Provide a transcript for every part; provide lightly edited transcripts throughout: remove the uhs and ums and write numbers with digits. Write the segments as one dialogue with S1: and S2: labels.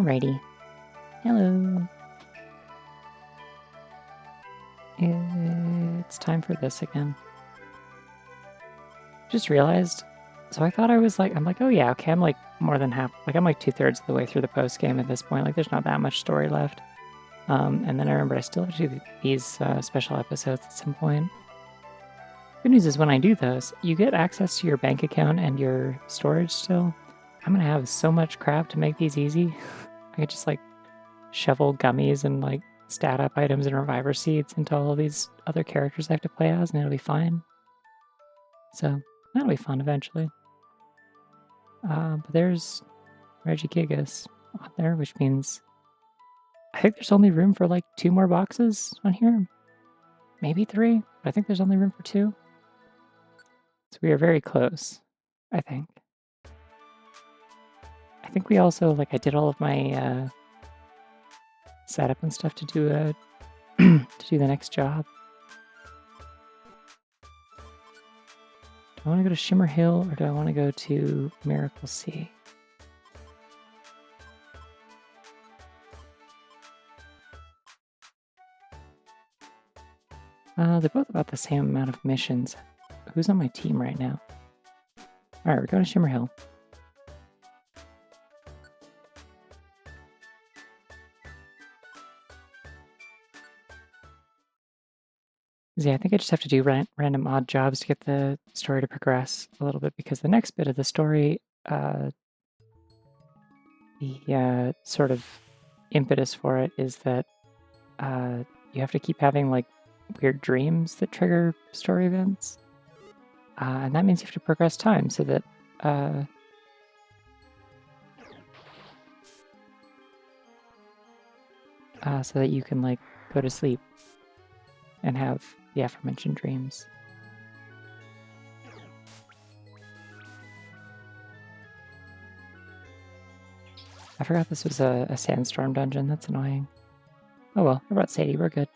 S1: Alrighty. Hello. It's time for this again. Just realized, so I thought I was like, I'm like, oh yeah, okay, I'm like more than half, like I'm like 2/3 of the way through the post game at this point. Like there's not that much story left. And then I remember I still have to do these special episodes at some point. Good news is when I do those, you get access to your bank account and your storage still. I'm gonna have so much crap to make these easy. I could just like shovel gummies and like stat up items and reviver seeds into all of these other characters I have to play as, and it'll be fine. So that'll be fun eventually. But there's Regigigas on there, which means I think there's only room for like 2 more boxes on here. Maybe 3, but I think there's only room for 2. So we are very close, I think. I think we also, like, I did all of my setup and stuff to do to do the next job. Do I want to go to Shimmer Hill or do I want to go to Miracle Sea? They're both about the same amount of missions. Who's on my team right now? Alright, we're going to Shimmer Hill. Yeah, I think I just have to do random odd jobs to get the story to progress a little bit, because the next bit of the story, the sort of impetus for it is that you have to keep having like weird dreams that trigger story events. And that means you have to progress time so that you can like go to sleep and have the aforementioned dreams. I forgot this was a sandstorm dungeon. That's annoying. Oh well, I brought Sadie. We're good.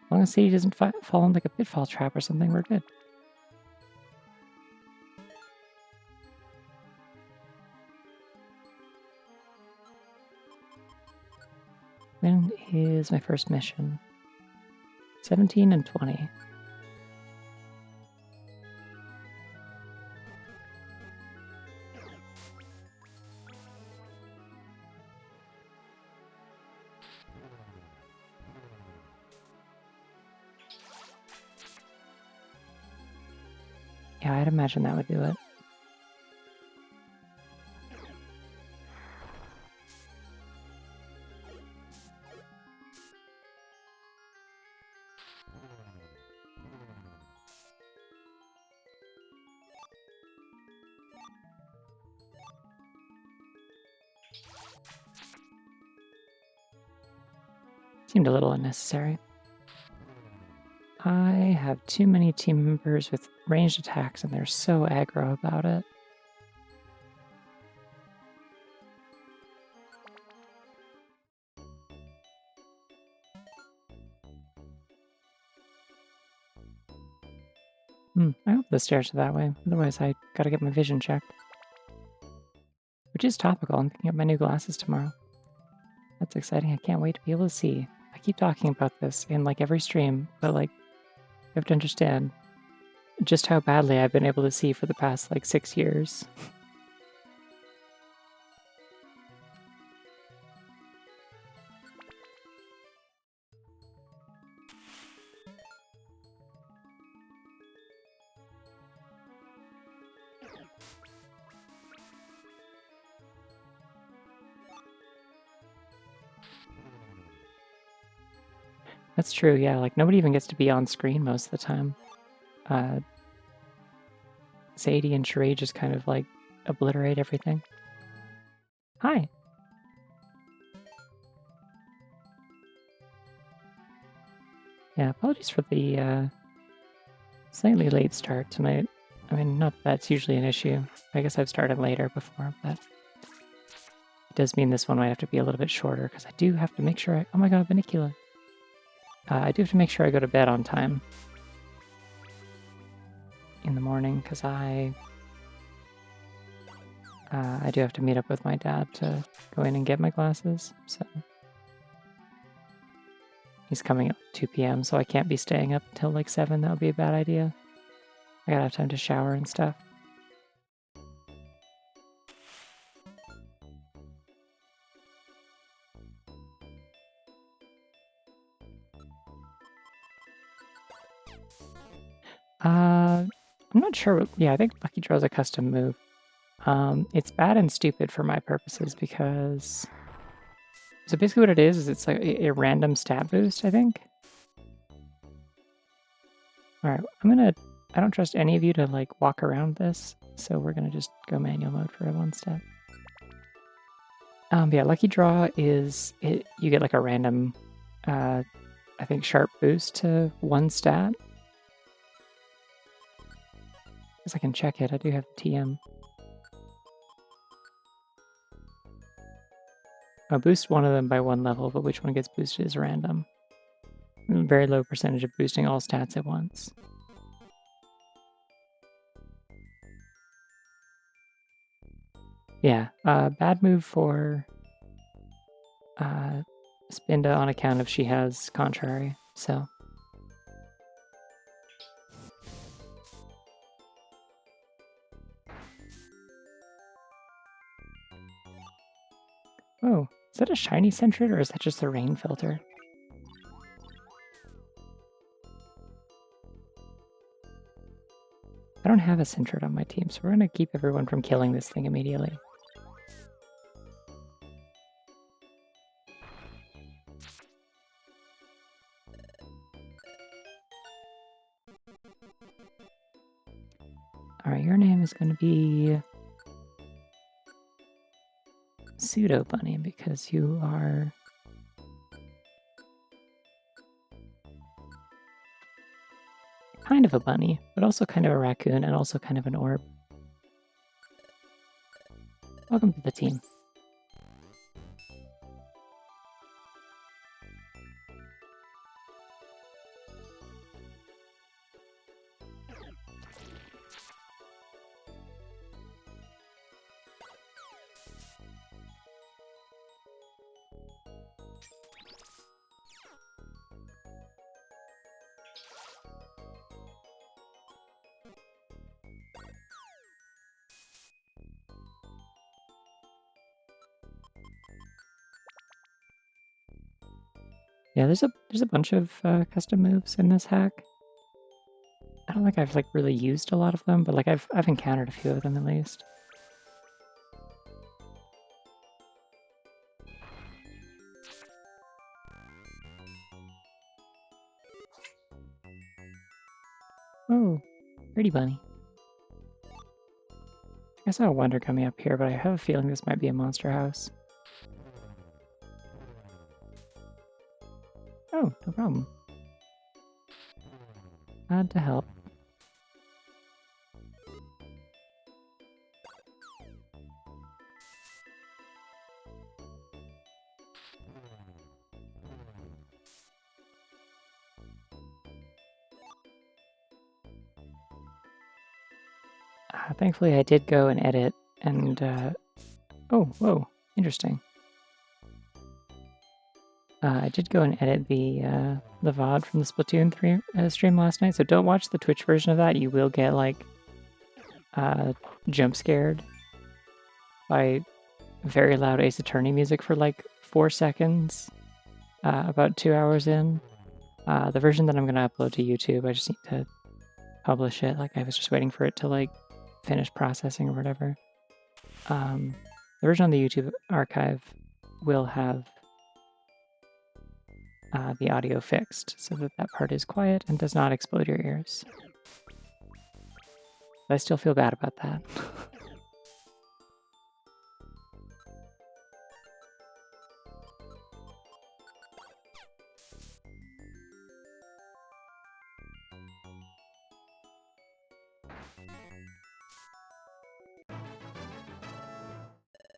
S1: As long as Sadie doesn't fall in like a pitfall trap or something, we're good. When is my first mission? 17 and 20. Yeah, I'd imagine that would do it. Seemed a little unnecessary. I have too many team members with ranged attacks and they're so aggro about it. I hope the stairs are that way, otherwise I gotta get my vision checked. Which is topical, I'm picking up my new glasses tomorrow. That's exciting, I can't wait to be able to see. I keep talking about this in like every stream, but like, you have to understand just how badly I've been able to see for the past like 6 years. That's true, yeah, like nobody even gets to be on screen most of the time. Sadie and Sheree just kind of like obliterate everything. Hi! Yeah, apologies for the slightly late start tonight. I mean, not that that's usually an issue. I guess I've started later before, but it does mean this one might have to be a little bit shorter, because I do have to make sure oh my god, Vinicula. I do have to make sure I go to bed on time in the morning, because I I do have to meet up with my dad to go in and get my glasses, so he's coming at 2 p.m., so I can't be staying up until like 7. That would be a bad idea. I gotta have time to shower and stuff. I'm not sure. Yeah, I think Lucky Draw is a custom move. It's bad and stupid for my purposes because... So basically what it is it's like a random stat boost, I think. Alright, I don't trust any of you to like walk around this, so we're gonna just go manual mode for one step. Yeah, Lucky Draw is, you get like a random, I think, sharp boost to one stat. Guess I can check it, I do have the TM. I'll boost one of them by 1 level, but which one gets boosted is random. Very low percentage of boosting all stats at once. Yeah, bad move for Spinda on account of she has Contrary, so... Oh, is that a shiny Sentret or is that just the rain filter? I don't have a Sentret on my team, so we're gonna keep everyone from killing this thing immediately. Alright, your name is gonna be... Pseudo Bunny, because you are... kind of a bunny, but also kind of a raccoon, and also kind of an orb. Welcome to the team. Yeah, there's a bunch of custom moves in this hack. I don't think I've like really used a lot of them, but like I've encountered a few of them at least. Oh, pretty bunny. I saw a wonder coming up here, but I have a feeling this might be a monster house. Oh, no problem. Glad to help. Thankfully, I did go and edit, and oh, whoa, interesting. I did go and edit the VOD from the Splatoon 3 stream last night, so don't watch the Twitch version of that. You will get, like, jump scared by very loud Ace Attorney music for, like, 4 seconds, about 2 hours in. The version that I'm going to upload to YouTube, I just need to publish it. Like, I was just waiting for it to, like, finish processing or whatever. The version on the YouTube archive will have the audio fixed so that that part is quiet and does not explode your ears. But I still feel bad about that.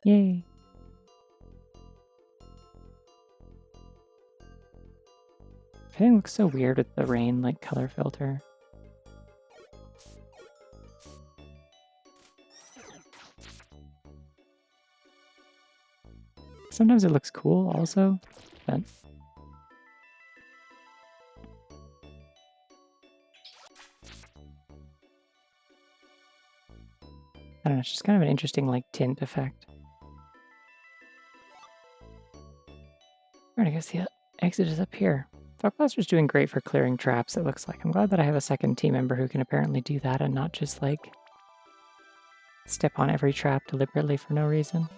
S1: Yay! Everything looks so weird with the rain, like, color filter. Sometimes it looks cool also, but... I don't know, it's just kind of an interesting, like, tint effect. Alright, I guess the exit is up here. Fogplaster's doing great for clearing traps, it looks like. I'm glad that I have a second team member who can apparently do that and not just, like, step on every trap deliberately for no reason.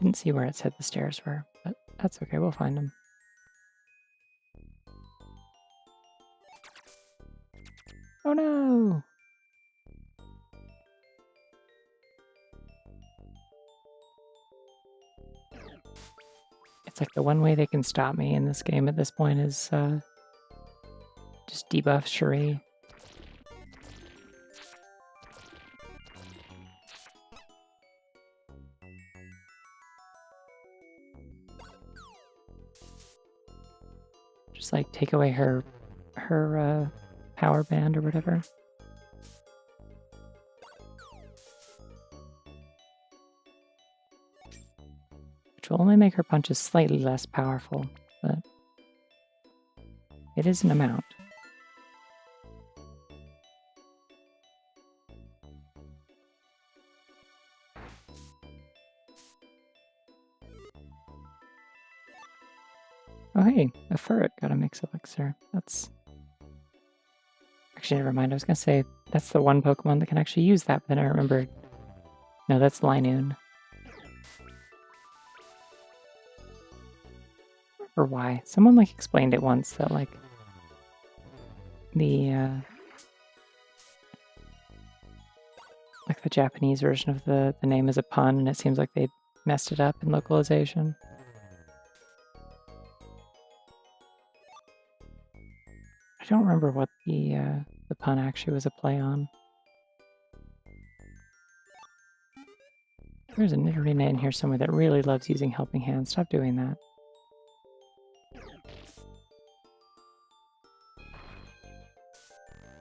S1: Didn't see where it said the stairs were, but that's okay, we'll find them. Oh no! It's like the one way they can stop me in this game at this point is just debuff Cherie. Just like take away her power band or whatever. Which will only make her punches slightly less powerful, but it is an amount. Oh hey, a ferret got a mix elixir. That's... Actually, never mind, I was gonna say that's the one Pokemon that can actually use that, but then I remembered... No, that's Linoon. Or why? Someone like explained it once that like the like the Japanese version of the name is a pun, and it seems like they messed it up in localization. I don't remember what the pun actually was a play on. There's a Nidorina in here somewhere that really loves using Helping Hand. Stop doing that.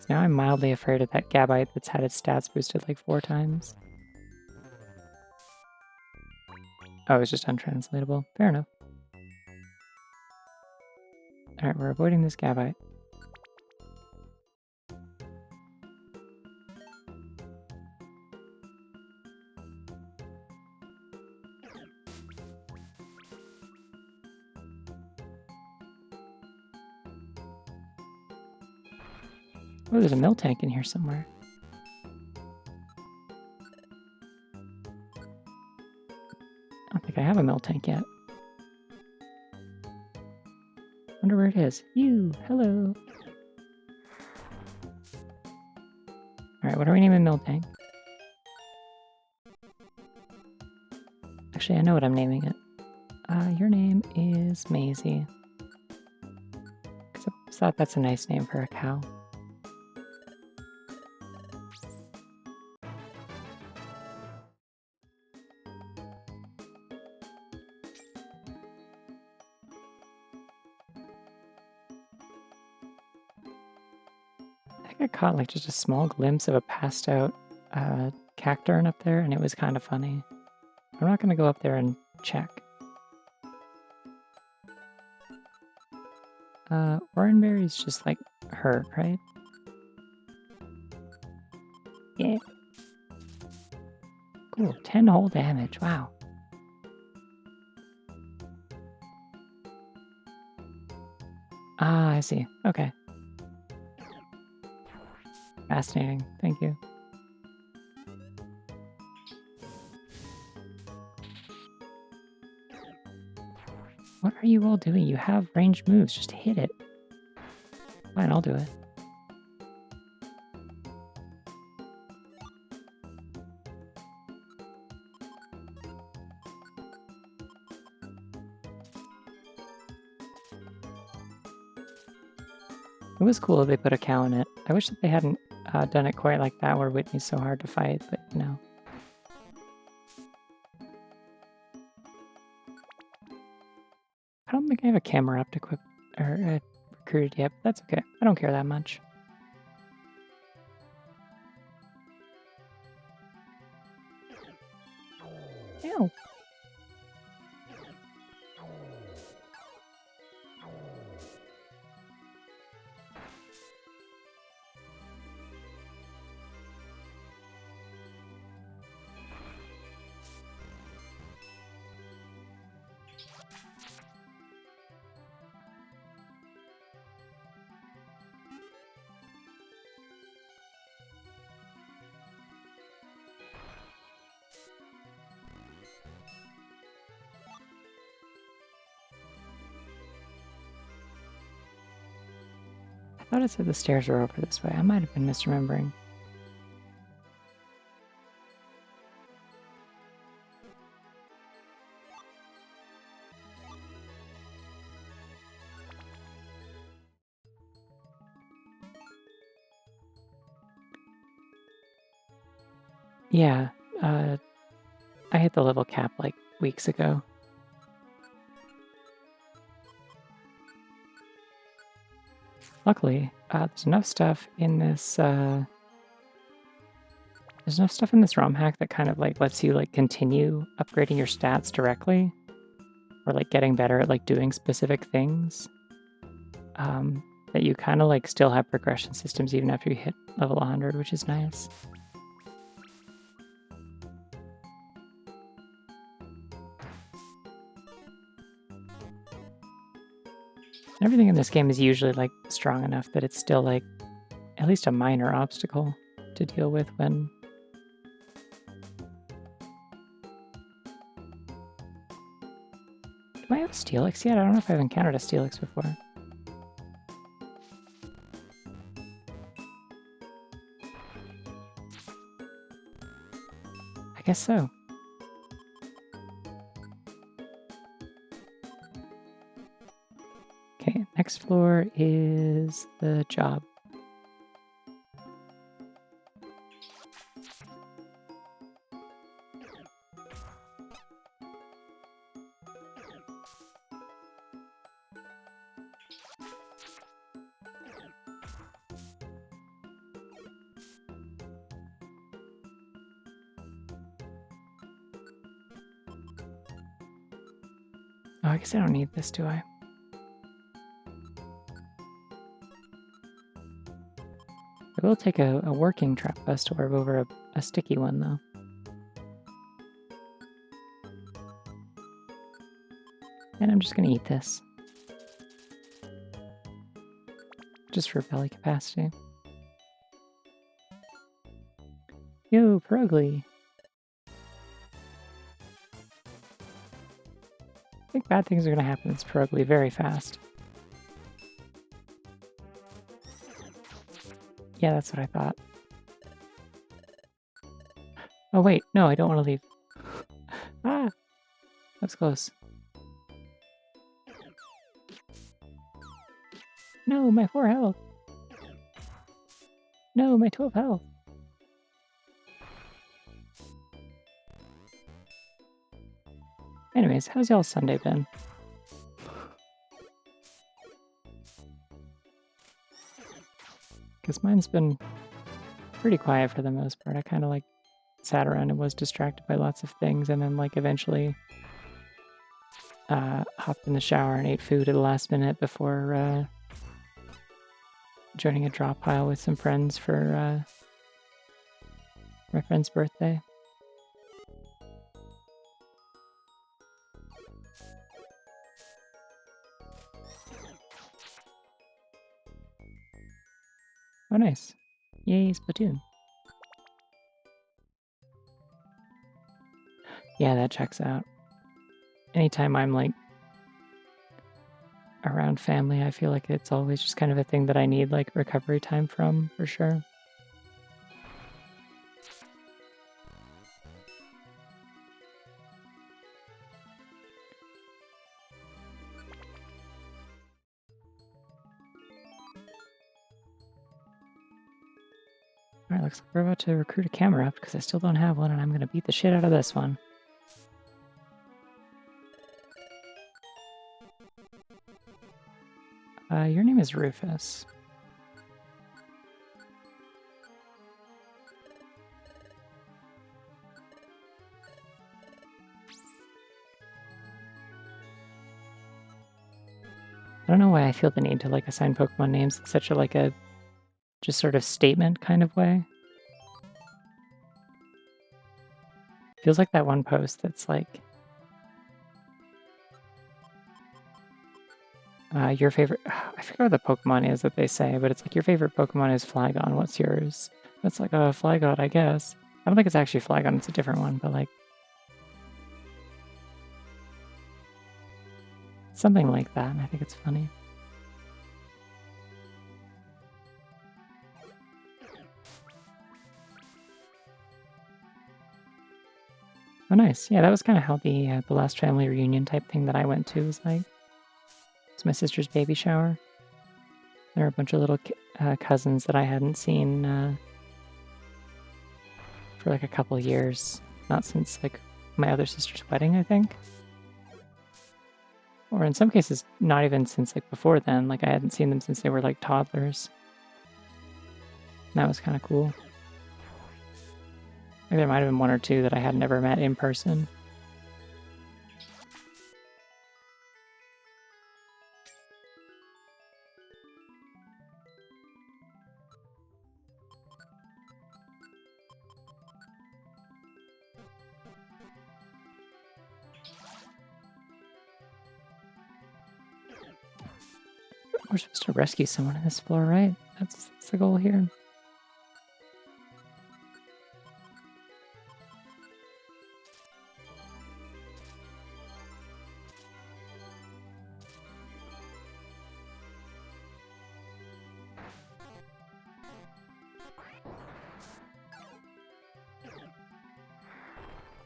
S1: So now I'm mildly afraid of that Gabite that's had its stats boosted like 4 times. Oh, it's just untranslatable. Fair enough. Alright, we're avoiding this Gabite. Oh, there's a Miltank in here somewhere. I don't think I have a Miltank yet. Wonder where it is. You! Hello! Alright, what are we naming Miltank? Actually, I know what I'm naming it. Your name is Maisie. Because I thought that's a nice name for a cow. I caught like just a small glimpse of a passed out cacturn up there, and it was kind of funny. I'm not going to go up there and check. Oranberry's just like hurt, right? Yeah. Cool, 10 whole damage, wow. Ah, I see, okay. Fascinating, thank you. What are you all doing? You have ranged moves, just hit it. Fine, I'll do it. It was cool that they put a cow in it. I wish that they hadn't done it quite like that, where Whitney's so hard to fight, but you know. don't think I have a camera up to equip or recruited yet, but that's okay. I don't care that much. Ew. I thought it said the stairs were over this way. I might have been misremembering. Yeah, I hit the level cap like weeks ago. Luckily, there's enough stuff in this. There's enough stuff in this romhack that kind of like lets you like continue upgrading your stats directly, or like getting better at like doing specific things. That you kind of like still have progression systems even after you hit level 100, which is nice. Everything in this game is usually like strong enough that it's still like at least a minor obstacle to deal with when... Do I have a Steelix yet? I don't know if I've encountered a Steelix before. I guess so. Okay, next floor is the job. Oh, I guess I don't need this, do I? I will take a working trap bust orb over a sticky one, though. And I'm just gonna eat this. Just for belly capacity. Yo, Perugly! I think bad things are gonna happen to this Perugly very fast. Yeah, that's what I thought. Oh wait, no, I don't want to leave. Ah! That's close. No, my 4 health! No, my 12 health! Anyways, how's y'all's Sunday been? Because mine's been pretty quiet for the most part. I kind of like sat around and was distracted by lots of things, and then like eventually hopped in the shower and ate food at the last minute before joining a drop pile with some friends for my friend's birthday. Oh, nice. Yay, Splatoon. Yeah, that checks out. Anytime I'm like around family, I feel like it's always just kind of a thing that I need like recovery time from, for sure. Alright, looks like we're about to recruit a camera because I still don't have one, and I'm going to beat the shit out of this one. Your name is Rufus. I don't know why I feel the need to like assign Pokemon names in such a like a just sort of statement kind of way. Feels like that one post that's like your favorite. I forget what the Pokemon is that they say, but it's like your favorite Pokemon is Flygon. What's yours? That's like a Flygon, I guess. I don't think it's actually Flygon. It's a different one, but like something like that. And I think it's funny. Oh, nice. Yeah, that was kind of how the last family reunion type thing that I went to was like. It's my sister's baby shower. There are a bunch of little cousins that I hadn't seen for like a couple years. Not since like my other sister's wedding, I think. Or in some cases, not even since like before then. Like I hadn't seen them since they were like toddlers. And that was kind of cool. Like there might have been one or two that I had never met in person. We're supposed to rescue someone in this floor, right? That's the goal here.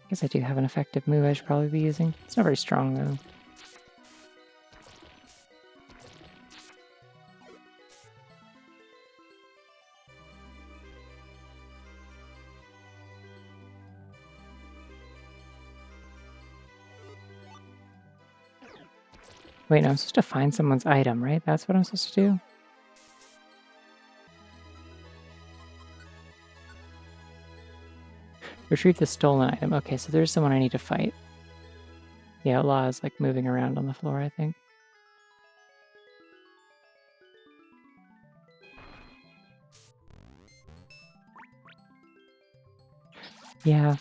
S1: I guess I do have an effective move I should probably be using. It's not very strong though. Wait, no, I'm supposed to find someone's item, right? That's what I'm supposed to do? Retrieve the stolen item. Okay, so there's someone I need to fight. The outlaw is like moving around on the floor, I think. Yeah,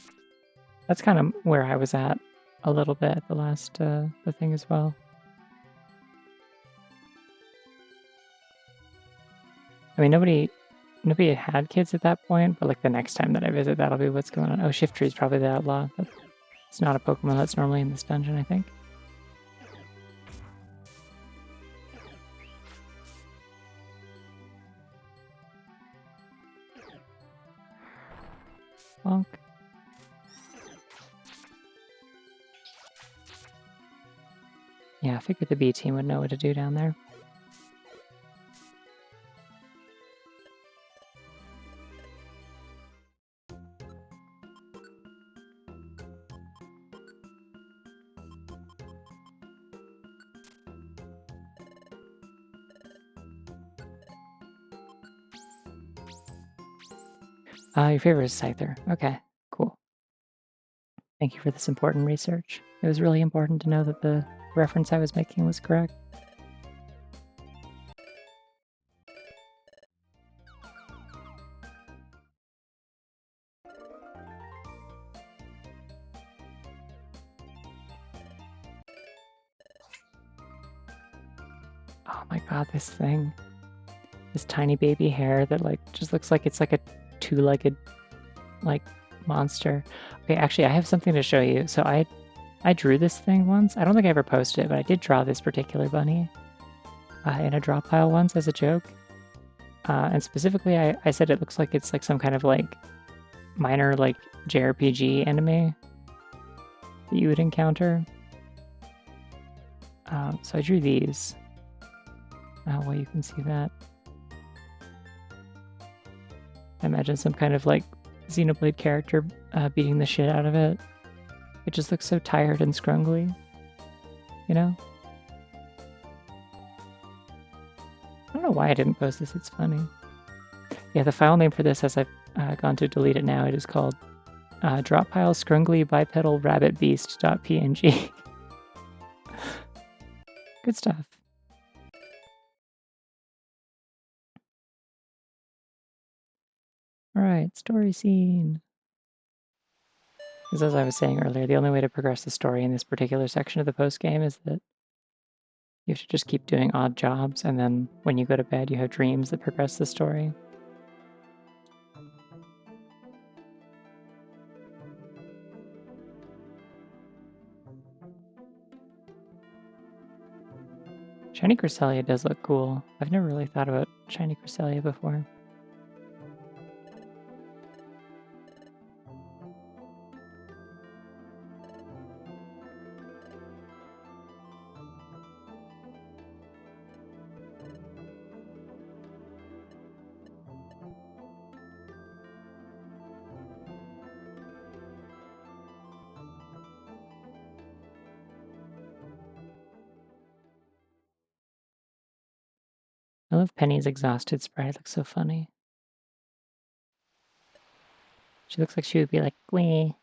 S1: that's kind of where I was at a little bit at the last the thing as well. I mean, nobody had kids at that point, but like the next time that I visit, that'll be what's going on. Oh, Shiftry is probably the outlaw. But it's not a Pokemon that's normally in this dungeon, I think. Bonk. Yeah, I figured the B team would know what to do down there. Your favorite is Scyther. Okay, cool. Thank you for this important research. It was really important to know that the reference I was making was correct. Oh my god, this thing. This tiny baby hair that like just looks like it's like a two-legged like monster. Okay, actually I have something to show you. So I drew this thing once. I don't think I ever posted it, but I did draw this particular bunny in a draw pile once as a joke. And specifically I said it looks like it's like some kind of like minor like JRPG enemy that you would encounter. So I drew these. Well, you can see that. I imagine some kind of like Xenoblade character beating the shit out of it. It just looks so tired and scrungly, you know? don't know why I didn't post this, it's funny. Yeah, the file name for this, as I've gone to delete it now, it is called droppile scrungly bipedal rabbit beast.png. Good stuff. Alright, story scene. Because as I was saying earlier, the only way to progress the story in this particular section of the post game is that you have to just keep doing odd jobs, and then when you go to bed, you have dreams that progress the story. Shiny Cresselia does look cool. I've never really thought about Shiny Cresselia before. I love Penny's exhausted sprite. It looks so funny. She looks like she would be like, wee.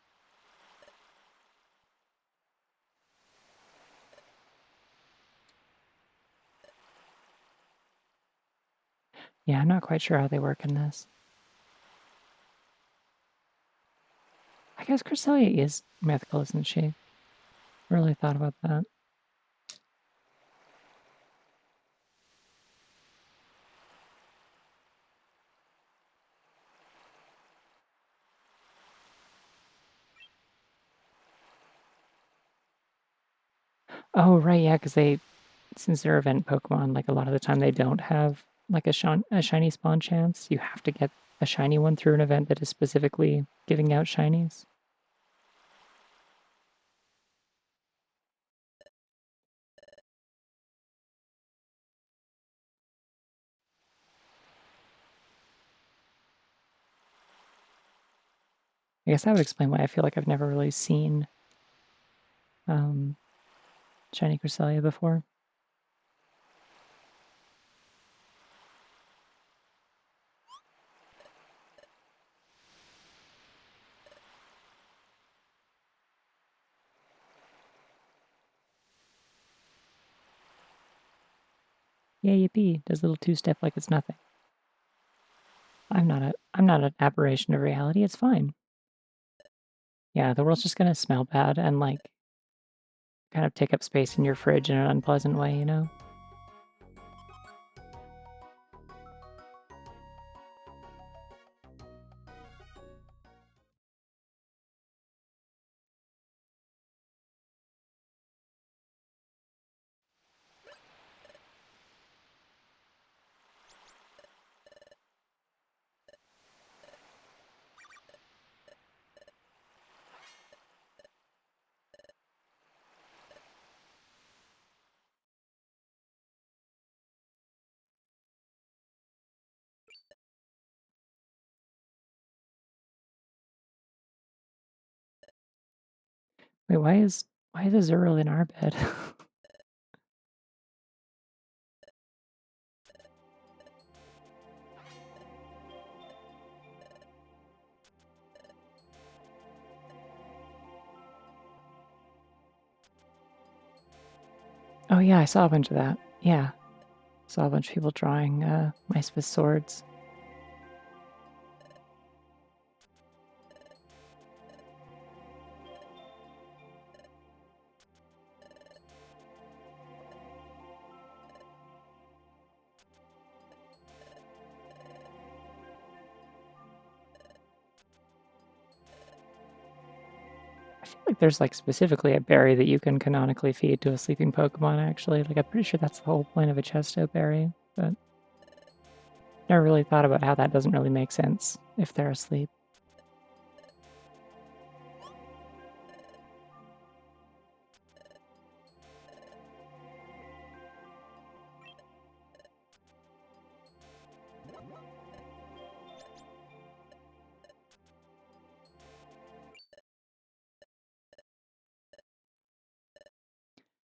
S1: Yeah, I'm not quite sure how they work in this. I guess Cresselia is mythical, isn't she? Really thought about that. Oh, right, yeah, because since they're event Pokemon, like a lot of the time they don't have like a shiny spawn chance. You have to get a shiny one through an event that is specifically giving out shinies. I guess that would explain why I feel like I've never really seen Shiny Cresselia before. Yeah, yippee! Does a little two-step like it's nothing. I'm not an aberration of reality. It's fine. Yeah, the world's just gonna smell bad and like kind of take up space in your fridge in an unpleasant way, you know? Wait, why is a Zero in our bed? Oh yeah, I saw a bunch of that. Yeah. Saw a bunch of people drawing mice with swords. I feel like there's like specifically a berry that you can canonically feed to a sleeping Pokemon, actually. Like I'm pretty sure that's the whole point of a Chesto berry, but never really thought about how that doesn't really make sense if they're asleep.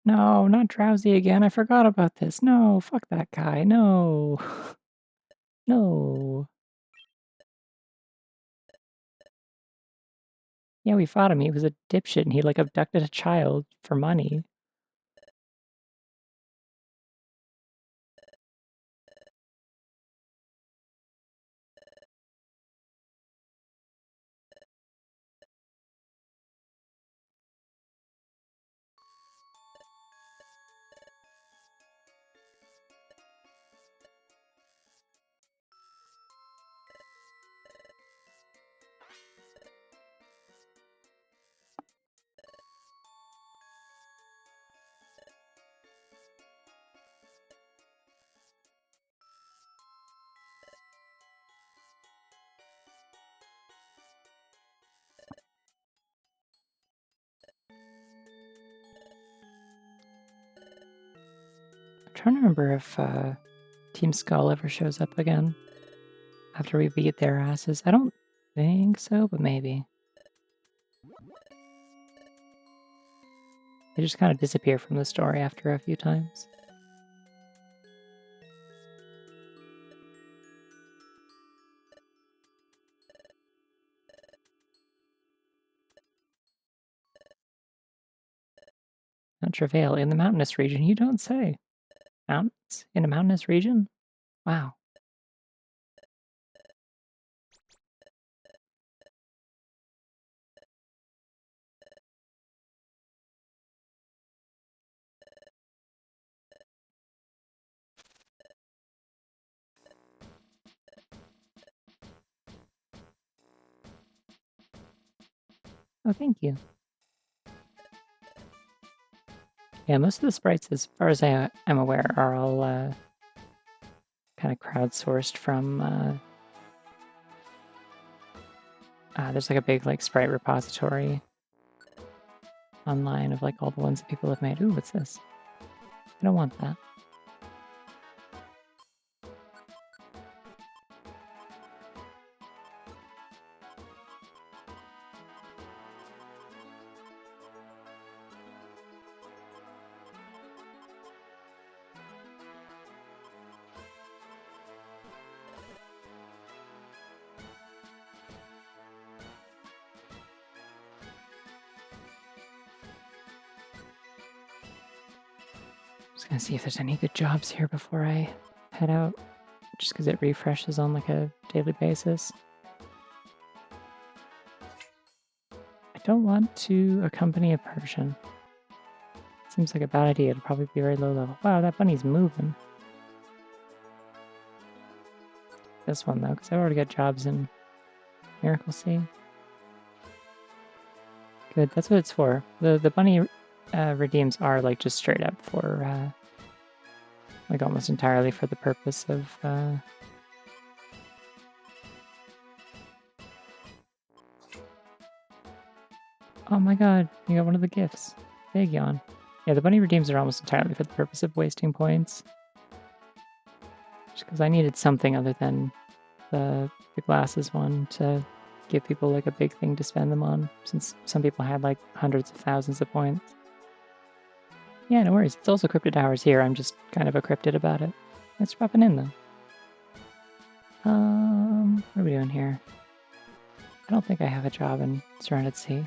S1: No, not drowsy again. I forgot about this. No, fuck that guy. No. No. Yeah, we fought him. He was a dipshit and he like abducted a child for money. I'm trying to remember if Team Skull ever shows up again after we beat their asses. I don't think so, but maybe. They just kind of disappear from the story after a few times. Mount Travail in the mountainous region, you don't say. Mountains? In a mountainous region? Wow. Oh, thank you. Yeah, most of the sprites, as far as I'm aware, are all kind of crowdsourced from. There's like a big like sprite repository online of like all the ones that people have made. Ooh, what's this? I don't want that. Just gonna see if there's any good jobs here before I head out, just because it refreshes on like a daily basis. I don't want to accompany a Persian. Seems like a bad idea. It'll probably be very low level. Wow, that bunny's moving. This one though, because I've already got jobs in Miracle Sea. Good, that's what it's for. The bunny redeems are like just straight up for like almost entirely for the purpose of oh my god, you got one of the gifts. Big yawn. Yeah, the bunny redeems are almost entirely for the purpose of wasting points. Just because I needed something other than the glasses one to give people like a big thing to spend them on, since some people had like hundreds of thousands of points. Yeah, no worries. It's also cryptid hours here. I'm just kind of a cryptid about it. Thanks for popping in though. What are we doing here? I don't think I have a job in Surrounded Sea.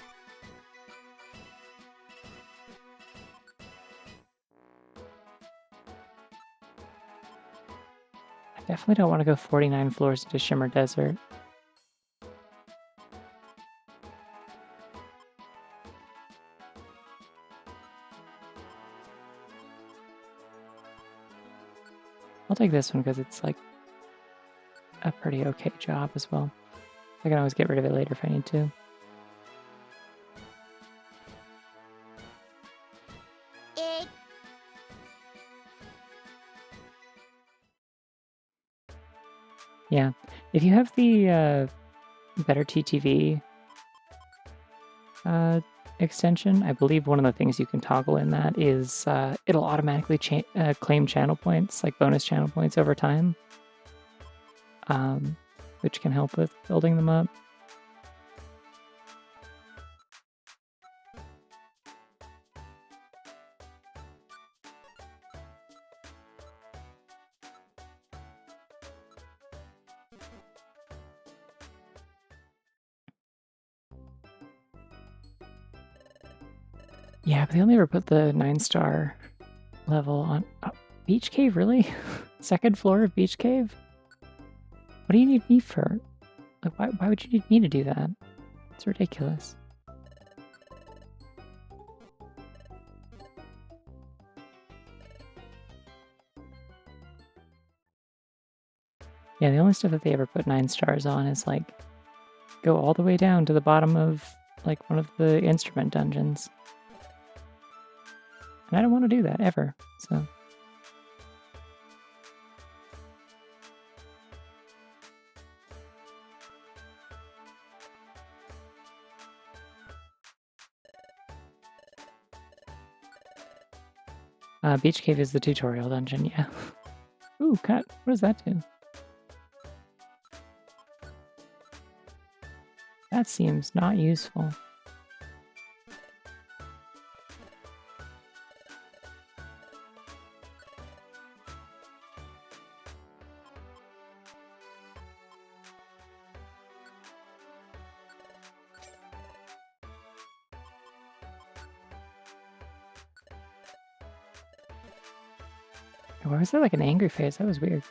S1: I definitely don't want to go 49 floors into Shimmer Desert. I'll take this one because it's like a pretty okay job as well. I can always get rid of it later if I need to. Yeah, if you have the better TTV extension, I believe one of the things you can toggle in that is it'll automatically claim channel points, like bonus channel points over time, which can help with building them up. Yeah, but they only ever put the 9-star level on... Oh, Beach Cave, really? Second floor of Beach Cave? What do you need me for? Like, why would you need me to do that? It's ridiculous. Yeah, the only stuff that they ever put 9 stars on is like go all the way down to the bottom of like one of the instrument dungeons. And I don't want to do that ever, so. Beach Cave is the tutorial dungeon, yeah. Ooh, cut. What does that do? That seems not useful. Why was that like an angry face? That was weird.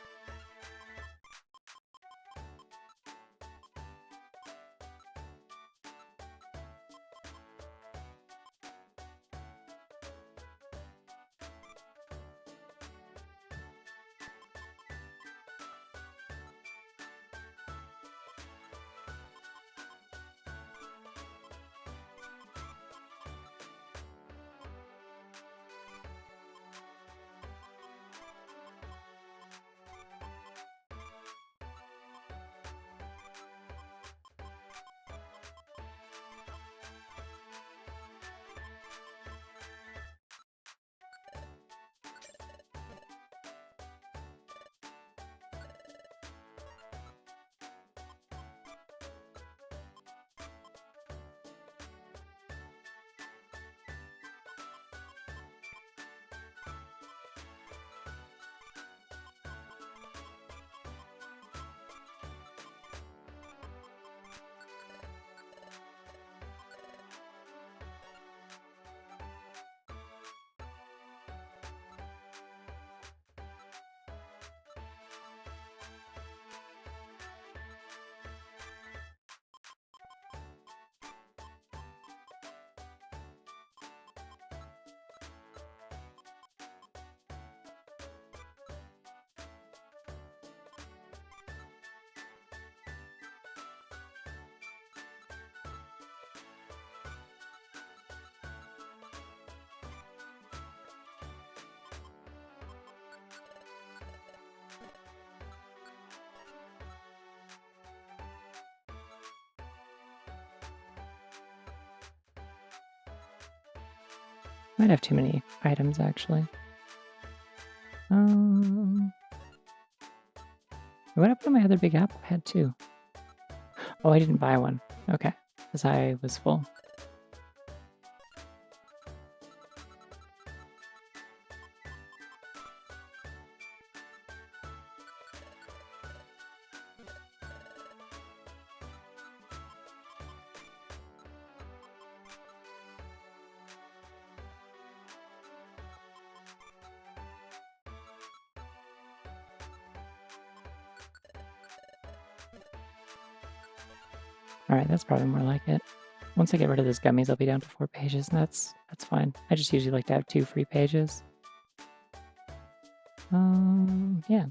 S1: Might have too many items, actually. What happened to my other big apple? I had two. Oh, I didn't buy one. Okay, because I was full. Alright, that's probably more like it. Once I get rid of those gummies, I'll be down to 4 pages, and that's fine. I just usually like to have 2 free pages. Yeah.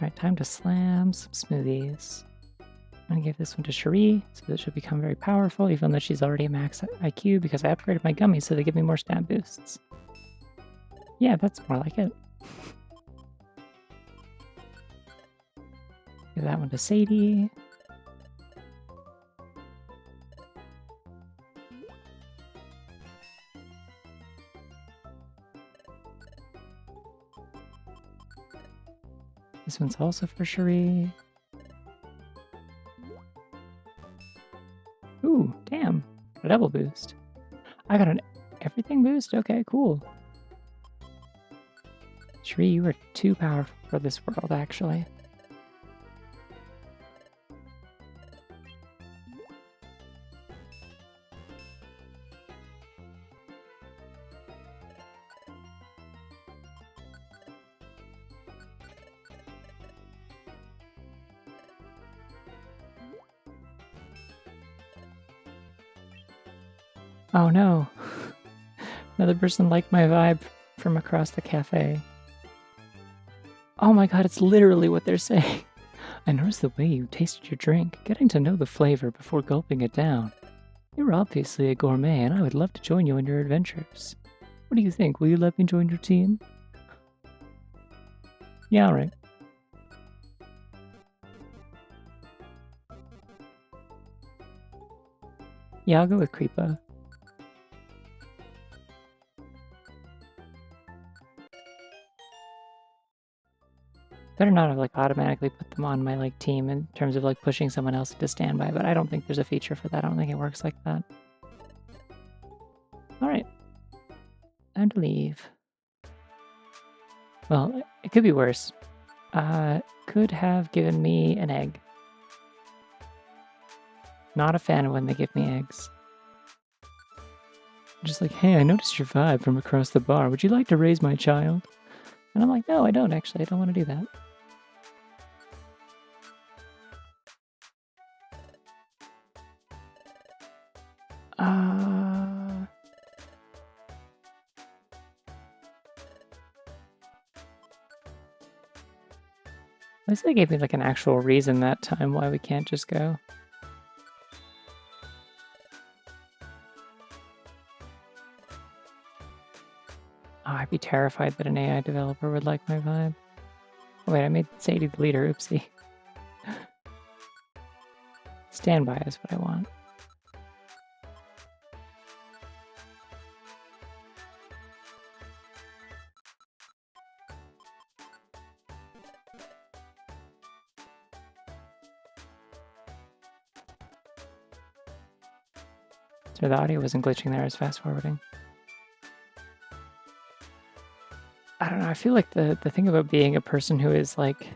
S1: Alright, time to slam some smoothies. I'm gonna give this one to Cherie, so that she'll become very powerful, even though she's already a max IQ, because I upgraded my gummies so they give me more stat boosts. Yeah, that's more like it. Give that one to Sadie. This one's also for Cherie. Ooh, damn. A double boost. I got an everything boost? Okay, cool. Cherie, you are too powerful for this world, actually. Oh no. Another person liked my vibe from across the cafe. Oh my god, it's literally what they're saying. I noticed the way you tasted your drink, getting to know the flavor before gulping it down. You're obviously a gourmet, and I would love to join you in your adventures. What do you think? Will you let me join your team? Yeah, alright. Yeah, I'll go with Creepa. Better not have like automatically put them on my like team in terms of like pushing someone else to standby, but I don't think there's a feature for that. I don't think it works like that. Alright. Time to leave. Well, it could be worse. Could have given me an egg. Not a fan of when they give me eggs. Just like, hey, I noticed your vibe from across the bar. Would you like to raise my child? And I'm like, no, I don't actually. I don't want to do that. At least they gave me like an actual reason that time why we can't just go. Oh, I'd be terrified that an AI developer would like my vibe. Oh, wait, I made Sadie the leader. Oopsie. Standby is what I want. So the audio wasn't glitching there, I was fast forwarding. I don't know, I feel like the thing about being a person who is like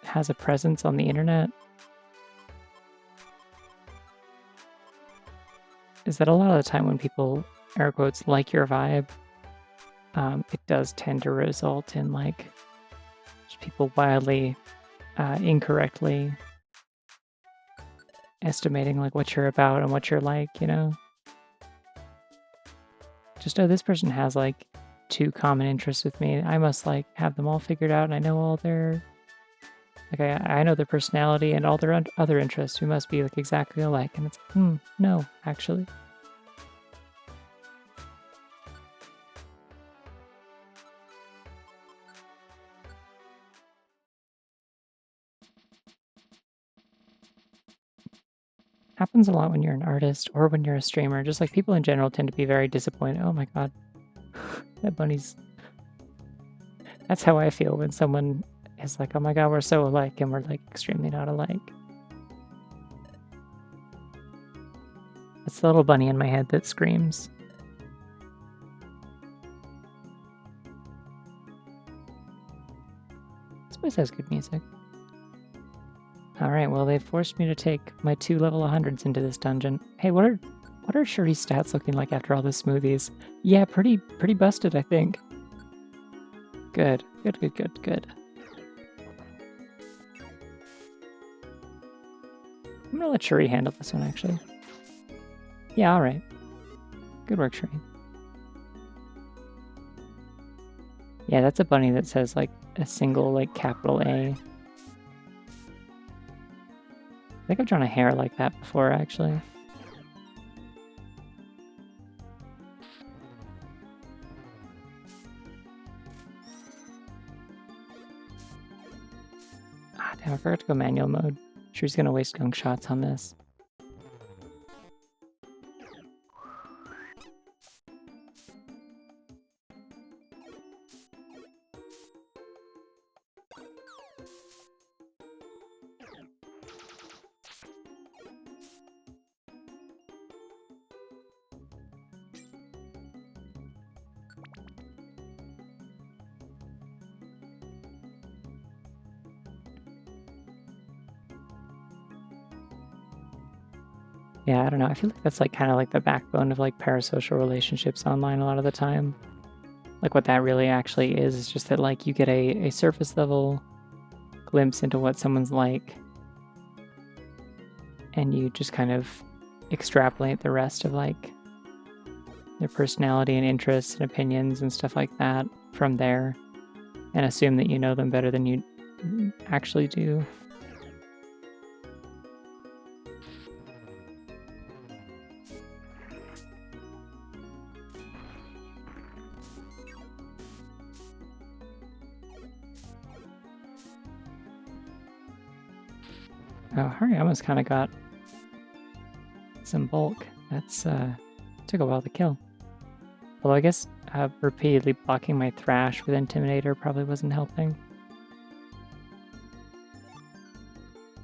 S1: has a presence on the internet is that a lot of the time when people, air quotes, like your vibe, it does tend to result in like just people wildly, incorrectly estimating like what you're about and what you're like, you know? Just, oh, this person has like 2 common interests with me. I must like have them all figured out and I know all their, like I know their personality and all their other interests. We must be like exactly alike. And it's, no, actually. Happens a lot when you're an artist or when you're a streamer. Just like people in general tend to be very disappointed. Oh my god, that bunny's... That's how I feel when someone is like, oh my god, we're so alike, and we're like extremely not alike. It's the little bunny in my head that screams. This place has good music. Alright, well they forced me to take my 2 level 100s into this dungeon. Hey, what are Shuri's stats looking like after all the smoothies? Yeah, pretty busted, I think. Good. Good. I'm gonna let Shuri handle this one, actually. Yeah, alright. Good work, Shuri. Yeah, that's a bunny that says, like, a single, like, capital A. I think I've drawn a hair like that before, actually. Ah, damn, I forgot to go manual mode. Shuri's gonna waste gunk shots on this. Yeah, I don't know. I feel like that's like kind of like the backbone of like parasocial relationships online a lot of the time. Like what that really actually is just that like you get a surface level glimpse into what someone's like, and you just kind of extrapolate the rest of like their personality and interests and opinions and stuff like that from there, and assume that you know them better than you actually do. Oh, Hariyama's kind of got some bulk. That's took a while to kill. Although I guess repeatedly blocking my Thrash with Intimidator probably wasn't helping.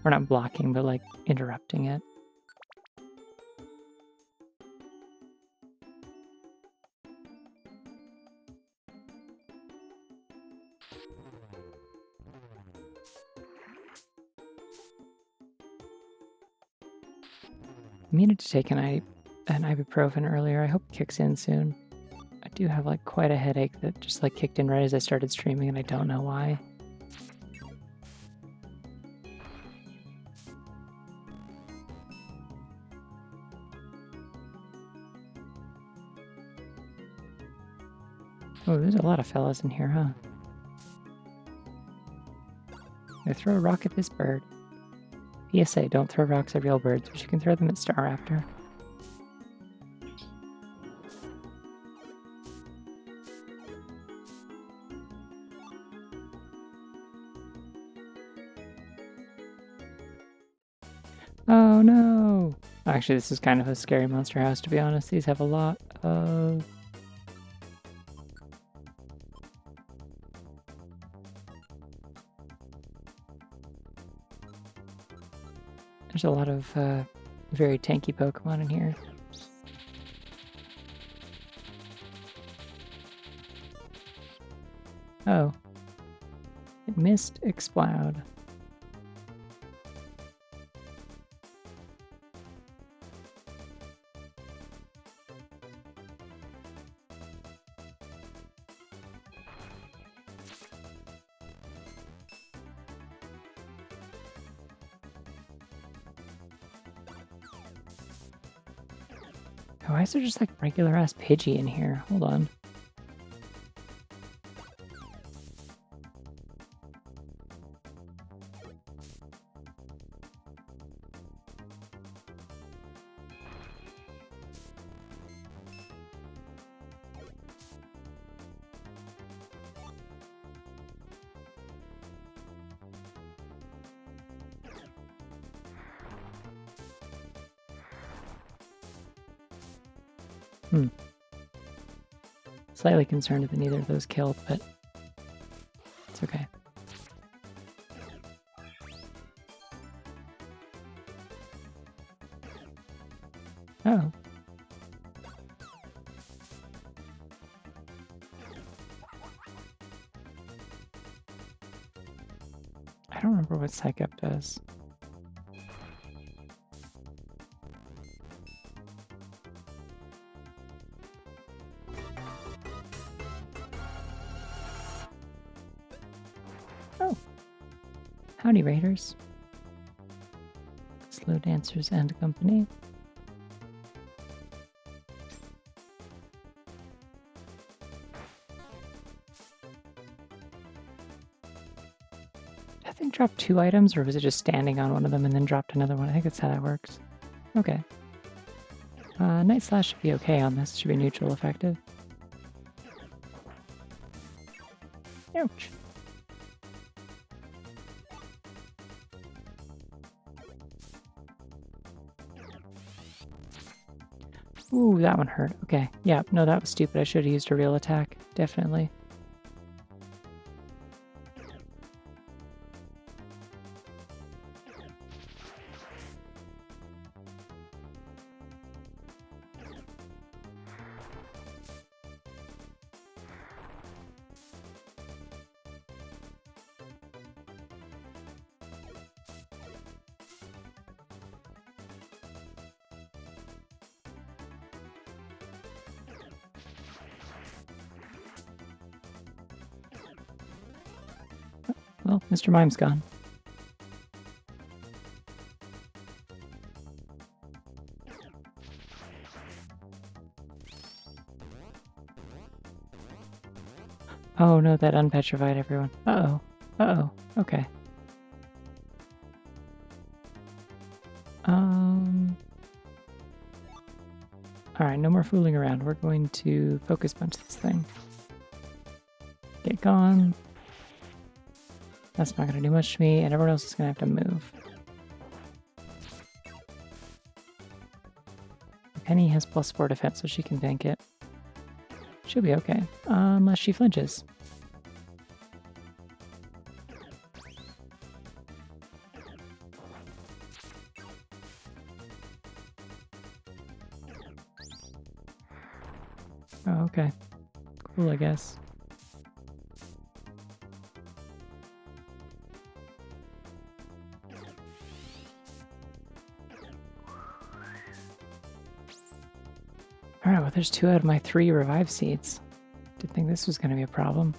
S1: Or not blocking, but like interrupting it. I needed to take an ibuprofen earlier. I hope it kicks in soon. I do have like quite a headache that just like kicked in right as I started streaming, and I don't know why. Oh, there's a lot of fellas in here, huh? I throw a rock at this bird. PSA, don't throw rocks at real birds, but you can throw them at Staraptor. Oh no! Actually, this is kind of a scary monster house, to be honest. These have a lot of... There's a lot of very tanky Pokemon in here. Oh. It missed Explode. Oh, why is there just like regular ass Pidgey in here? Hold on. Slightly concerned that neither of those killed, but it's okay. Oh. I don't remember what Psych Up does. Oh. Howdy, Raiders. Slow Dancers and Company. Did that thing drop 2 items, or was it just standing on one of them and then dropped another one? I think that's how that works. Okay. Night Slash should be okay on this. Should be neutral effective. Ouch. Ooh, that one hurt. Okay. Yeah, no, that was stupid. I should have used a real attack. Definitely. Well, Mr. Mime's gone. Oh no, that unpetrified everyone. Uh-oh. Uh-oh. Okay. Alright, no more fooling around. We're going to focus punch this thing. Get gone. That's not going to do much to me, and everyone else is going to have to move. Penny has +4 defense, so she can tank it. She'll be okay, unless she flinches. Oh, okay. Cool, I guess. Alright, well there's 2 out of my 3 revive seeds. Didn't think this was going to be a problem.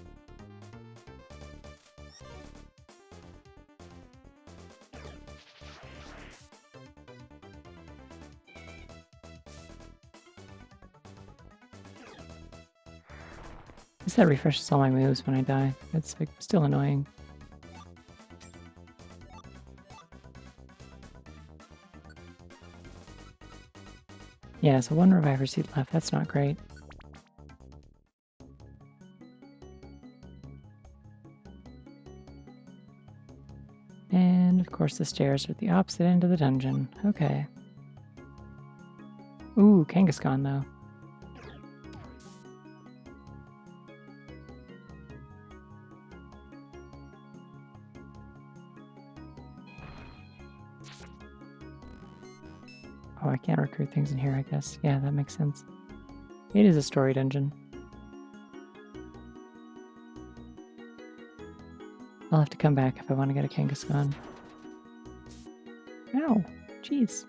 S1: At least that refreshes all my moves when I die. It's like still annoying. Yeah, so 1 reviver seed left. That's not great. And of course the stairs are at the opposite end of the dungeon. Okay. Ooh, Kangaskhan though. Oh, I can't recruit things in here, I guess. Yeah, that makes sense. It is a story dungeon. I'll have to come back if I want to get a Kangaskhan. Ow! Jeez.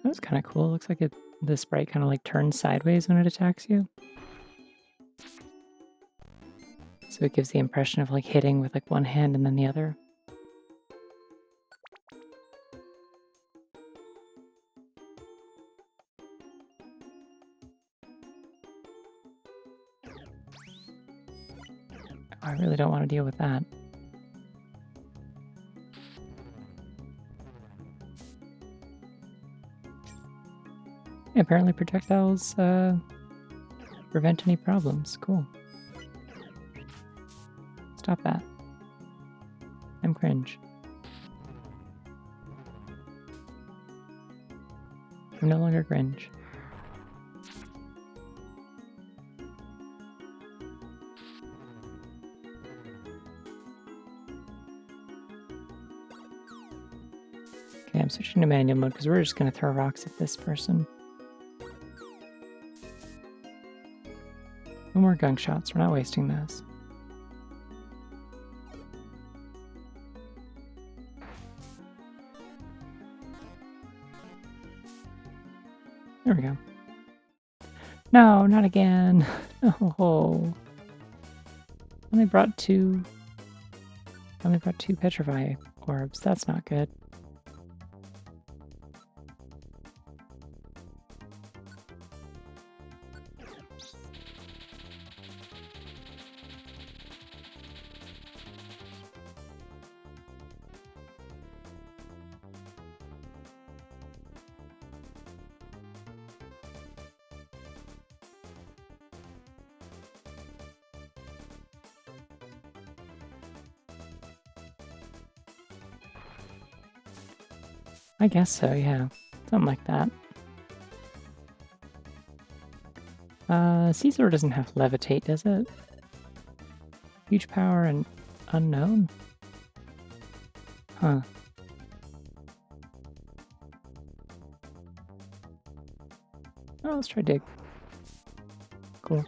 S1: That was kind of cool. It looks like the sprite kind of like turns sideways when it attacks you. So it gives the impression of like hitting with like one hand and then the other. I really don't want to deal with that. Yeah, apparently projectiles prevent any problems. Cool. Stop that. I'm cringe. I'm no longer cringe. Okay, I'm switching to manual mode because we're just going to throw rocks at this person. No more gunk shots. We're not wasting those. There we go. No, not again. Oh. Only brought two petrify orbs. That's not good. I guess so, yeah. Something like that. Caesar doesn't have levitate, does it? Huge power and Unknown? Huh. Oh, let's try dig. Cool.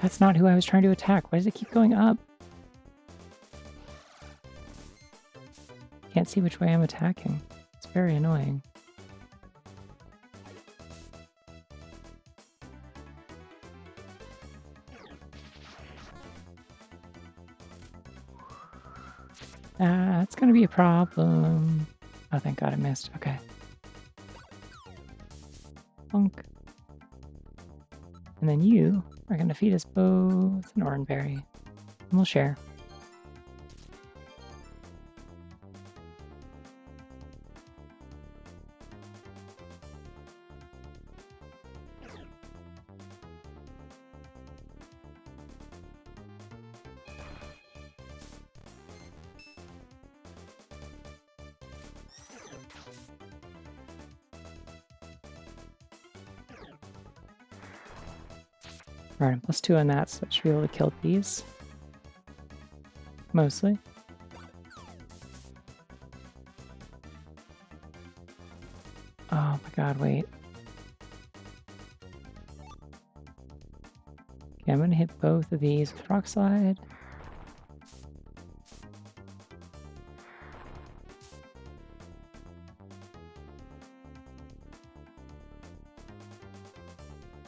S1: That's not who I was trying to attack. Why does it keep going up? Can't see which way I'm attacking. It's very annoying. That's gonna be a problem. Oh, thank God I missed. Okay. Bonk. And then you are gonna feed us both an orange berry. And we'll share. Alright, I'm +2 on that, so that should be able to kill these. Mostly. Oh my God, wait. Okay, I'm gonna hit both of these with Rock Slide.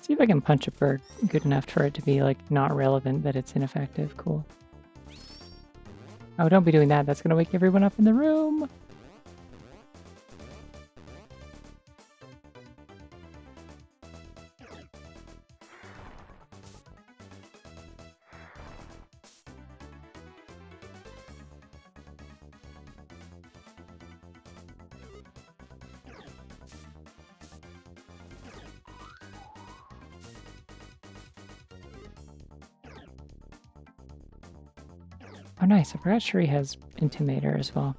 S1: See if I can punch a bird good enough for it to be, like, not relevant that it's ineffective. Cool. Oh, don't be doing that. That's gonna wake everyone up in the room. Oh, nice. I forgot Shuri has Intimidator as well.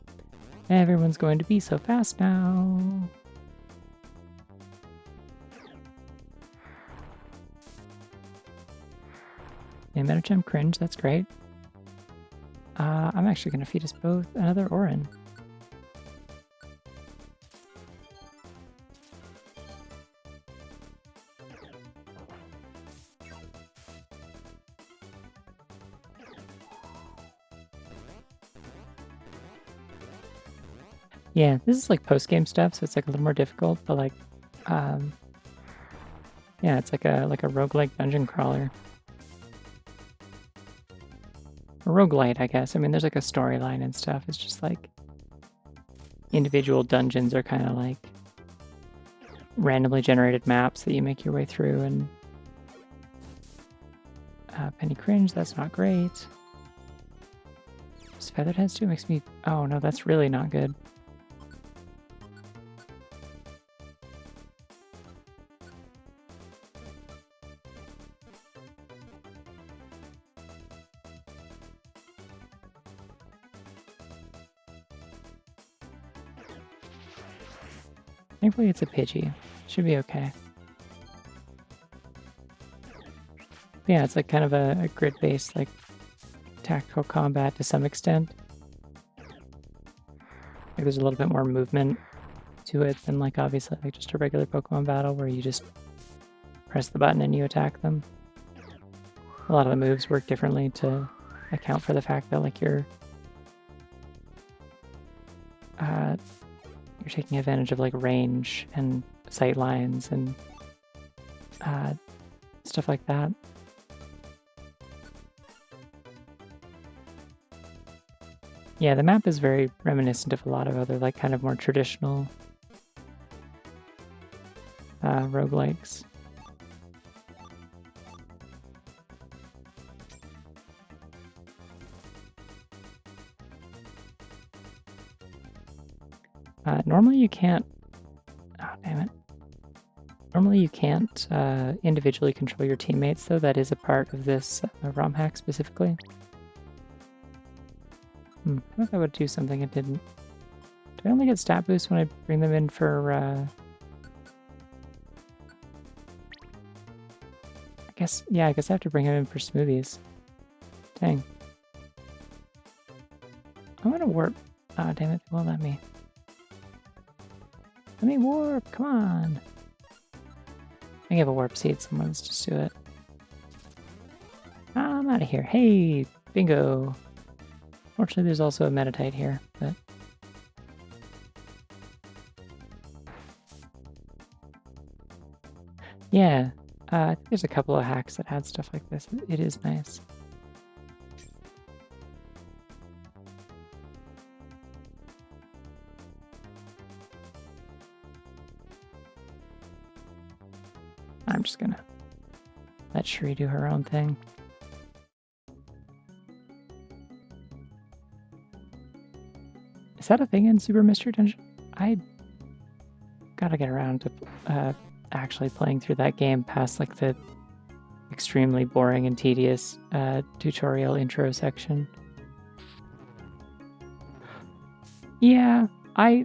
S1: Everyone's going to be so fast now. Yeah, Metagem cringe. That's great. I'm actually going to feed us both another Orin. Yeah, this is like post-game stuff, so it's like a little more difficult, but like, yeah, it's like a roguelike dungeon crawler. A roguelite, I guess. I mean, there's like a storyline and stuff. It's just like individual dungeons are kind of like randomly generated maps that you make your way through, and Penny cringe, that's not great. Just Feathered Heads too makes me... Oh no, that's really not good. Thankfully it's a Pidgey. Should be okay. Yeah, it's like kind of a grid-based, like, tactical combat to some extent. Like there's a little bit more movement to it than, like, obviously like just a regular Pokemon battle where you just press the button and you attack them. A lot of the moves work differently to account for the fact that, like, you're taking advantage of, like, range and sight lines and stuff like that. Yeah, the map is very reminiscent of a lot of other, like, kind of more traditional roguelikes. Normally you can't... Oh, damn it. Normally you can't individually control your teammates, though. That is a part of this ROM hack specifically. I thought that would do something it didn't. Do I only get stat boosts when I bring them in for, I guess I have to bring him in for smoothies. Dang. I'm gonna warp. Ah, damn it, they won't let me. Let me warp, come on. I have a warp seed, so let's just do it. I'm out of here. Hey, bingo. Fortunately, there's also a Metatite here, but... Yeah, I think there's a couple of hacks that had stuff like this. It is nice. I'm just gonna let Shuri do her own thing. Is that a thing in Super Mystery Dungeon? I gotta get around to actually playing through that game past like the extremely boring and tedious tutorial intro section. Yeah, I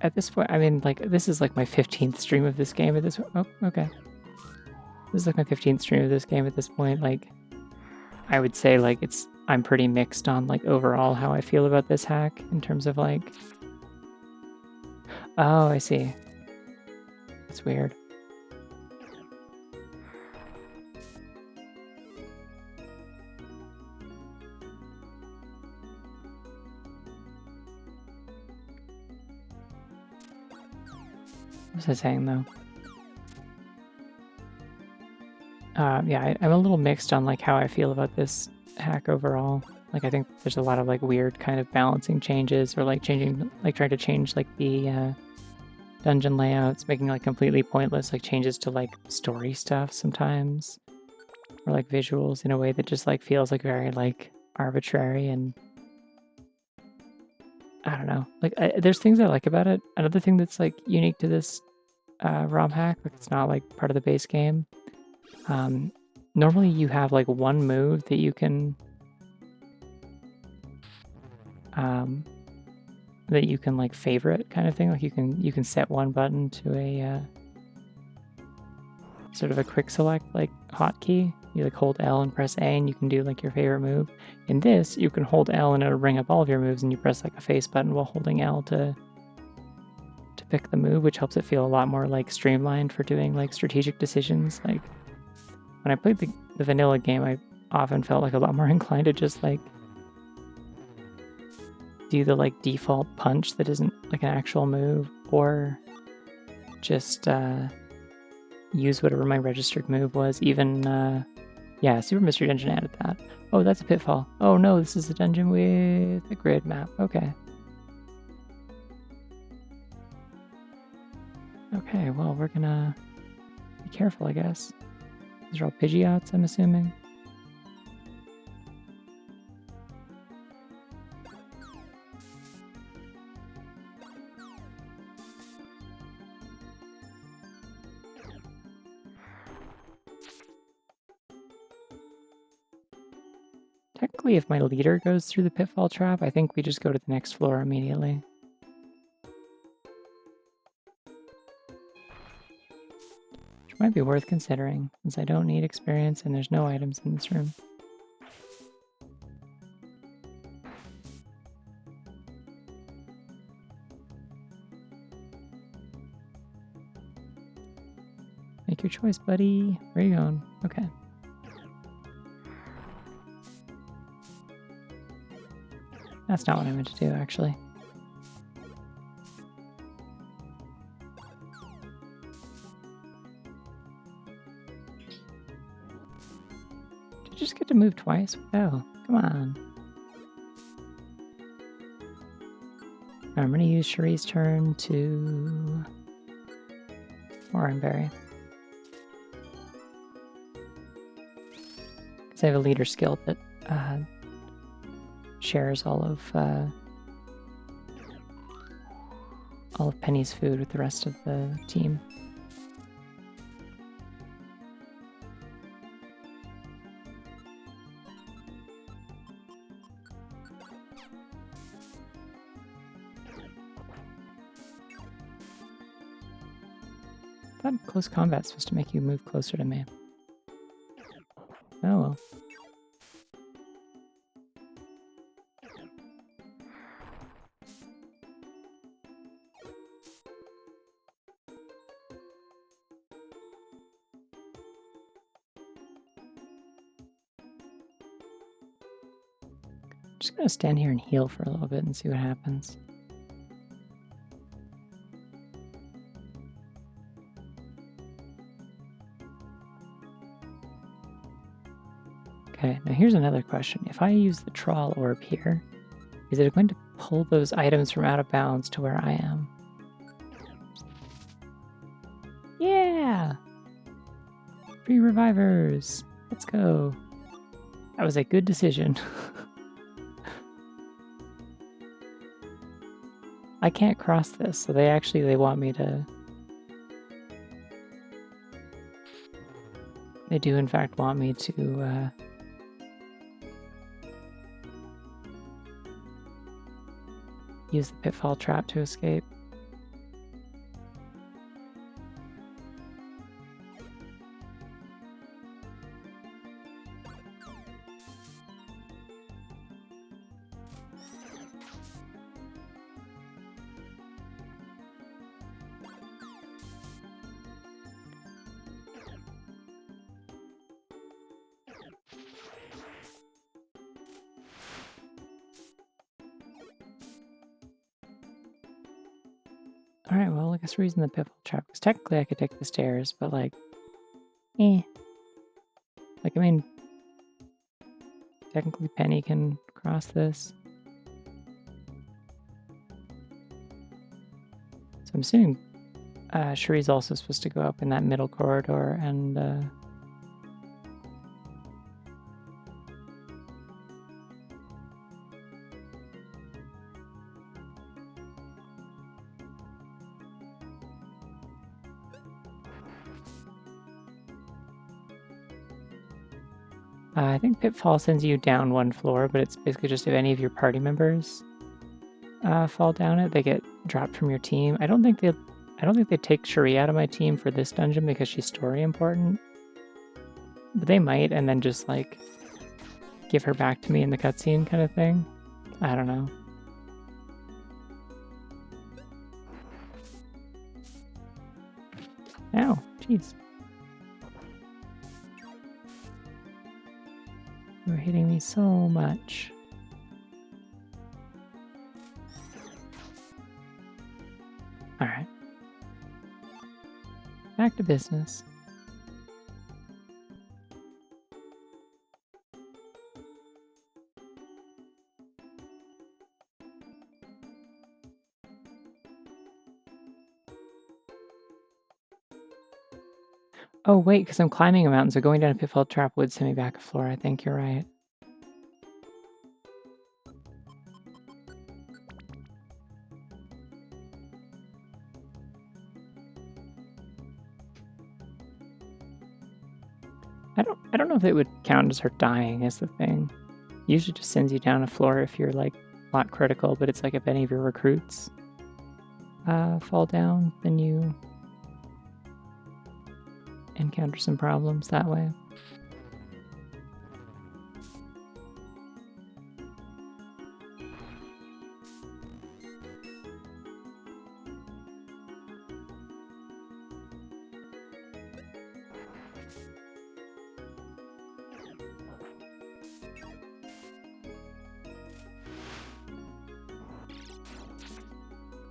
S1: at this point, I mean, like, this is like my 15th stream of this game at this point. Oh, okay. This is like my 15th stream of this game at this point. Like, I would say, like, I'm pretty mixed on, like, overall how I feel about this hack in terms of, like... Oh, I see. That's weird. What was I saying, though? Yeah, I'm a little mixed on, like, how I feel about this hack overall. Like, I think there's a lot of, like, weird kind of balancing changes, or, like, trying to change, like, the dungeon layouts, making, like, completely pointless, like, changes to, like, story stuff sometimes. Or, like, visuals in a way that just, like, feels, like, very, like, arbitrary, and... I don't know. Like, there's things I like about it. Another thing that's, like, unique to this ROM hack, like, it's not, like, part of the base game. Normally you have, like, one move that you can... like, favorite kind of thing. Like, you can set one button to a sort of a quick select, like, hotkey. You, like, hold L and press A, and you can do, like, your favorite move. In this, you can hold L and it'll bring up all of your moves, and you press, like, a face button while holding L to pick the move, which helps it feel a lot more, like, streamlined for doing, like, strategic decisions. Like, when I played the vanilla game, I often felt, like, a lot more inclined to just, like, do the, like, default punch that isn't, like, an actual move, or just use whatever my registered move was. Even yeah, Super Mystery Dungeon added that. Oh, that's a pitfall. Oh no, this is a dungeon with a grid map. Okay. Okay, well, we're gonna be careful, I guess. These are all Pidgeots, I'm assuming. Technically, if my leader goes through the pitfall trap, I think we just go to the next floor immediately. Which might be worth considering, since I don't need experience and there's no items in this room. Make your choice, buddy. Where are you going? Okay. That's not what I meant to do, actually. Did you just get to move twice? Oh, come on. I'm going to use Shuri's turn to... Oranberry. Because I have a leader skill that shares all of Penny's food with the rest of the team. I thought close combat's supposed to make you move closer to me. Oh well. Just gonna stand here and heal for a little bit and see what happens. Okay, now here's another question. If I use the trawl orb here, is it going to pull those items from out of bounds to where I am? Yeah! Free revivers! Let's go. That was a good decision. I can't cross this, so they want me to... They do in fact want me to use the pitfall trap to escape. Alright, well, I guess we're using the pitfall trap, because technically I could take the stairs, but like, eh. Like, I mean, technically Penny can cross this. So I'm assuming Cherie's also supposed to go up in that middle corridor, and I think Pitfall sends you down one floor, but it's basically just if any of your party members fall down it, they get dropped from your team. I don't think they take Cherie out of my team for this dungeon because she's story important. But they might, and then just like give her back to me in the cutscene kind of thing. I don't know. Ow, jeez. You're hitting me so much. Alright. Back to business. Oh, wait, because I'm climbing a mountain, so going down a pitfall trap would send me back a floor. I think you're right. I don't know if it would count as her dying is the thing. Usually just sends you down a floor if you're like not critical, but it's like if any of your recruits fall down, then you encounter some problems that way.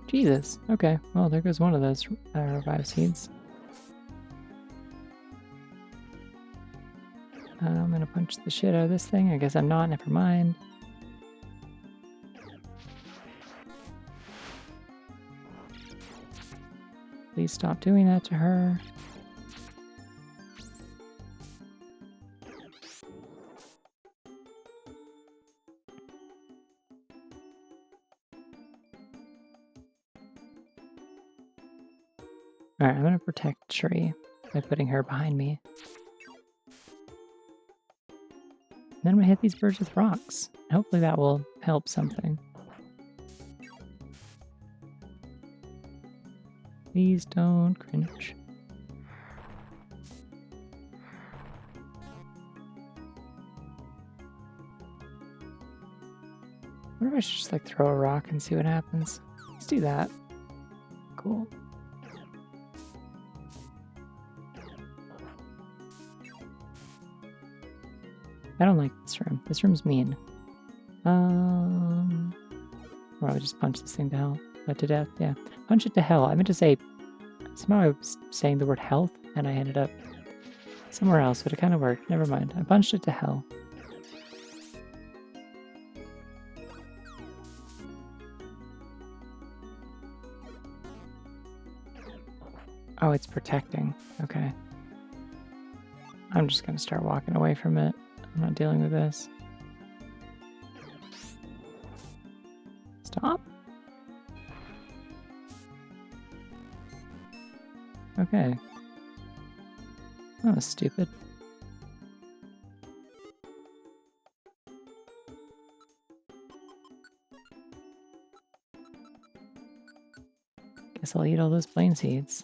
S1: Jesus. Okay. Well, there goes one of those revive seeds. I'm gonna punch the shit out of this thing. I guess I'm not. Never mind. Please stop doing that to her. Alright, I'm gonna protect Cherie by putting her behind me. And then I'm gonna hit these birds with rocks. Hopefully that will help something. Please don't cringe. wonder if I should just like throw a rock and see what happens. Let's do that. Cool. I don't like this room. This room's mean. Or I would just punch this thing to hell. To death, yeah. Punch it to hell. I meant to say, somehow I was saying the word health, and I ended up somewhere else, but it kind of worked. Never mind. I punched it to hell. Oh, it's protecting. Okay. I'm just gonna start walking away from it. I'm not dealing with this. Stop. Okay. That was stupid. Guess I'll eat all those plain seeds.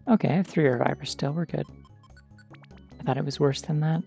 S1: Okay, I have 3 revivers still. We're good. I thought it was worse than that.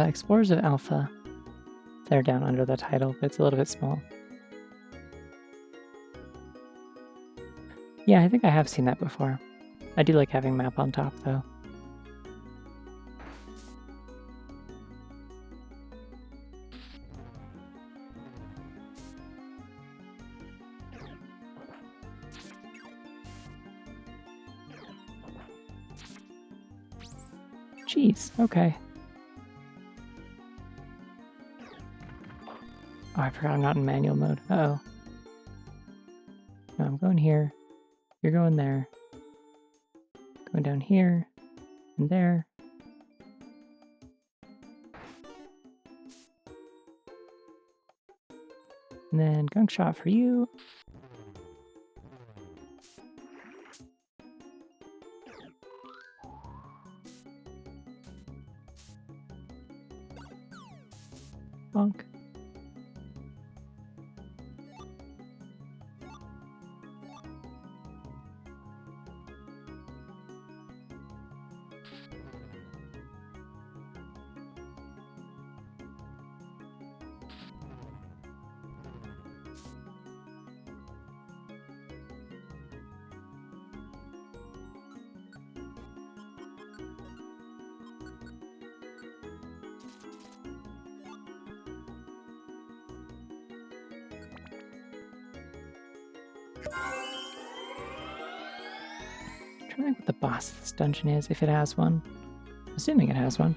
S1: Explorers of Alpha. They're down under the title, but it's a little bit small. Yeah, I think I have seen that before. I do like having map on top, though. Jeez, okay. Oh, I forgot I'm not in manual mode. Uh-oh. No, I'm going here. You're going there. Going down here. And there. And then gunk shot for you. Bonk. I'm trying to think what the boss of this dungeon is, if it has one. I'm assuming it has one.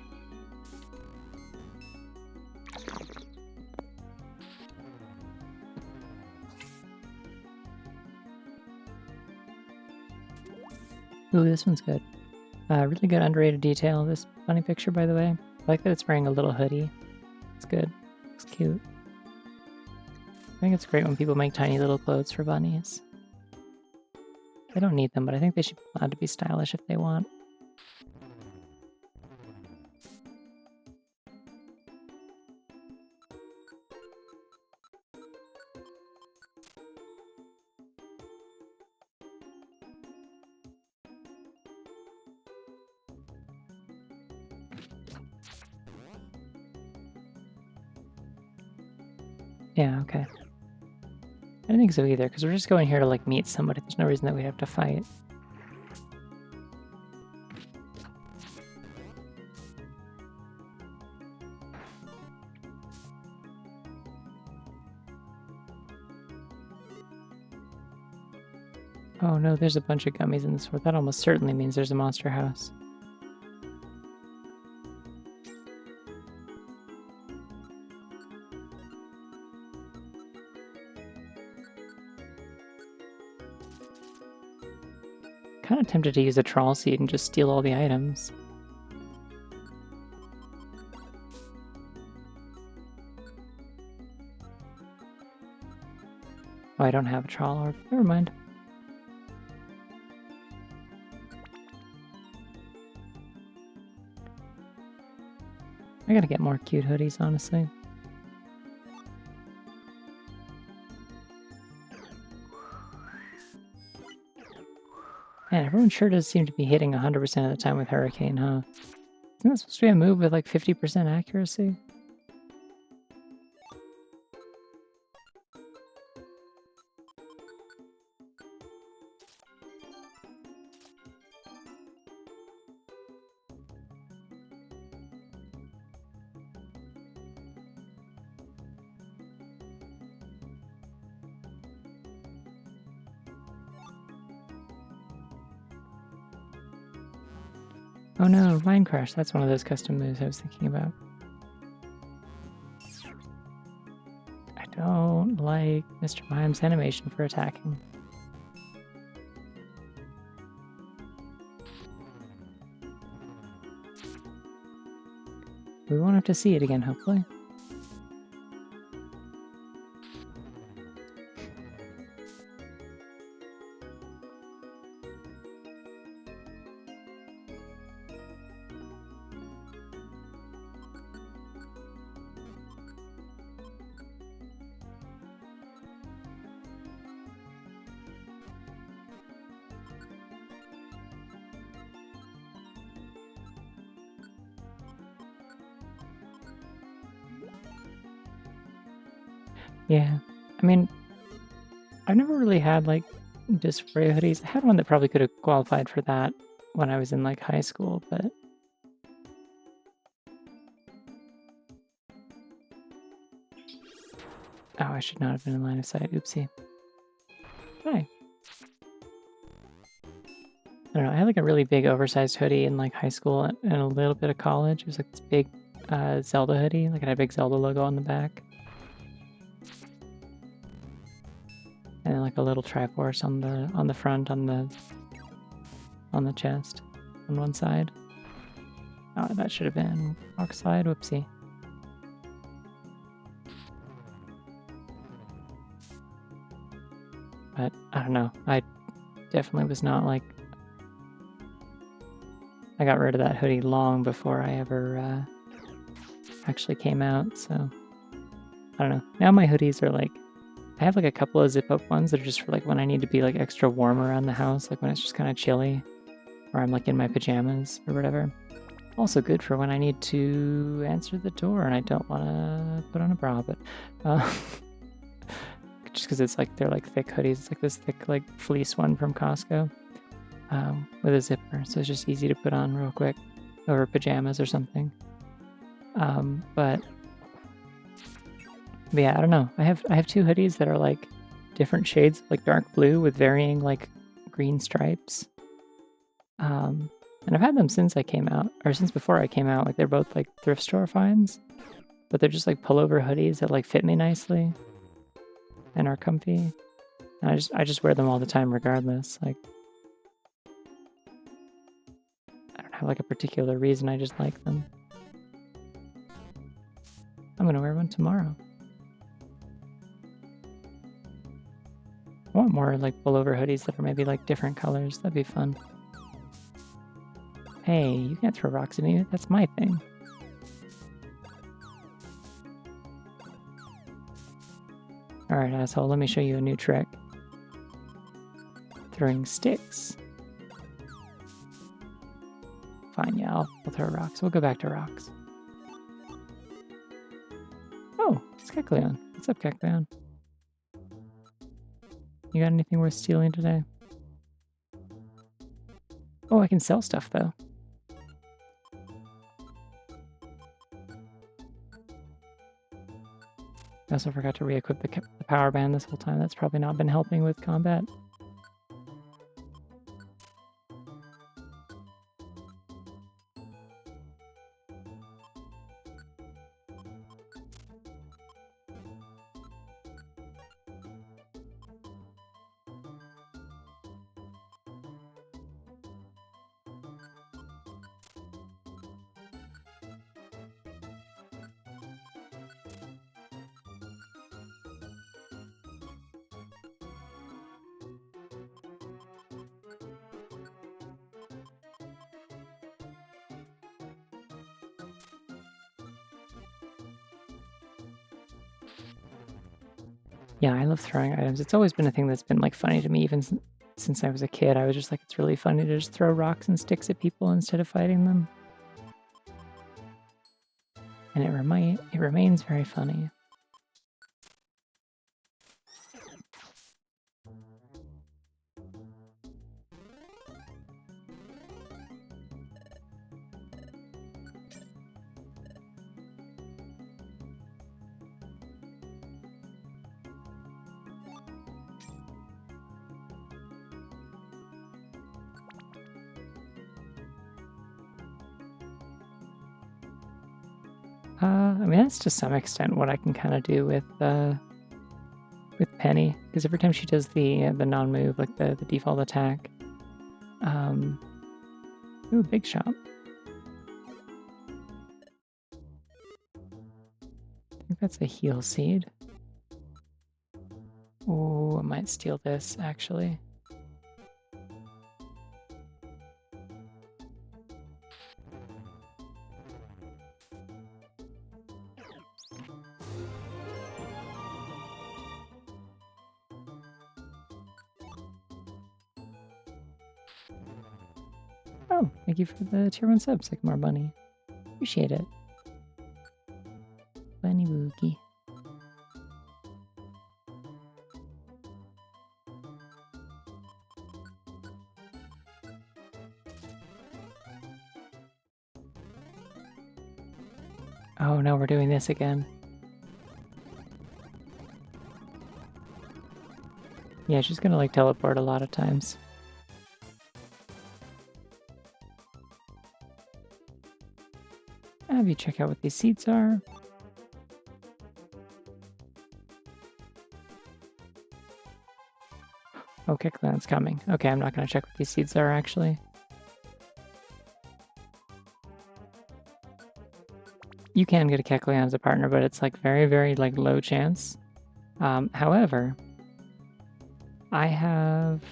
S1: Ooh, this one's good. Really good underrated detail. This bunny picture, by the way. I like that it's wearing a little hoodie. It's good. It's cute. I think it's great when people make tiny little clothes for bunnies. They don't need them, but I think they should be allowed to be stylish if they want. Yeah, okay. I don't think so either, because we're just going here to like meet somebody. There's no reason that we have to fight. Oh no, there's a bunch of gummies in this world. That almost certainly means there's a monster house. kind of tempted to use a trawl seed and just steal all the items. Oh, I don't have a trawl orb. Never mind. I gotta get more cute hoodies, honestly. Man, everyone sure does seem to be hitting 100% of the time with Hurricane, huh? Isn't that supposed to be a move with like 50% accuracy? Oh no, Mind Crash. That's one of those custom moves I was thinking about. I don't like Mr. Mime's animation for attacking. We won't have to see it again, hopefully. Yeah, I mean, I've never really had like dysphoria hoodies. I had one that probably could have qualified for that when I was in like high school, but oh, I should not have been in line of sight. Oopsie. Hi. I don't know. I had like a really big oversized hoodie in like high school and a little bit of college. It was like this big Zelda hoodie. Like it had a big Zelda logo on the back. And then like a little Triforce on the front on the chest on one side. Oh, that should have been rock slide. Whoopsie. But I don't know. I definitely was not like. I got rid of that hoodie long before I ever actually came out. So I don't know. Now my hoodies are like. I have like a couple of zip up ones that are just for like when I need to be like extra warm around the house, like when it's just kind of chilly, or I'm like in my pajamas or whatever. Also good for when I need to answer the door and I don't want to put on a bra, but just because it's like they're like thick hoodies. It's like this thick like fleece one from Costco with a zipper, so it's just easy to put on real quick over pajamas or something. But yeah, I don't know. I have two hoodies that are like different shades, like dark blue with varying like green stripes. And I've had them since I came out, or since before I came out. Like they're both like thrift store finds, but they're just like pullover hoodies that like fit me nicely and are comfy. And I just wear them all the time regardless. Like I don't have like a particular reason. I just like them. I'm gonna wear one tomorrow. I want more like pullover hoodies that are maybe like different colors. That'd be fun. Hey, you can't throw rocks at me. That's my thing. Alright, asshole, let me show you a new trick. Throwing sticks. Fine, yeah, I'll throw rocks. We'll go back to rocks. Oh, it's Kecleon. What's up, Kecleon? You got anything worth stealing today? Oh, I can sell stuff, though. I also forgot to re-equip the power band this whole time. That's probably not been helping with combat. Yeah, I love throwing items. It's always been a thing that's been like funny to me, even since I was a kid. I was just like, it's really funny to just throw rocks and sticks at people instead of fighting them. And it remains very funny. I mean, that's to some extent what I can kind of do with Penny, because every time she does the non-move, like the default attack, ooh, big shot. I think that's a heal seed. Oh, I might steal this actually. Oh, thank you for the tier 1 sub, Sycamore Bunny. Appreciate it. Bunny Woogie. Oh no, we're doing this again. Yeah, she's gonna like teleport a lot of times. Have you check out what these seeds are? Oh, Kickland's coming. Okay, I'm not gonna check what these seeds are actually. You can get a Kecleon as a partner, but it's like very, very like low chance. However, I have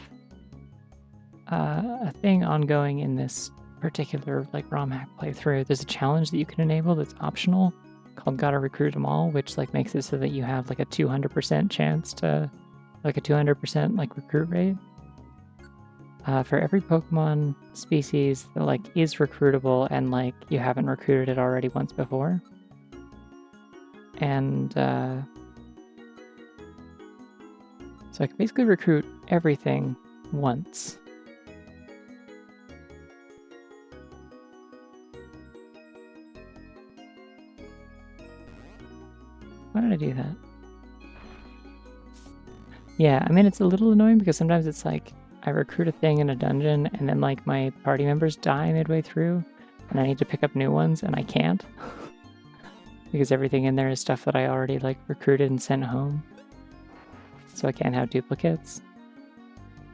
S1: a thing ongoing in this particular like romhack playthrough. There's a challenge that you can enable that's optional called Gotta Recruit Them All, which like makes it so that you have like a 200% chance to like a 200% like recruit rate. For every Pokemon species that like is recruitable and like you haven't recruited it already once before. And so I can basically recruit everything once. Why did I do that? Yeah, I mean, it's a little annoying because sometimes it's like I recruit a thing in a dungeon and then like my party members die midway through and I need to pick up new ones and I can't because everything in there is stuff that I already like recruited and sent home. So I can't have duplicates.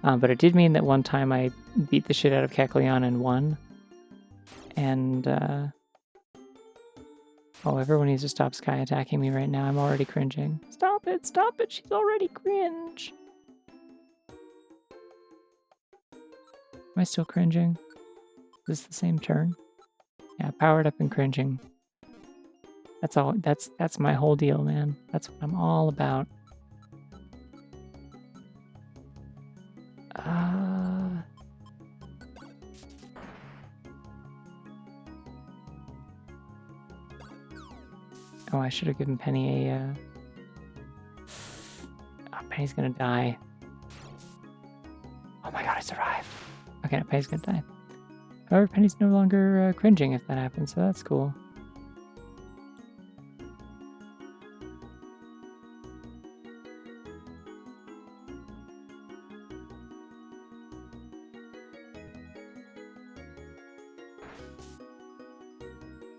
S1: But it did mean that one time I beat the shit out of Kecleon and won. And oh, everyone needs to stop sky attacking me right now. I'm already cringing. Stop it, she's already cringe. Am I still cringing? Is this the same turn? Yeah, powered up and cringing. That's all. That's my whole deal, man. That's what I'm all about. Oh, I should have given Penny a. Oh, Penny's gonna die. Oh my god, I survived. Okay, Penny's gonna die. However, Penny's no longer cringing if that happens, so that's cool.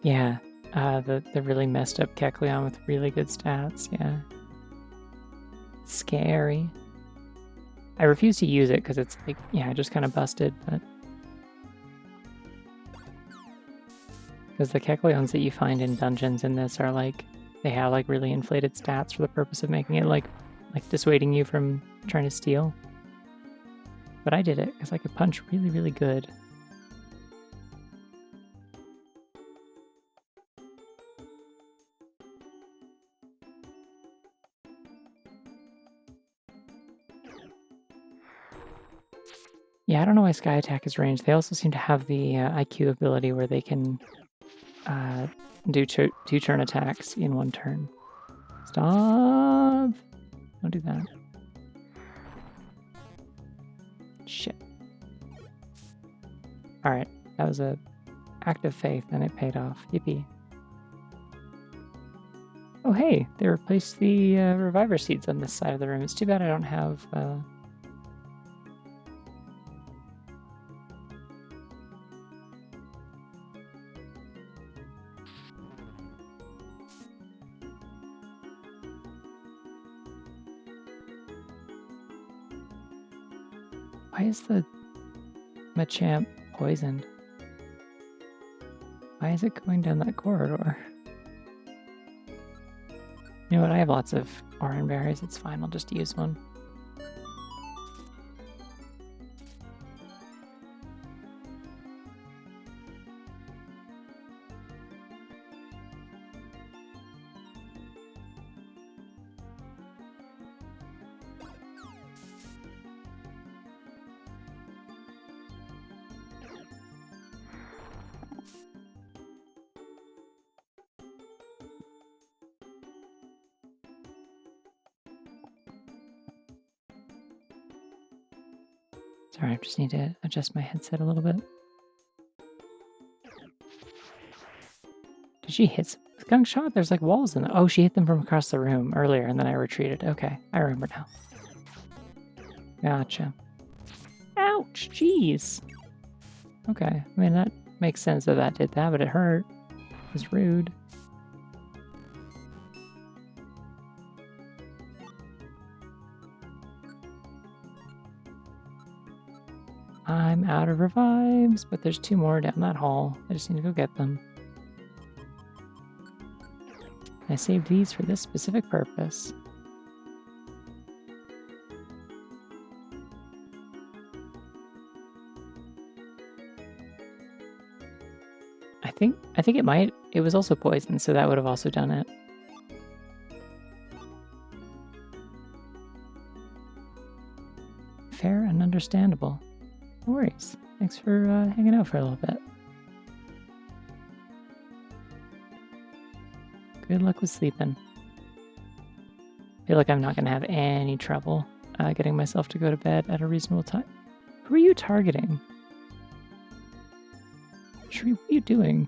S1: Yeah, the really messed up Kecleon with really good stats, yeah. It's scary. I refuse to use it because it's like, yeah, I just kind of busted, but... Because the Kecleons that you find in dungeons in this are like, they have like really inflated stats for the purpose of making it like dissuading you from trying to steal. But I did it because I could punch really, really good. Yeah, I don't know why Sky Attack is ranged. They also seem to have the IQ ability where they can do two turn attacks in one turn. Stop! Don't do that. Shit. Alright, that was a act of faith and it paid off. Yippee. Oh hey, they replaced the reviver seeds on this side of the room. It's too bad I don't have... Why is the Machamp poisoned? Why is it going down that corridor? You know what, I have lots of orange berries. It's fine, I'll just use one. Sorry, I just need to adjust my headset a little bit. Did she hit some skunk shot? There's like walls in it. Oh, she hit them from across the room earlier and then I retreated. Okay, I remember now. Gotcha. Ouch, jeez. Okay, I mean, that makes sense that did that, but it hurt. It was rude. I'm out of revives, but there's 2 more down that hall. I just need to go get them. I saved these for this specific purpose. I think it might. It was also poison, so that would have also done it. Fair and understandable. No worries. Thanks for hanging out for a little bit. Good luck with sleeping. I feel like I'm not going to have any trouble getting myself to go to bed at a reasonable time. Who are you targeting? Shri, what are you doing?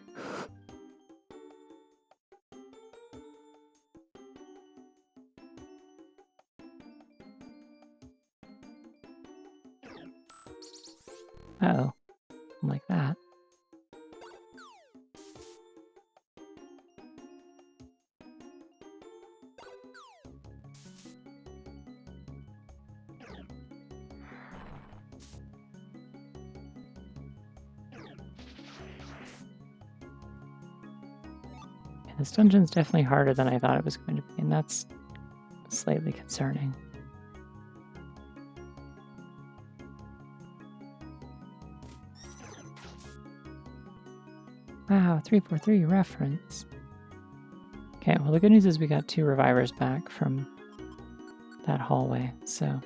S1: Uh-oh. I'm like that. And this dungeon's definitely harder than I thought it was going to be, and that's slightly concerning. Wow, 343 reference. Okay, well the good news is we got 2 revivers back from that hallway, so...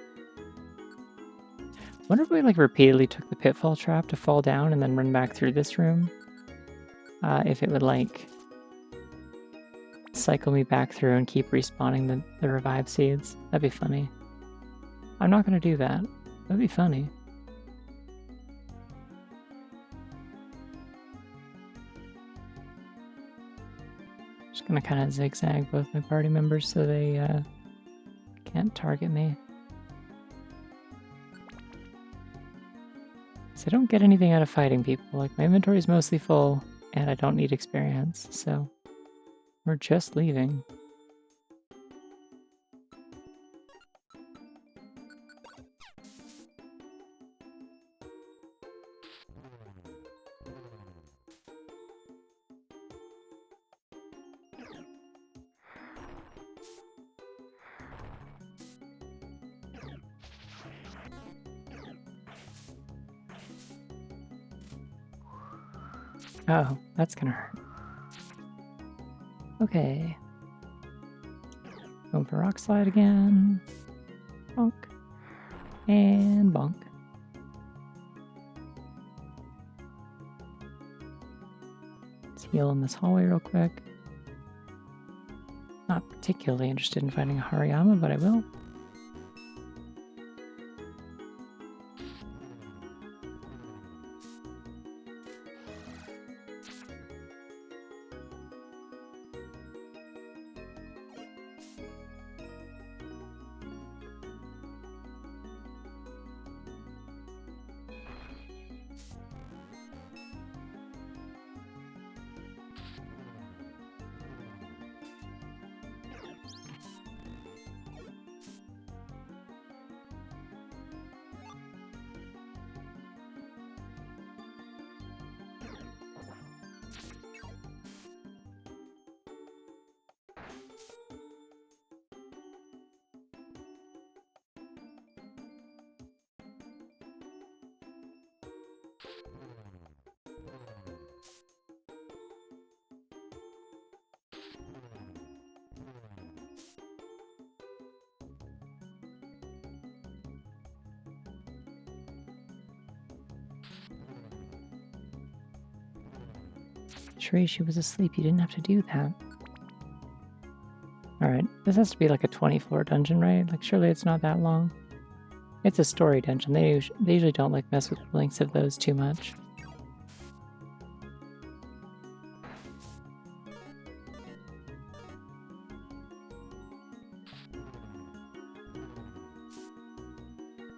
S1: I wonder if we like repeatedly took the pitfall trap to fall down and then run back through this room. If it would like cycle me back through and keep respawning the revive seeds. That'd be funny. I'm not gonna do that. That'd be funny. Just gonna kind of zigzag both my party members so they can't target me. So I don't get anything out of fighting people. Like my inventory is mostly full and I don't need experience, so we're just leaving. Oh, that's gonna hurt. Okay. Going for rock slide again. Bonk. And bonk. heal in this hallway real quick. Not particularly interested in fighting a Hariyama, but I will. Shree, she was asleep. You didn't have to do that. Alright, this has to be like a 20-floor dungeon, right? Like, surely it's not that long. It's a story dungeon. They usually don't like mess with the lengths of those too much.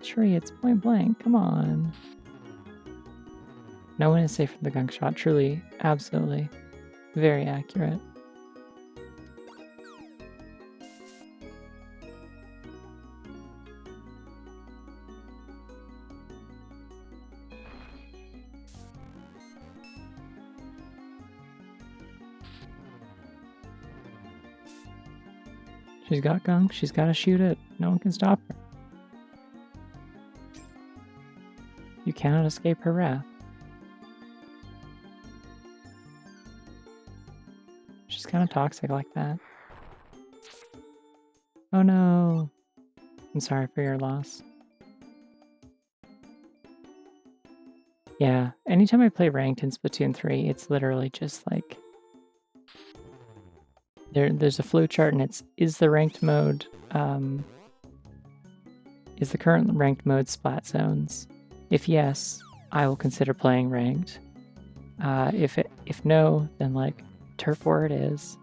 S1: Shree, it's point blank. Come on. No one is safe from the gunk shot. Truly, absolutely. Very accurate. She's got gunk. She's got to shoot it. No one can stop her. You cannot escape her wrath. She's kind of toxic like that. Oh no. I'm sorry for your loss. Yeah, anytime I play ranked in Splatoon 3, it's literally just like... There's a flowchart and it's, is the ranked mode... is the current ranked mode splat zones? If yes, I will consider playing ranked. If no, then like turf war it is.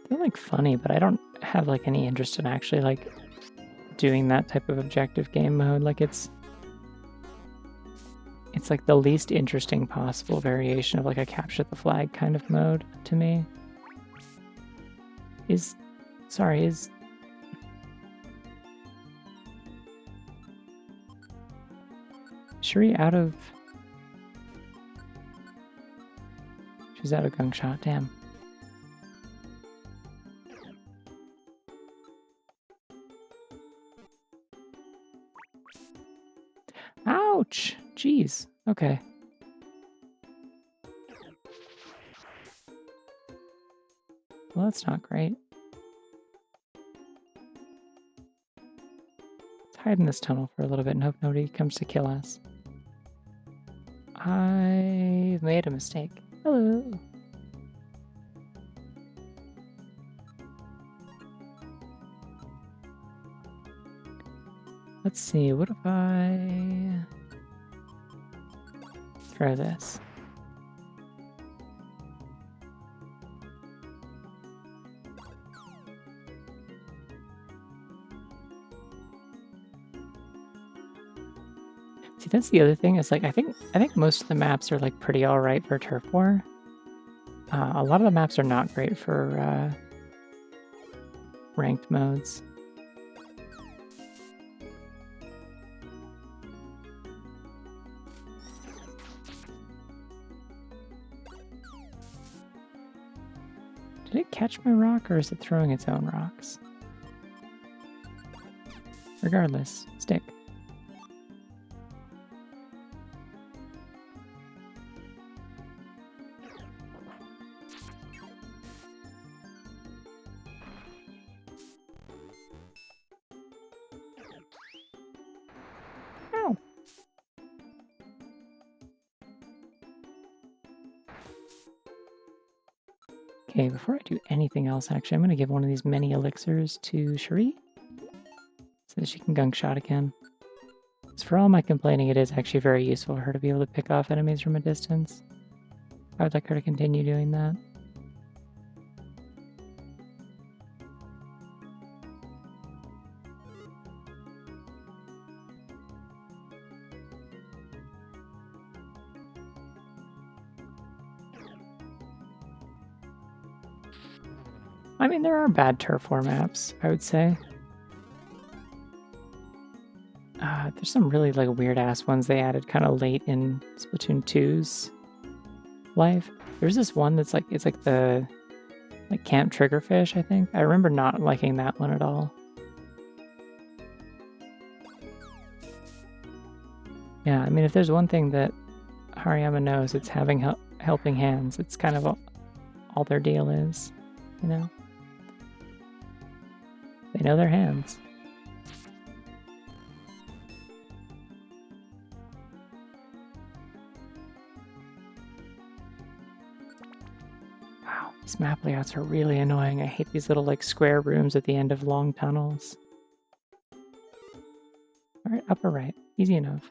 S1: They're like funny, but I don't have like any interest in actually like doing that type of objective game mode. Like it's like the least interesting possible variation of like a capture the flag kind of mode to me. Is Shree out of... She's out of gunk shot, damn. Ouch! Jeez. Okay. Well, that's not great. Let's hide in this tunnel for a little bit and hope nobody comes to kill us. I've made a mistake. Hello. Let's see, what if I throw this? See, that's the other thing, is like I think most of the maps are like pretty alright for turf war. A lot of the maps are not great for ranked modes. Did it catch my rock, or is it throwing its own rocks? Regardless, stick. Ow! Okay, before I do anything else, actually, I'm going to give one of these mini elixirs to Cherie so that she can gunk shot again. Because for all my complaining, it is actually very useful for her to be able to pick off enemies from a distance. I would like her to continue doing that. I mean, there are bad turf war maps, I would say. There's some really like weird ass ones they added kind of late in Splatoon 2's life. There's this one that's like, it's like the Camp Triggerfish, I think. I remember not liking that one at all. Yeah, I mean, if there's one thing that Hariyama knows, it's having helping hands. It's kind of all their deal is, you know? They know their hands. Wow, these map layouts are really annoying. I hate these little like square rooms at the end of long tunnels. Alright, upper right. Easy enough.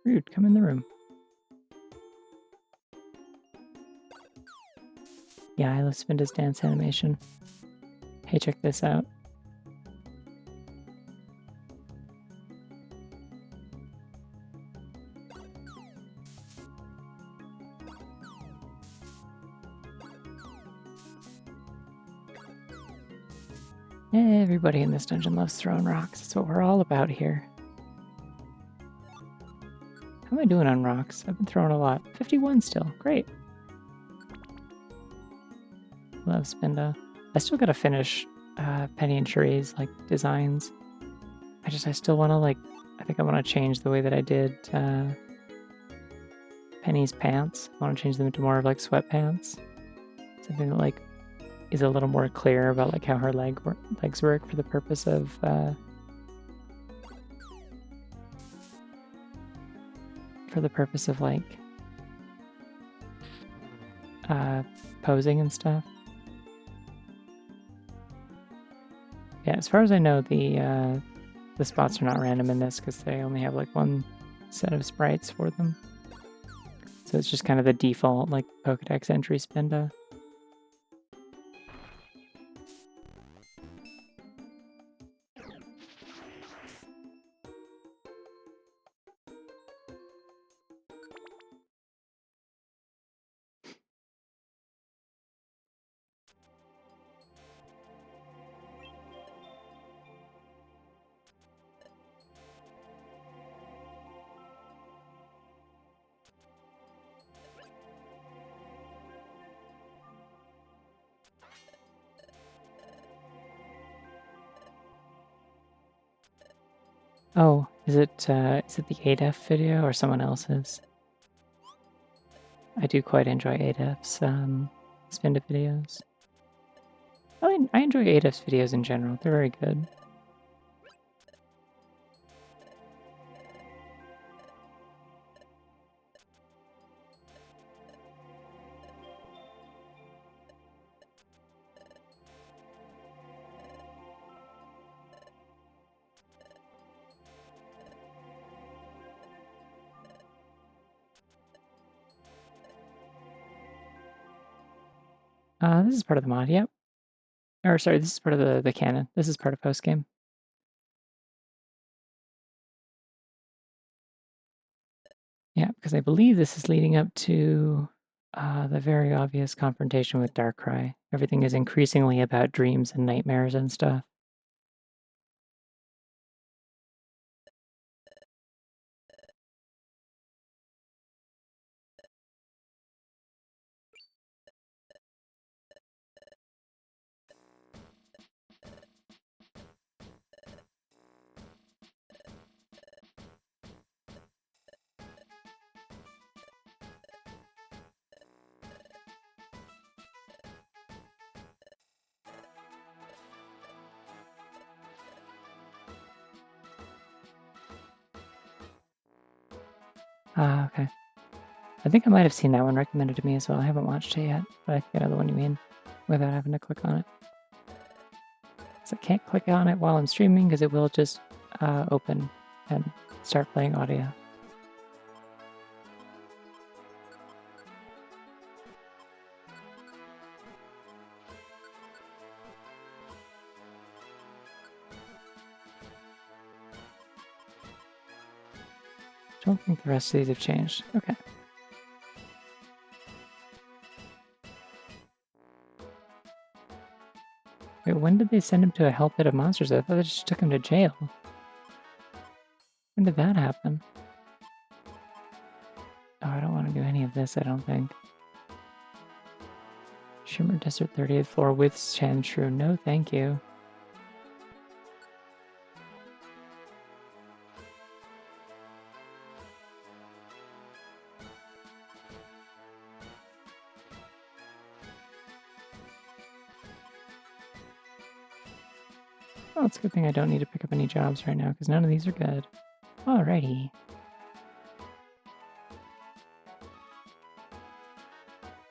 S1: Rude, come in the room. Yeah, I love Spinda's dance animation. Hey, check this out. Everybody in this dungeon loves throwing rocks. That's what we're all about here. How am I doing on rocks? I've been throwing a lot. 51 still. Great. Love Spinda. I still gotta finish Penny and Cherie's like designs. I still want to like, I think I want to change the way that I did Penny's pants. I want to change them into more of like sweatpants. Something that like is a little more clear about like how her legs work for the purpose of like posing and stuff. Yeah, as far as I know, the spots are not random in this because they only have like one set of sprites for them. So it's just kind of the default like Pokedex entry Spinda. Oh, is it the ADEF video or someone else's? I do quite enjoy ADEF's Spinda videos. I enjoy ADEF's videos in general. They're very good. This is part of the mod, yep. Or sorry, this is part of the canon. This is part of post-game. Yeah, because I believe this is leading up to the very obvious confrontation with Darkrai. Everything is increasingly about dreams and nightmares and stuff. Ah, okay. I think I might have seen that one recommended to me as well. I haven't watched it yet, but I think I know the one you mean without having to click on it. So I can't click on it while I'm streaming because it will just open and start playing audio. Don't think the rest of these have changed. Okay. Wait, when did they send him to a hell pit of monsters? I thought they just took him to jail. When did that happen? Oh, I don't want to do any of this, I don't think. Shimmer Desert 30th floor with Sandshrew. No, thank you. Well, it's a good thing I don't need to pick up any jobs right now, because none of these are good. Alrighty.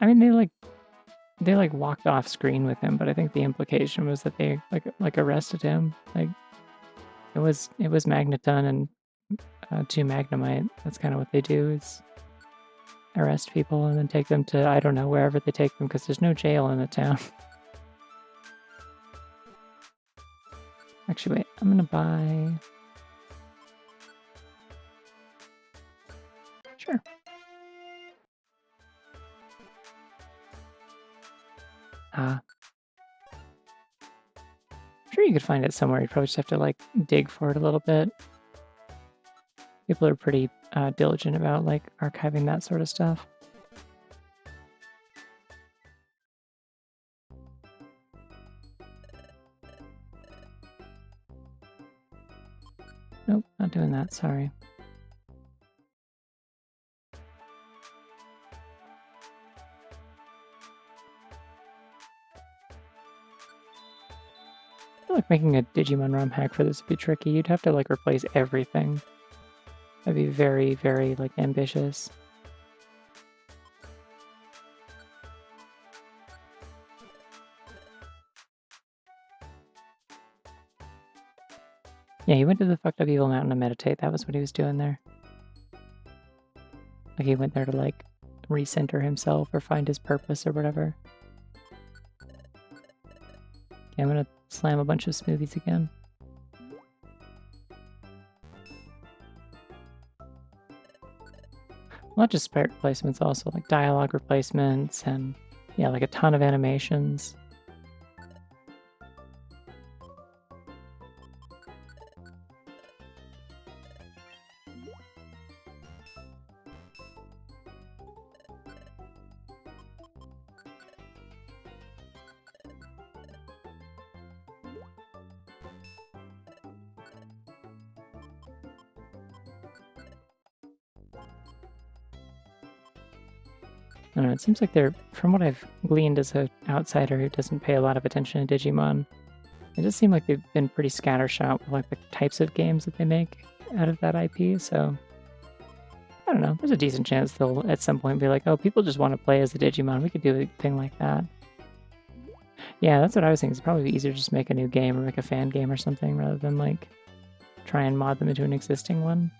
S1: I mean, they walked off screen with him, but I think the implication was that they like arrested him. Like it was Magneton and 2 Magnemite. That's kind of what they do, is arrest people and then take them to, I don't know, wherever they take them, because there's no jail in the town. Actually, wait, I'm gonna buy... Sure. Ah. I'm sure you could find it somewhere. You probably just have to, like, dig for it a little bit. People are pretty diligent about, like, archiving that sort of stuff. Nope, not doing that, sorry. I feel like making a Digimon ROM hack for this would be tricky. You'd have to, like, replace everything. That'd be very, very, like, ambitious. Yeah, he went to the fucked up evil mountain to meditate. That was what he was doing there. Like, he went there to, like, recenter himself or find his purpose or whatever. Okay, I'm gonna slam a bunch of smoothies again. Not just sprite replacements, also like dialogue replacements and, yeah, like a ton of animations. I don't know, it seems like they're, from what I've gleaned as an outsider who doesn't pay a lot of attention to Digimon, it does seem like they've been pretty scattershot with like the types of games that they make out of that IP, so I don't know, there's a decent chance they'll at some point be like, oh, people just want to play as a Digimon, we could do a thing like that. Yeah, that's what I was thinking. It's probably easier to just make a new game or make a fan game or something rather than like try and mod them into an existing one.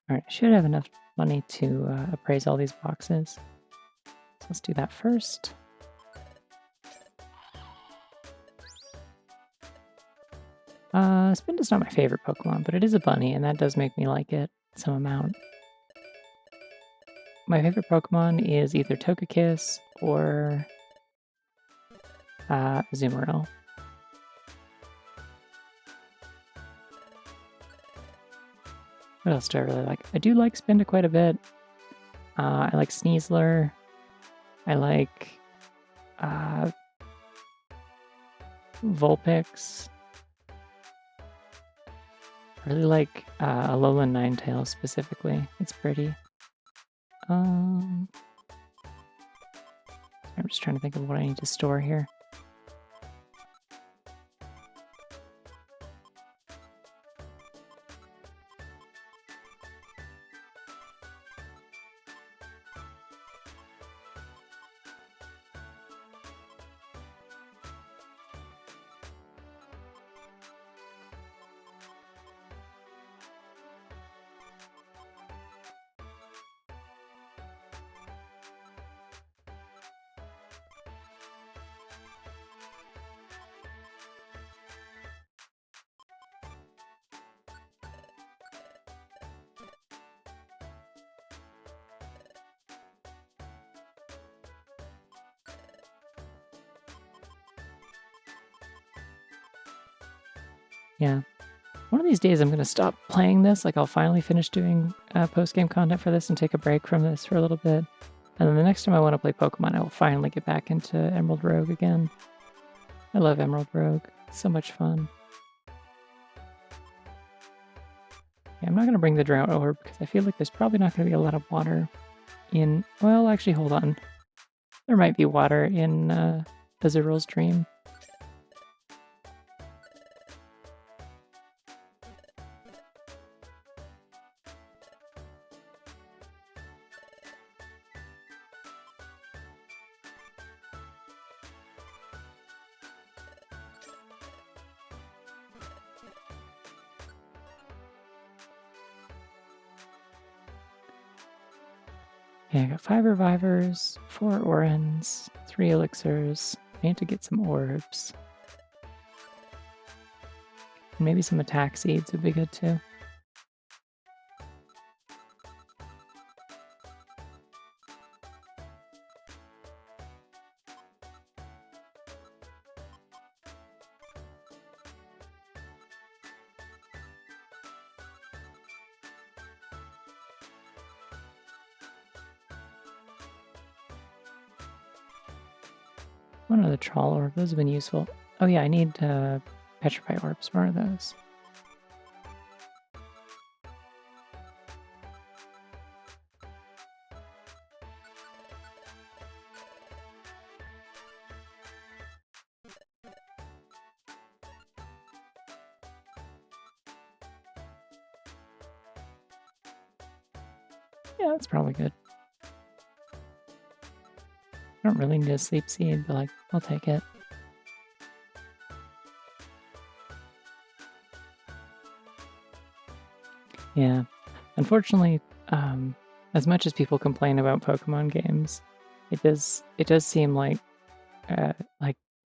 S1: Alright, I should have enough money to appraise all these boxes. So let's do that first. Spinda's not my favorite Pokemon, but it is a bunny, and that does make me like it some amount. My favorite Pokemon is either Togekiss or Azumarill. What else do I really like? I do like Spinda quite a bit. I like Sneasler. I like Vulpix. I really like Alolan Ninetales specifically. It's pretty. I'm just trying to think of what I need to store here. Yeah. One of these days I'm going to stop playing this. Like, I'll finally finish doing post-game content for this and take a break from this for a little bit. And then the next time I want to play Pokemon, I will finally get back into Emerald Rogue again. I love Emerald Rogue. It's so much fun. Yeah, I'm not going to bring the Drought over because I feel like there's probably not going to be a lot of water in... Well, actually, hold on. There might be water in Azurill's Dream. Yeah, I got 5 revivers, 4 orans, 3 elixirs. I need to get some orbs. And maybe some attack seeds would be good too. One other Troll Orb, those have been useful. Oh yeah, I need Petrify Orbs, more of those. Yeah, that's probably good. I don't really need a Sleep Seed, but like, I'll take it. Yeah. Unfortunately, as much as people complain about Pokemon games, it does seem like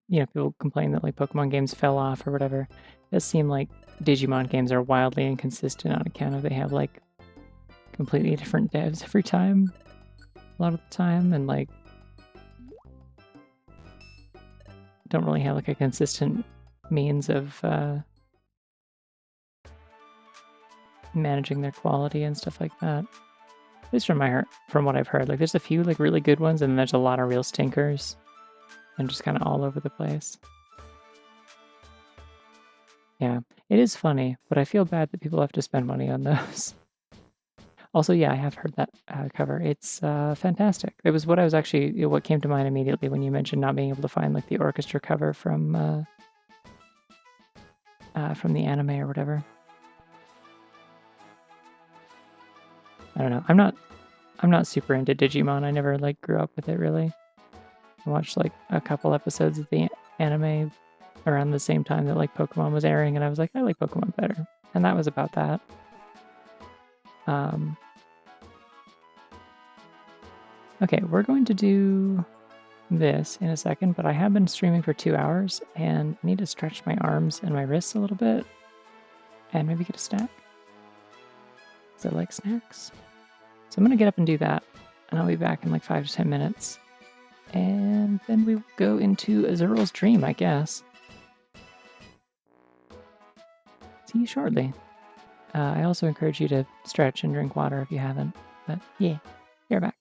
S1: people complain that like Pokemon games fell off or whatever. It does seem like Digimon games are wildly inconsistent on account of they have like completely different devs every time, a lot of the time, and like don't really have like a consistent means of managing their quality and stuff like that. At least from what I've heard, like there's a few like really good ones, and then there's a lot of real stinkers, and just kind of all over the place. Yeah, it is funny, but I feel bad that people have to spend money on those. Also, yeah, I have heard that cover. It's fantastic. It was what I was actually what came to mind immediately when you mentioned not being able to find like the orchestra cover from the anime or whatever. I don't know. I'm not super into Digimon. I never like grew up with it really. I watched like a couple episodes of the anime around the same time that like Pokemon was airing, and I was like, I like Pokemon better, and that was about that. Okay, we're going to do this in a second, but I have been streaming for 2 hours, and I need to stretch my arms and my wrists a little bit, and maybe get a snack. Because I like snacks. So I'm going to get up and do that, and I'll be back in like 5 to 10 minutes. And then we will go into Azural's Dream, I guess. See you shortly. I also encourage you to stretch and drink water if you haven't. But yeah, you're back.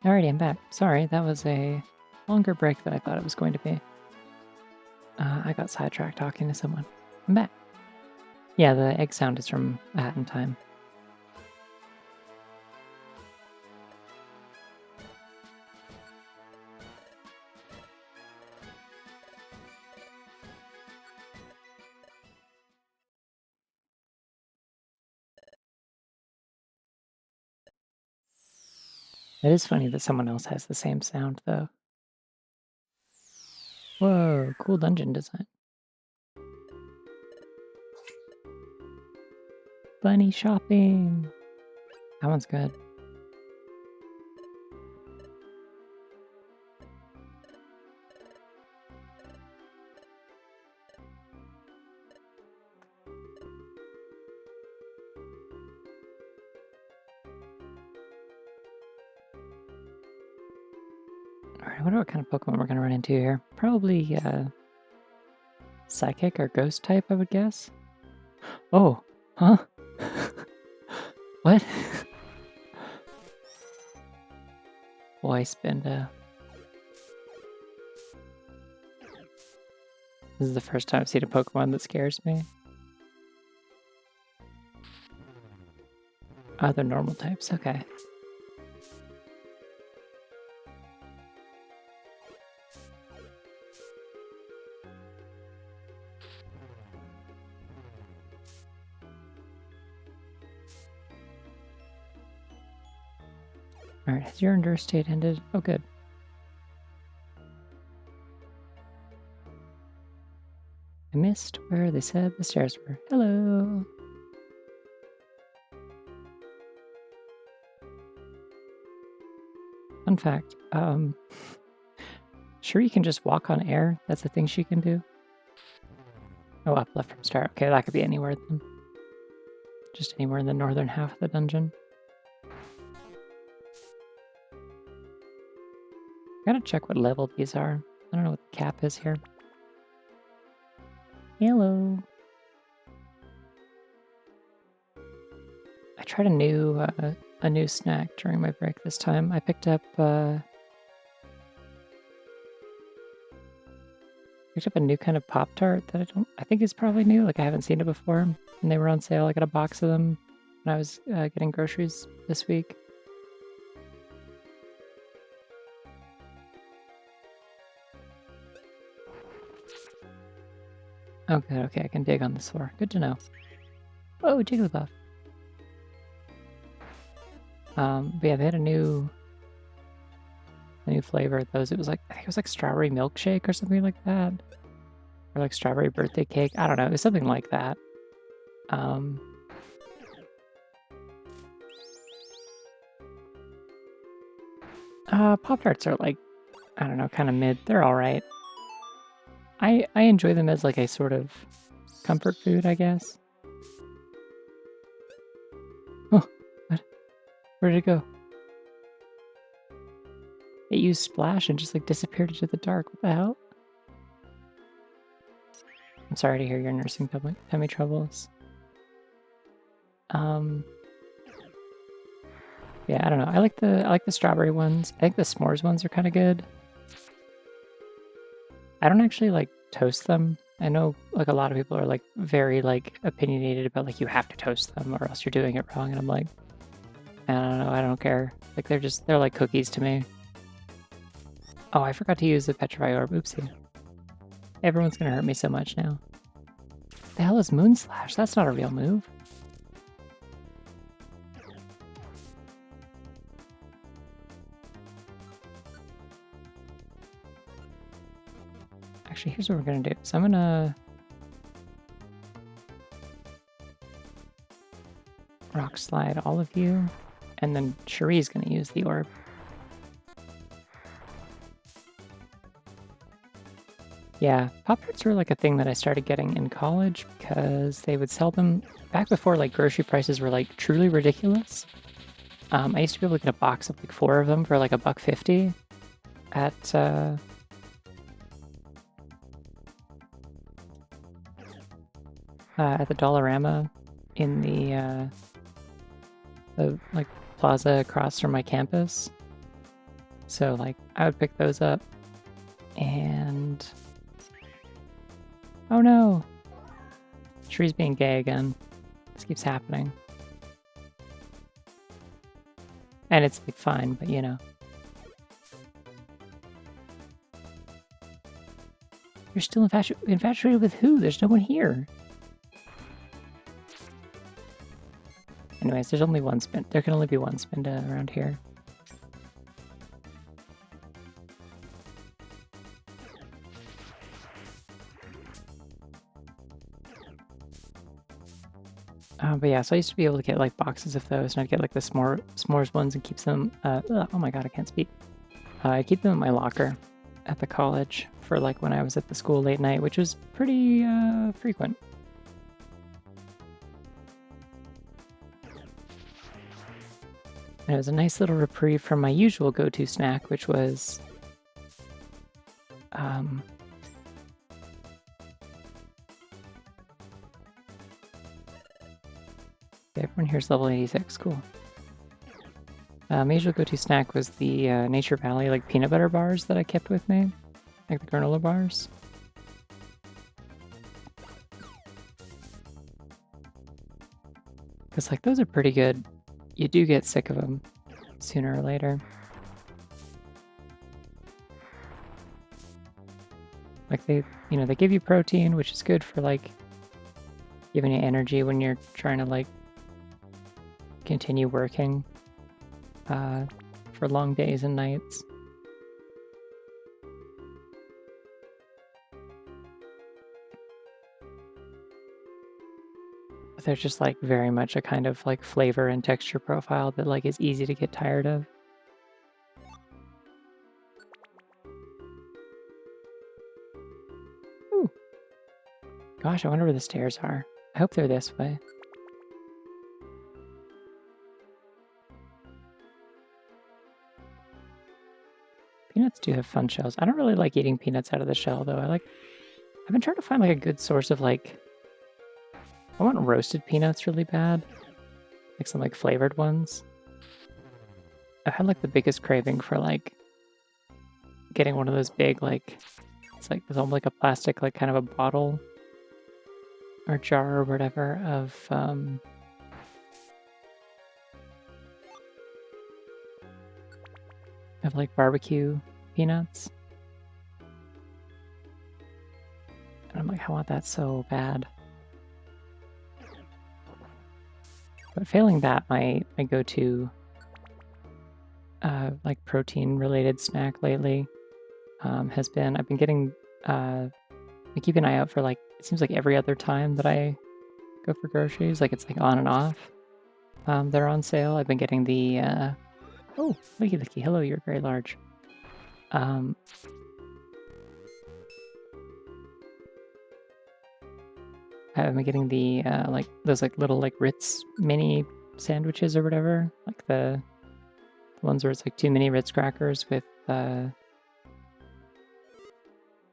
S1: Alrighty, I'm back. Sorry, that was a longer break than I thought it was going to be. I got sidetracked talking to someone. I'm back. Yeah, the egg sound is from A Hat in Time. It is funny that someone else has the same sound, though. Whoa, cool dungeon design. Bunny shopping. That one's good. Alright, I wonder what kind of Pokemon we're gonna run into here. Probably, Psychic or Ghost type, I would guess. Oh, huh? What? Voice Benda. This is the first time I've seen a Pokemon that scares me. Oh, they're normal types, okay. Alright, has your Endure state ended? Oh, good. I missed where they said the stairs were. Hello! Fun fact, Shuri can just walk on air. That's a thing she can do. Oh, up left from start. Okay, that could be anywhere then. Just anywhere in the northern half of the dungeon. Gotta check what level these are. I don't know what the cap is here. Hello. I tried a new snack during my break this time. I picked up a new kind of Pop-Tart that I think is probably new. Like I haven't seen it before, and they were on sale. I got a box of them when I was getting groceries this week. Oh, good. Okay, I can dig on this floor. Good to know. Oh, Jigglypuff. But yeah, they had a new flavor of those. It was like, I think it was like strawberry milkshake or something like that. Or like strawberry birthday cake. I don't know. It was something like that. Pop-Tarts are like, I don't know, kind of mid. They're all right. I enjoy them as like a sort of comfort food, I guess. Oh, what? Where did it go? It used splash and just like disappeared into the dark. What the hell? I'm sorry to hear your nursing tummy troubles. Yeah, I don't know. I like the strawberry ones. I think the s'mores ones are kind of good. I don't actually like toast them. I know like a lot of people are like very like opinionated about like you have to toast them or else you're doing it wrong, and I'm like, I don't know, I don't care. Like they're like cookies to me. Oh, I forgot to use the petrify orb. Oopsie. Everyone's gonna hurt me so much now. The hell is Moon Slash? That's not a real move. Actually, here's what we're gonna do. So I'm gonna rock slide all of you, and then Cherie's gonna use the orb. Yeah, Pop-Tarts were like a thing that I started getting in college because they would sell them back before like grocery prices were like truly ridiculous. I used to be able to get a box of like 4 of them for like $1.50 at the Dollarama in the like plaza across from my campus. So like I would pick those up, and oh no, Tree's being gay again. This keeps happening, and it's like fine, but you know. You're still infatuated with who? There's no one here. Anyways, there's only one spin. There can only be one Spinda around here. But yeah, so I used to be able to get like boxes of those, and I'd get like the s'mores ones and keep them. Oh my god, I can't speak. I keep them in my locker at the college for like when I was at the school late night, which was pretty frequent. And it was a nice little reprieve from my usual go-to snack, which was everyone here's level 86, cool. My usual go-to snack was the Nature Valley like peanut butter bars that I kept with me, like the granola bars. Because like those are pretty good. You do get sick of them sooner or later. Like they give you protein, which is good for like giving you energy when you're trying to like continue working for long days and nights. But there's just like very much a kind of like flavor and texture profile that like is easy to get tired of. Ooh. Gosh, I wonder where the stairs are. I hope they're this way. Peanuts do have fun shells. I don't really like eating peanuts out of the shell though. I've been trying to find like a good source of like, I want roasted peanuts really bad. Like some like flavored ones. I've had like the biggest craving for like getting one of those big like, it's almost like a plastic like kind of a bottle or jar or whatever of like barbecue peanuts. And I'm like, I want that so bad. But failing that, my go-to like protein related snack lately has been, I've been getting I keep an eye out for like, it seems like every other time that I go for groceries, like it's like on and off. They're on sale. I've been getting the, oh, looky looky, hello, you're very large. I've been getting the, like, those like little like Ritz mini sandwiches or whatever. Like the ones where it's like 2 mini Ritz crackers with,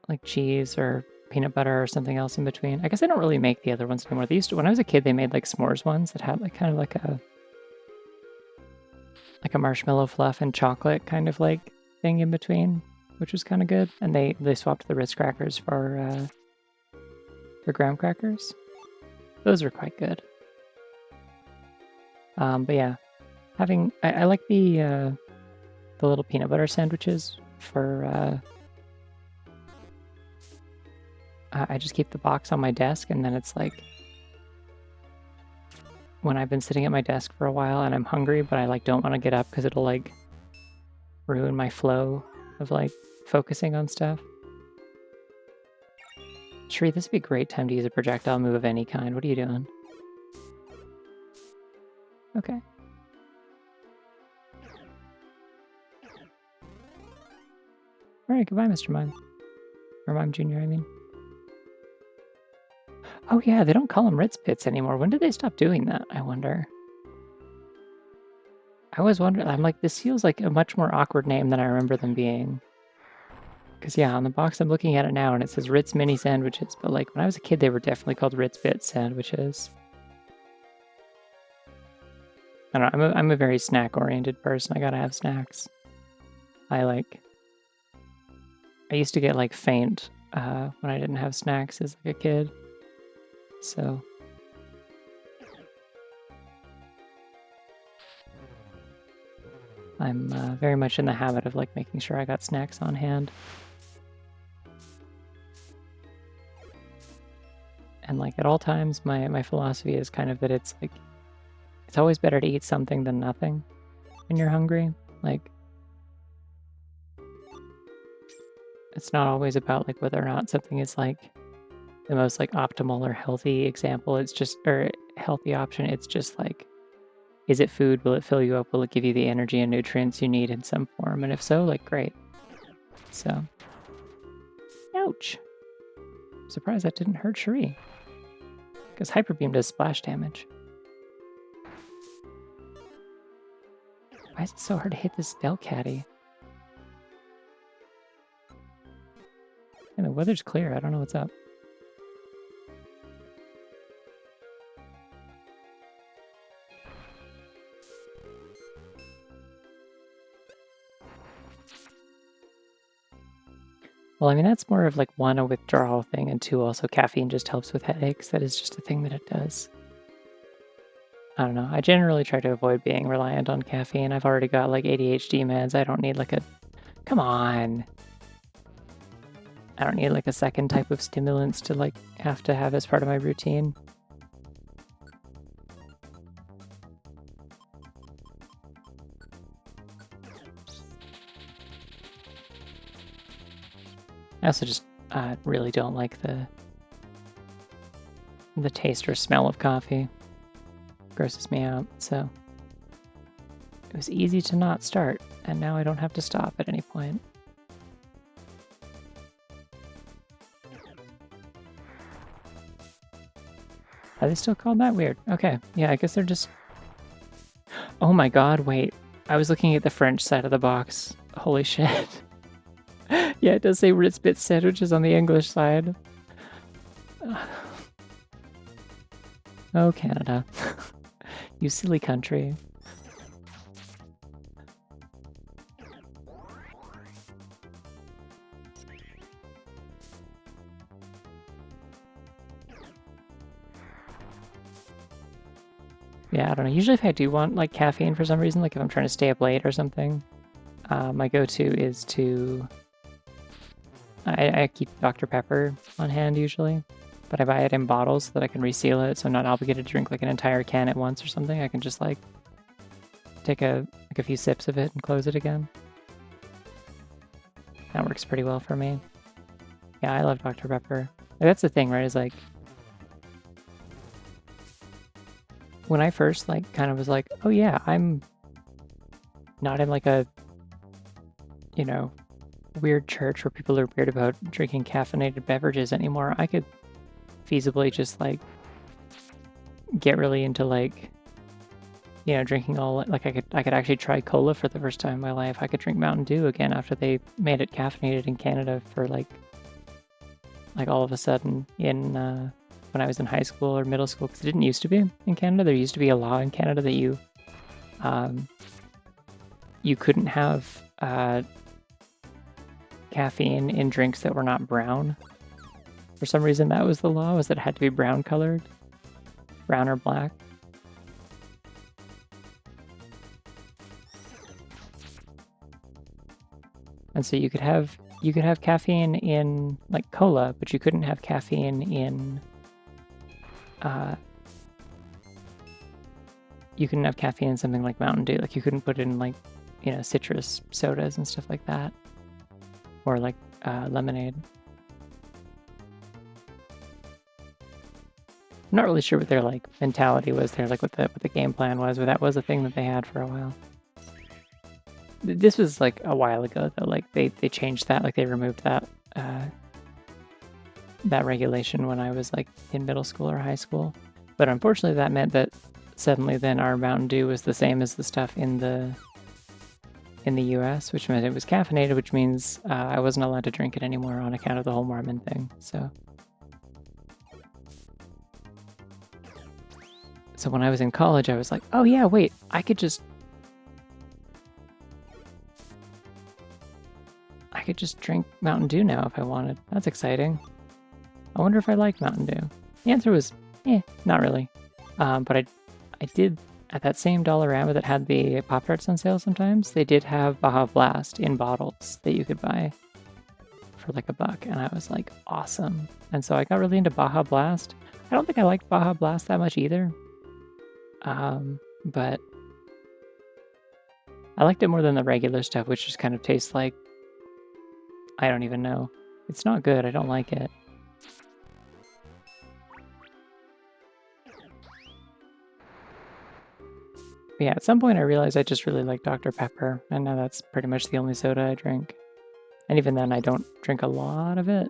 S1: like cheese or peanut butter or something else in between. I guess they don't really make the other ones anymore. They used to, when I was a kid, they made like s'mores ones that had like kind of like a marshmallow fluff and chocolate kind of like thing in between, which was kind of good. And they swapped the Ritz crackers for graham crackers. Those were quite good. But yeah, I like the little peanut butter sandwiches for. I just keep the box on my desk, and then it's like when I've been sitting at my desk for a while and I'm hungry, but I like don't want to get up because it'll like ruin my flow of like focusing on stuff. Shri, this would be a great time to use a projectile move of any kind. What are you doing? Okay. Alright, goodbye, Mr. Mime. Or Mime Jr., I mean. Oh yeah, they don't call them Ritz Pits anymore. When did they stop doing that, I wonder? I always wonder, I'm like, this feels like a much more awkward name than I remember them being. Because yeah, on the box I'm looking at it now and it says Ritz Mini Sandwiches, but like when I was a kid they were definitely called Ritz Bits Sandwiches. I don't know, I'm a very snack-oriented person. I gotta have snacks. I used to get like faint when I didn't have snacks as like a kid. So I'm very much in the habit of like making sure I got snacks on hand. And like at all times, my philosophy is kind of that it's like, it's always better to eat something than nothing when you're hungry. Like, it's not always about like whether or not something is like the most like optimal or healthy example. It's just, or healthy option. It's just like, is it food? Will it fill you up? Will it give you the energy and nutrients you need in some form? And if so, like, great. So, ouch. I'm surprised that didn't hurt Cherie. Because Hyper Beam does splash damage. Why is it so hard to hit this Delcatty? And the weather's clear. I don't know what's up. Well, I mean, that's more of like one, a withdrawal thing, and two, also caffeine just helps with headaches. That is just a thing that it does. I don't know. I generally try to avoid being reliant on caffeine. I've already got like ADHD meds. I don't need like a... Come on! I don't need like a second type of stimulants to like have to have as part of my routine. I also just really don't like the taste or smell of coffee. Grosses me out, so it was easy to not start, and now I don't have to stop at any point. Are they still called that? Weird. Okay, yeah, I guess they're just... Oh my god, wait. I was looking at the French side of the box. Holy shit. Yeah, it does say Ritz Bits Sandwiches on the English side. Oh, Canada. You silly country. Yeah, I don't know. Usually if I do want like caffeine for some reason, like if I'm trying to stay up late or something, my go-to is to... I keep Dr. Pepper on hand usually, but I buy it in bottles so that I can reseal it, so I'm not obligated to drink like an entire can at once or something. I can just like take a few sips of it and close it again. That works pretty well for me. Yeah, I love Dr. Pepper. that's the thing, right? Is like when I first like kind of was like, oh yeah, I'm not in like a, you know, weird church where people are weird about drinking caffeinated beverages anymore. I could feasibly just like get really into like, you know, drinking all like I could actually try cola for the first time in my life. I could drink Mountain Dew again after they made it caffeinated in Canada for like all of a sudden in when I was in high school or middle school, because it didn't used to be in Canada. There used to be a law in Canada that you couldn't have caffeine in drinks that were not brown. For some reason, that was the law, was that it had to be brown colored, brown or black. And so you could have caffeine in like cola, but you couldn't have caffeine in something like Mountain Dew. Like you couldn't put it in like, you know, citrus sodas and stuff like that, or like lemonade. I'm not really sure what their like mentality was there, like what the game plan was, but that was a thing that they had for a while. This was like a while ago though. Like they changed that, like they removed that that regulation when I was like in middle school or high school. But unfortunately, that meant that suddenly then our Mountain Dew was the same as the stuff in the EoS, which meant it was caffeinated, which means I wasn't allowed to drink it anymore on account of the whole Mormon thing. So when I was in college, I was like, oh yeah, wait, I could just drink Mountain Dew now if I wanted. That's exciting. I wonder if I like Mountain Dew. The answer was, not really. But I did, at that same Dollarama that had the Pop-Tarts on sale sometimes, they did have Baja Blast in bottles that you could buy for like $1, and I was like, awesome. And so I got really into Baja Blast. I don't think I liked Baja Blast that much either. But I liked it more than the regular stuff, which just kind of tastes like, I don't even know. It's not good, I don't like it. But yeah, at some point I realized I just really like Dr. Pepper, and now that's pretty much the only soda I drink. And even then, I don't drink a lot of it.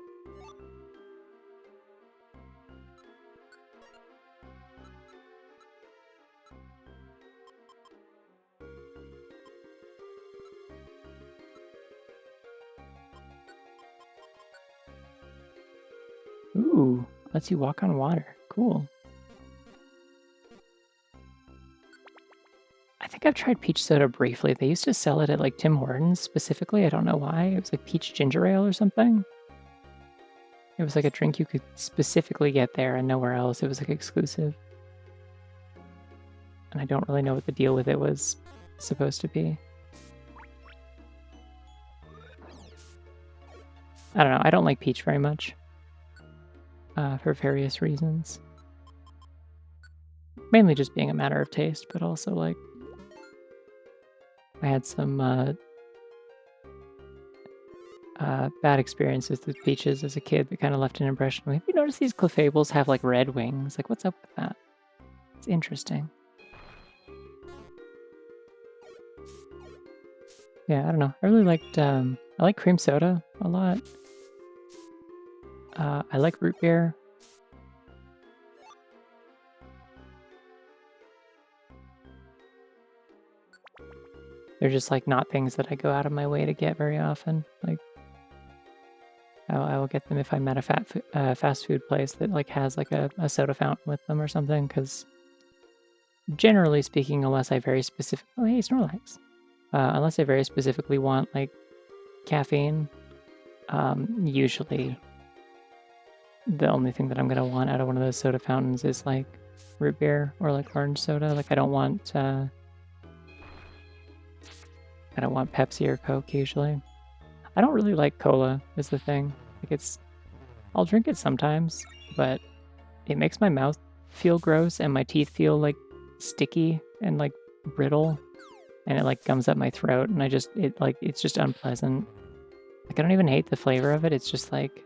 S1: Ooh, lets you walk on water. Cool. I think I've tried peach soda briefly. They used to sell it at like Tim Hortons specifically. I don't know why. It was like peach ginger ale or something. It was like a drink you could specifically get there and nowhere else. It was like exclusive. And I don't really know what the deal with it was supposed to be. I don't know. I don't like peach very much. For various reasons. Mainly just being a matter of taste, but also like I had some bad experiences with peaches as a kid that kind of left an impression. Have you noticed these Clefables have like red wings? Like, what's up with that? It's interesting. Yeah, I don't know. I really liked, I like cream soda a lot. I like root beer. They're just like not things that I go out of my way to get very often. Like, I will get them if I'm at a fast food place that like has like a soda fountain with them or something. Because generally speaking, unless I very specific, oh hey Snorlax, unless I very specifically want like caffeine, usually the only thing that I'm gonna want out of one of those soda fountains is like root beer or like orange soda. Like I don't want Pepsi or Coke usually. I don't really like cola is the thing. Like I'll drink it sometimes, but it makes my mouth feel gross and my teeth feel like sticky and like brittle, and it like gums up my throat, and it's just unpleasant. Like I don't even hate the flavor of it. It's just like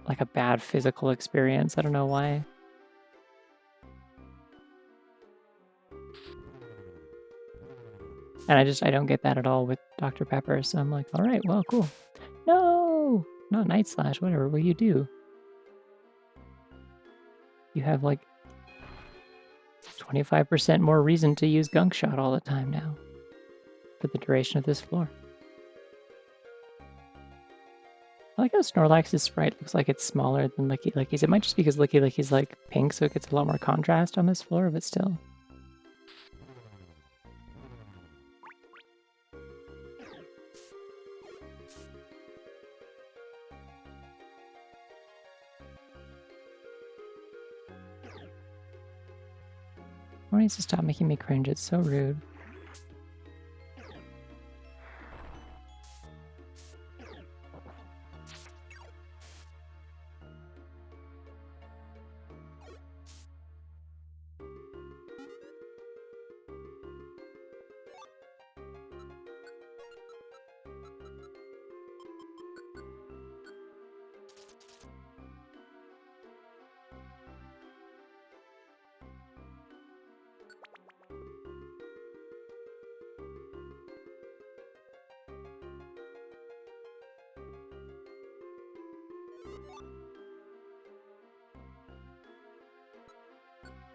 S1: like a bad physical experience. I don't know why. And I don't get that at all with Dr. Pepper, so I'm like, all right, well, cool. No! Not Night Slash, whatever will you do? You have like 25% more reason to use Gunk Shot all the time now for the duration of this floor. I like how Snorlax's sprite looks like it's smaller than Licky Licky's. It might just be because Licky Licky's like pink, so it gets a lot more contrast on this floor, but still. Someone needs to stop making me cringe, it's so rude.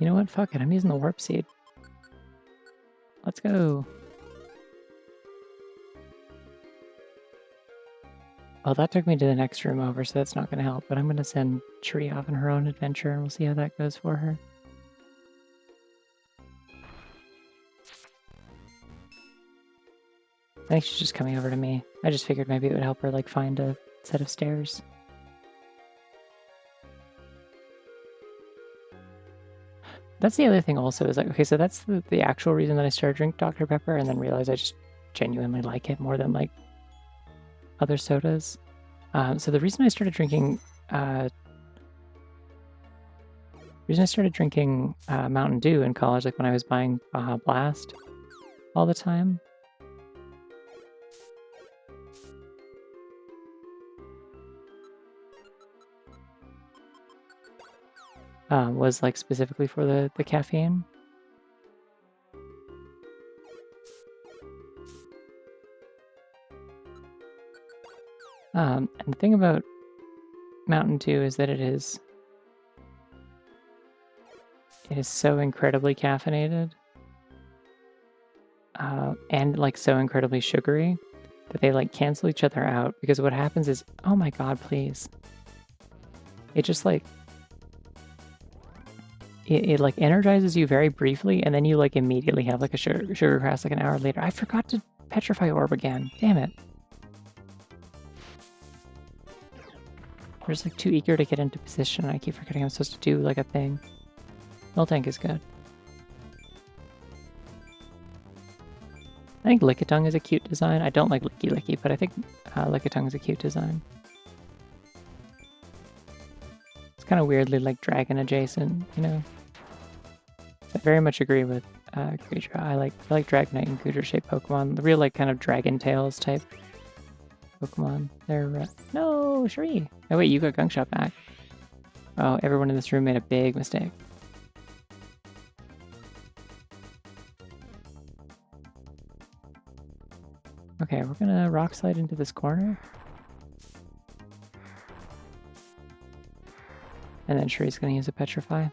S1: You know what? Fuck it. I'm using the Warp Seed. Let's go. Well, that took me to the next room over, so that's not going to help. But I'm going to send Shuri off on her own adventure, and we'll see how that goes for her. I think she's just coming over to me. I just figured maybe it would help her, like, find a set of stairs. That's the other thing also, is like, okay, so that's the actual reason that I started drinking Dr. Pepper, and then realized I just genuinely like it more than, like, other sodas. So the reason I started drinking, Mountain Dew in college, like when I was buying Baja Blast all the time, was like specifically for the caffeine. And the thing about Mountain Dew is that it is so incredibly caffeinated, and like so incredibly sugary that they like cancel each other out, because what happens is, oh my god, please. It just like it like energizes you very briefly, and then you like immediately have like a sugar crash like an hour later. I forgot to petrify orb again. Damn it. I'm just like too eager to get into position, and I keep forgetting I'm supposed to do like a thing. Miltank is good. I think Lickitung is a cute design. I don't like Licky Licky, but I think Lickitung is a cute design. It's kind of weirdly like dragon adjacent, you know? I very much agree with Creature. I like Dragonite and Goodra shaped Pokemon. The real like kind of Dragon Tails type Pokemon. They're no, Shuri. Oh wait, you got Gunk Shot back. Oh, everyone in this room made a big mistake. Okay, we're gonna Rock Slide into this corner. And then Shuri's gonna use a Petrify.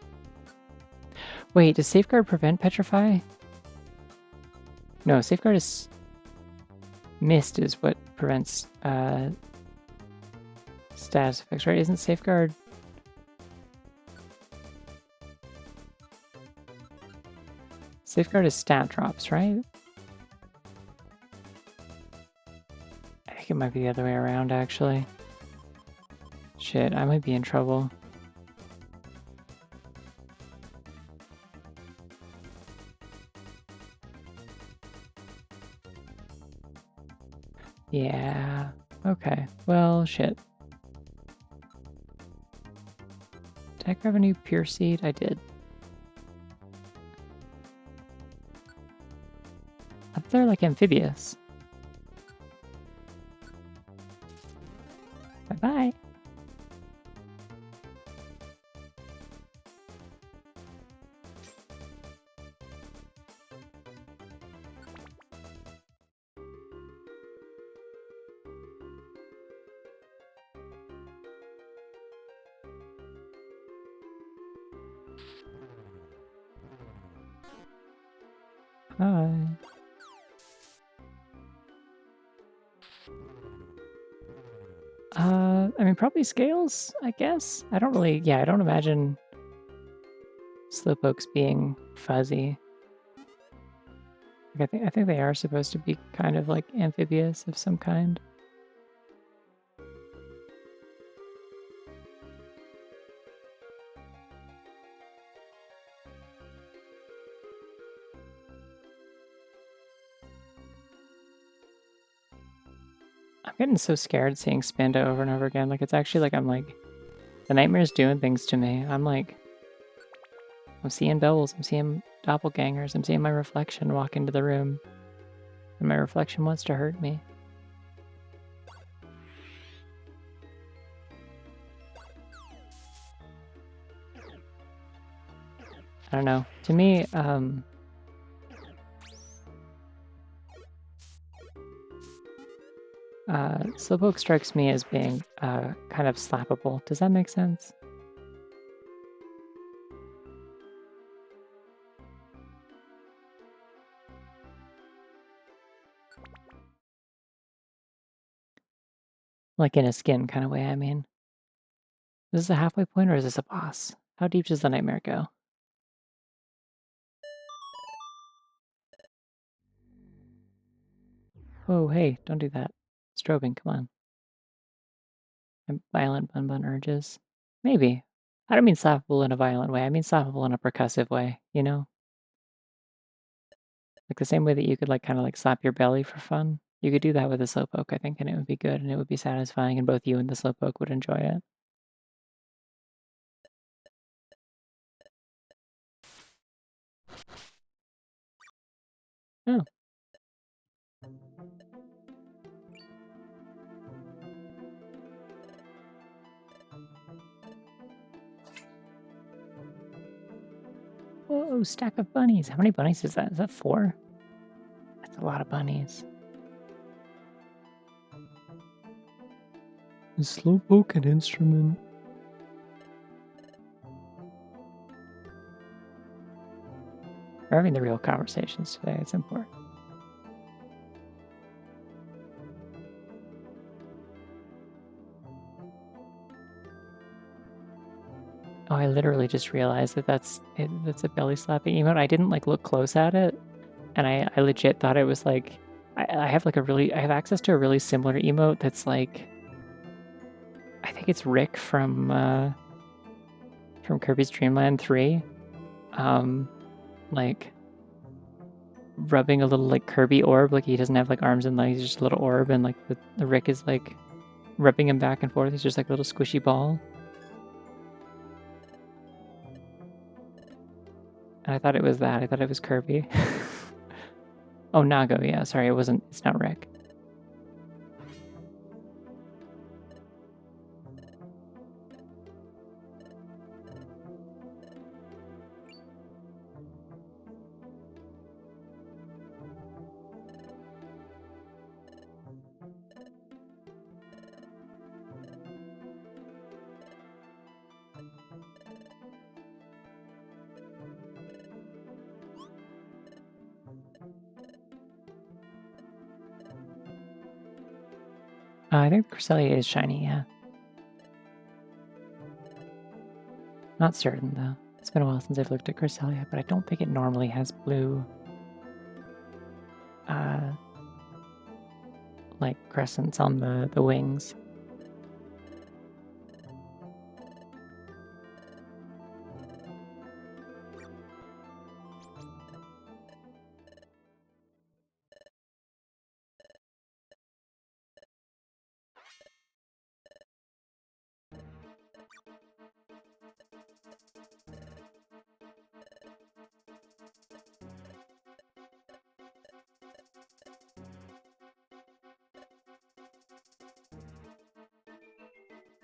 S1: Wait, does Safeguard prevent Petrify? No, Safeguard is... Mist is what prevents status effects, right? Isn't Safeguard... Safeguard is stat drops, right? I think it might be the other way around, actually. Shit, I might be in trouble. Yeah, okay. Well, shit. Did I grab a new Pure Seed? I did. I thought they're like amphibious. Bye-bye. mean, probably scales, I guess. I don't imagine Slowpokes being fuzzy. Like, I think they are supposed to be kind of like amphibious of some kind. I'm getting so scared seeing Spanda over and over again. Like, it's actually like I'm like, the nightmare's doing things to me. I'm like, I'm seeing doubles, I'm seeing doppelgangers, I'm seeing my reflection walk into the room. And my reflection wants to hurt me. I don't know. To me, Slowpoke strikes me as being kind of slappable. Does that make sense? Like in a skin kind of way, I mean. Is this a halfway point or is this a boss? How deep does the nightmare go? Oh, hey, don't do that. Strobing, come on. Violent bun urges. Maybe. I don't mean slappable in a violent way. I mean slappable in a percussive way, you know? Like the same way that you could like kind of like slap your belly for fun. You could do that with a Slowpoke, I think, and it would be good and it would be satisfying and both you and the Slowpoke would enjoy it. Oh. Whoa, stack of bunnies. How many bunnies is that? Is that 4? That's a lot of bunnies. A Slowpoke an instrument. We're having the real conversations today. It's important. Oh, I literally just realized that that's a belly slapping emote. I didn't like look close at it, and I legit thought it was like I have like I have access to a really similar emote that's like I think it's Rick from Kirby's Dream Land 3. Like rubbing a little like Kirby orb, like he doesn't have like arms and legs, he's just a little orb, and like the Rick is like rubbing him back and forth. He's just like a little squishy ball. And I thought it was that. I thought it was Kirby. Oh, Nago, yeah, sorry, it's not Rick. I think Cresselia is shiny, yeah. Not certain, though. It's been a while since I've looked at Cresselia, but I don't think it normally has blue, like, crescents on the wings.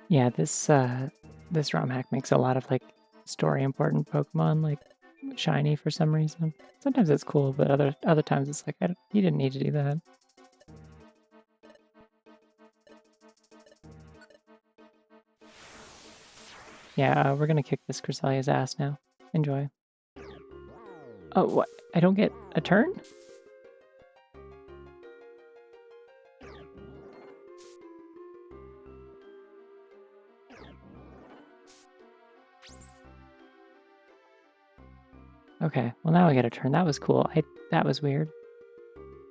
S1: Yeah, this romhack makes a lot of like story important Pokemon like shiny for some reason. Sometimes it's cool, but other times it's like you didn't need to do that. Yeah, we're gonna kick this Cresselia's ass now. Enjoy. Oh, what? I don't get a turn? Okay, well now I get a turn. That was cool. That was weird.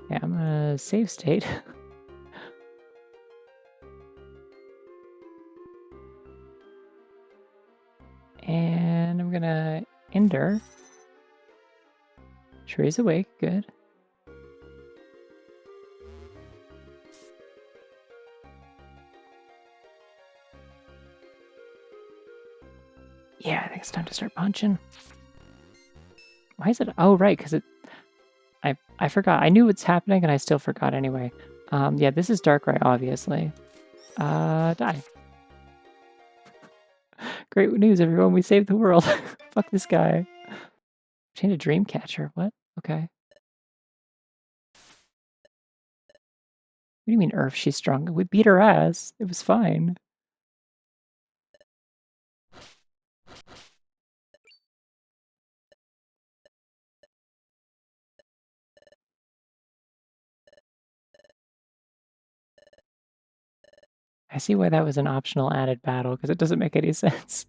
S1: Yeah, I'm gonna save state. And I'm gonna ender. Shuri's awake, good. Yeah, I think it's time to start punching. Why is it? Oh, right, because I forgot. I knew what's happening and I still forgot anyway. Yeah, this is Darkrai, obviously. Die. Great news, everyone. We saved the world. Fuck this guy. Change a dream catcher. What? Okay. What do you mean, Earth? She's strong. We beat her ass. It was fine. I see why that was an optional added battle, because it doesn't make any sense.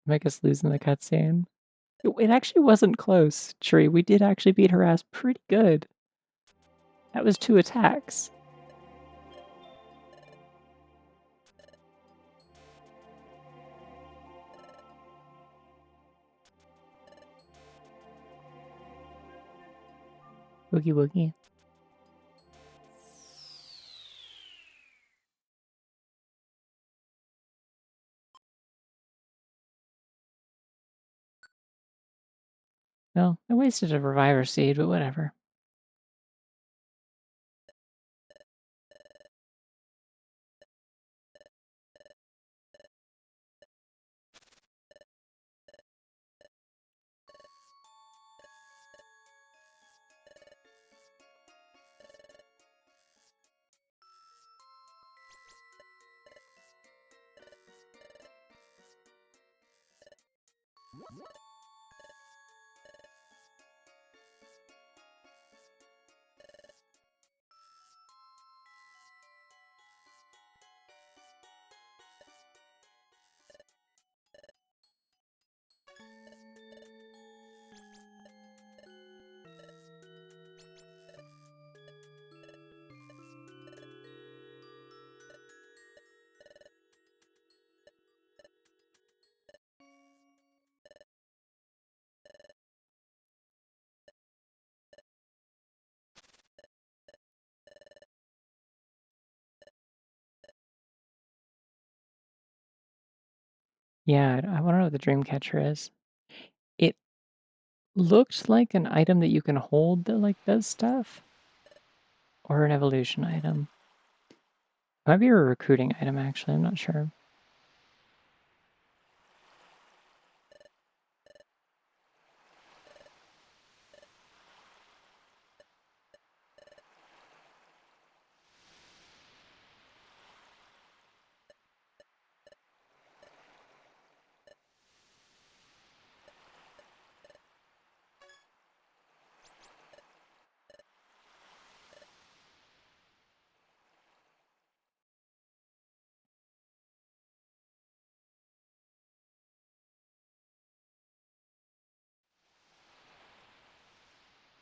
S1: Make us lose in the cutscene. It actually wasn't close, Tree. We did actually beat her ass pretty good. That was 2 attacks. Woogie woogie. Well, I wasted a Reviver Seed, but whatever. Yeah, I want to know what the Dreamcatcher is. It looked like an item that you can hold that like does stuff, or an evolution item. Might be a recruiting item actually. I'm not sure.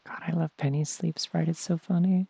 S1: God, I love Penny's sleep sprite. It's so funny.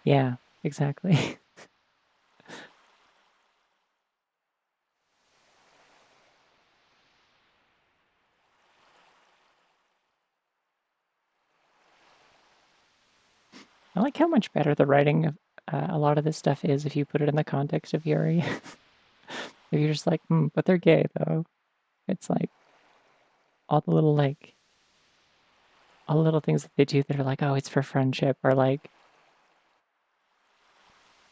S1: Yeah, exactly. I like how much better the writing of a lot of this stuff is if you put it in the context of Yuri. If you're just like, but they're gay though. It's like all the little all the little things that they do that are like, oh, it's for friendship, or like,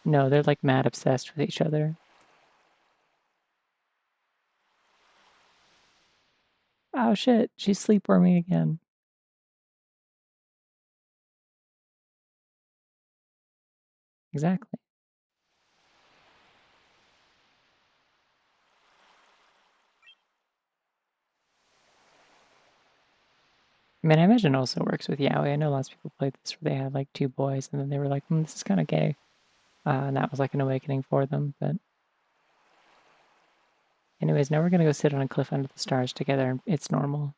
S1: no, they're like mad obsessed with each other. Oh shit, she's sleepworming again. Exactly. I mean, I imagine it also works with yaoi. I know lots of people played this where they had like two boys and then they were like, this is kind of gay. And that was like an awakening for them. But anyways, now we're gonna go sit on a cliff under the stars together and it's normal.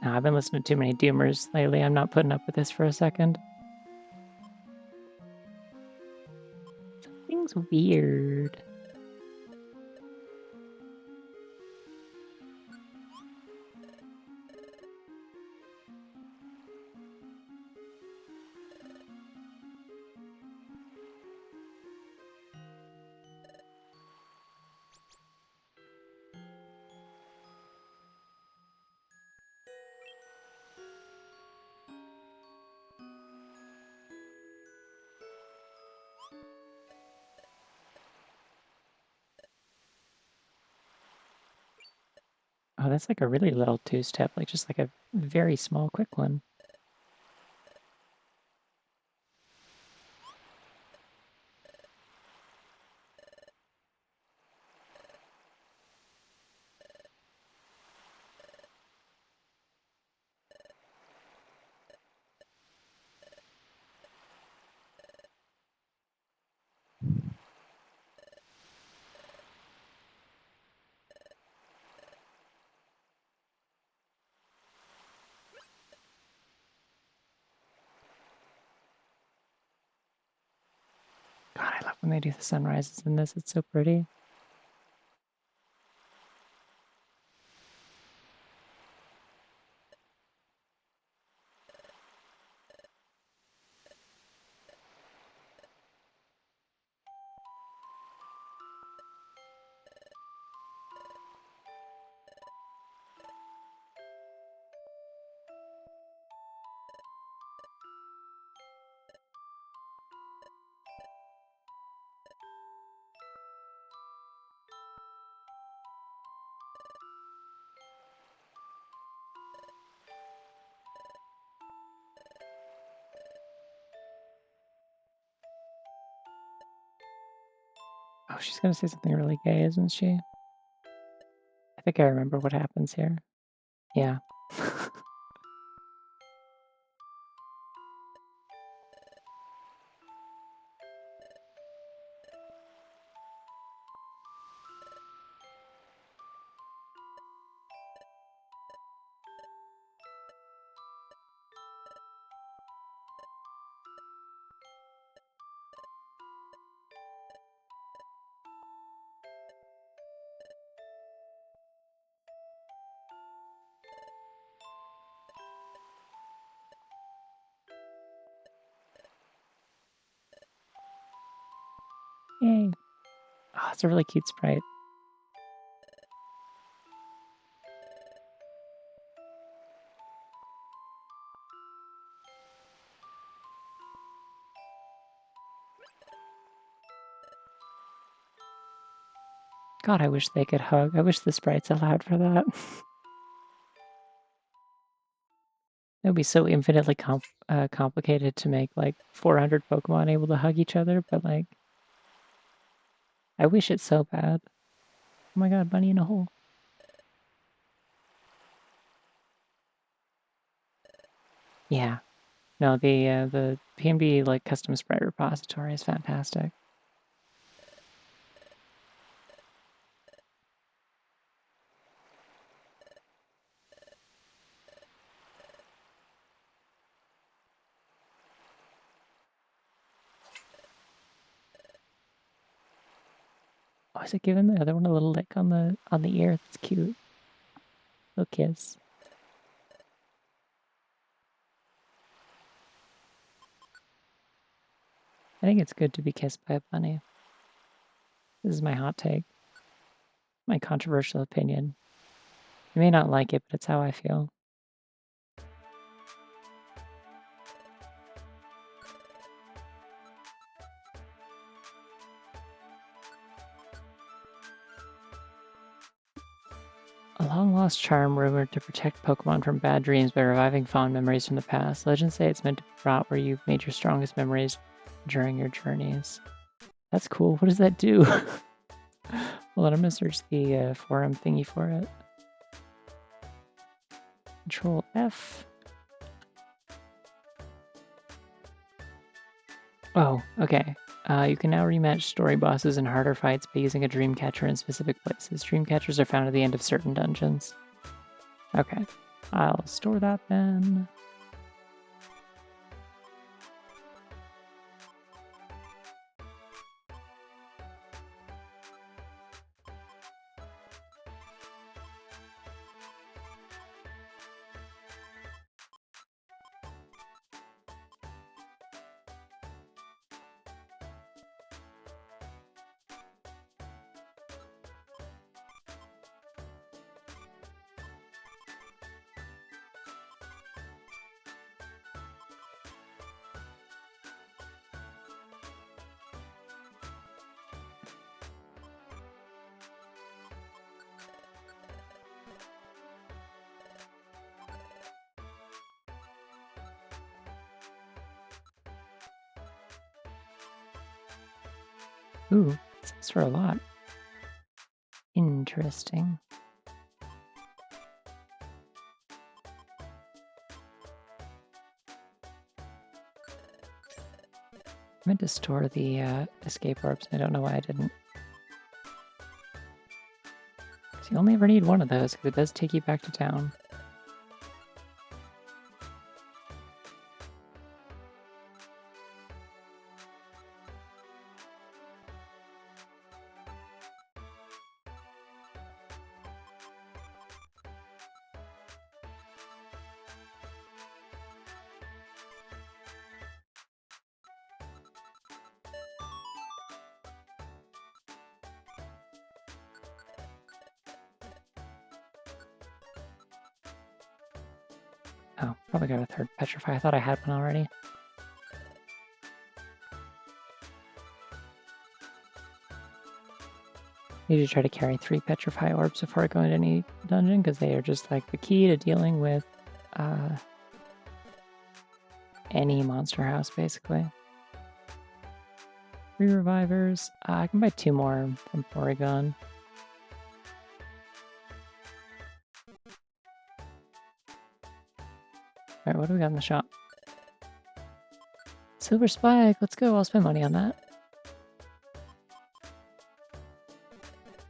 S1: Now, I've been listening to too many doomers lately. I'm not putting up with this for a second. Something's weird. Oh, that's like a really little two-step, like just like a very small, quick one. God, I love when they do the sunrises in this. It's so pretty. Oh, she's gonna say something really gay, isn't she? I think I remember what happens here. Yeah. Yay. Oh, it's a really cute sprite. God, I wish they could hug. I wish the sprites allowed for that. It would be so infinitely complicated to make like 400 Pokemon able to hug each other, but like, I wish it so bad. Oh my god, bunny in a hole. Yeah. No, the PMD like custom sprite repository is fantastic. Oh, is it giving the other one a little lick on the ear? That's cute. Little kiss. I think it's good to be kissed by a bunny. This is my hot take. My controversial opinion. You may not like it, but it's how I feel. A long-lost charm rumored to protect Pokemon from bad dreams by reviving fond memories from the past. Legends say it's meant to be brought where you've made your strongest memories during your journeys. That's cool. What does that do? Well, I'm gonna search the forum thingy for it. Control F. Oh, okay. You can now rematch story bosses in harder fights by using a dream catcher in specific places. Dream catchers are found at the end of certain dungeons. Okay, I'll store that then. Ooh, this for a lot. Interesting. I meant to store the escape orbs, and I don't know why I didn't. Because you only ever need one of those, because it does take you back to town. Oh, probably got a third petrify. I thought I had one already. Need to try to carry 3 petrify orbs before I go into any dungeon, because they are just like the key to dealing with any monster house, basically. 3 revivers. I can buy 2 more from Porygon. Alright, what do we got in the shop? Silver Spike, let's go. I'll spend money on that.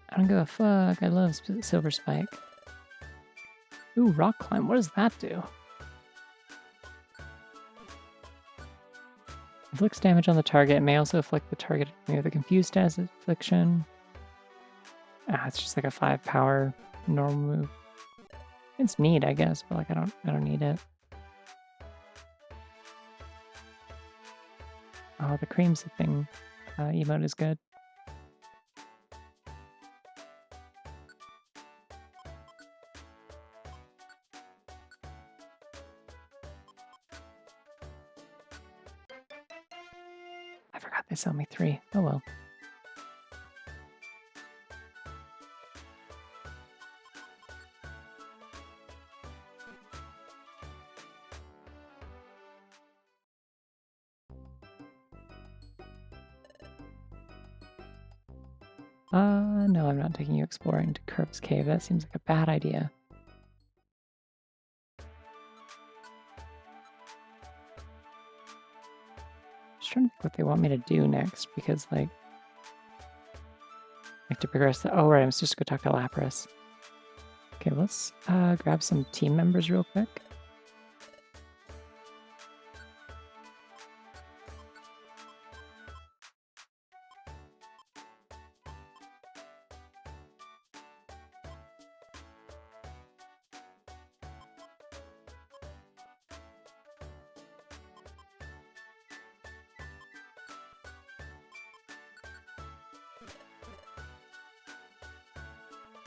S1: I don't give a fuck. I love Silver Spike. Ooh, Rock Climb. What does that do? Inflicts damage on the target. It may also afflict the target with a confused status affliction. It's just like a 5 power normal move. It's neat, I guess, but like I don't need it. Oh, the cream sipping emote is good. I forgot they sell me 3. Oh well. No, I'm not taking you exploring to Curve's Cave. That seems like a bad idea. Just trying to think what they want me to do next, because like I have to progress the. Oh right, I'm supposed to go talk to Lapras. Okay, let's grab some team members real quick.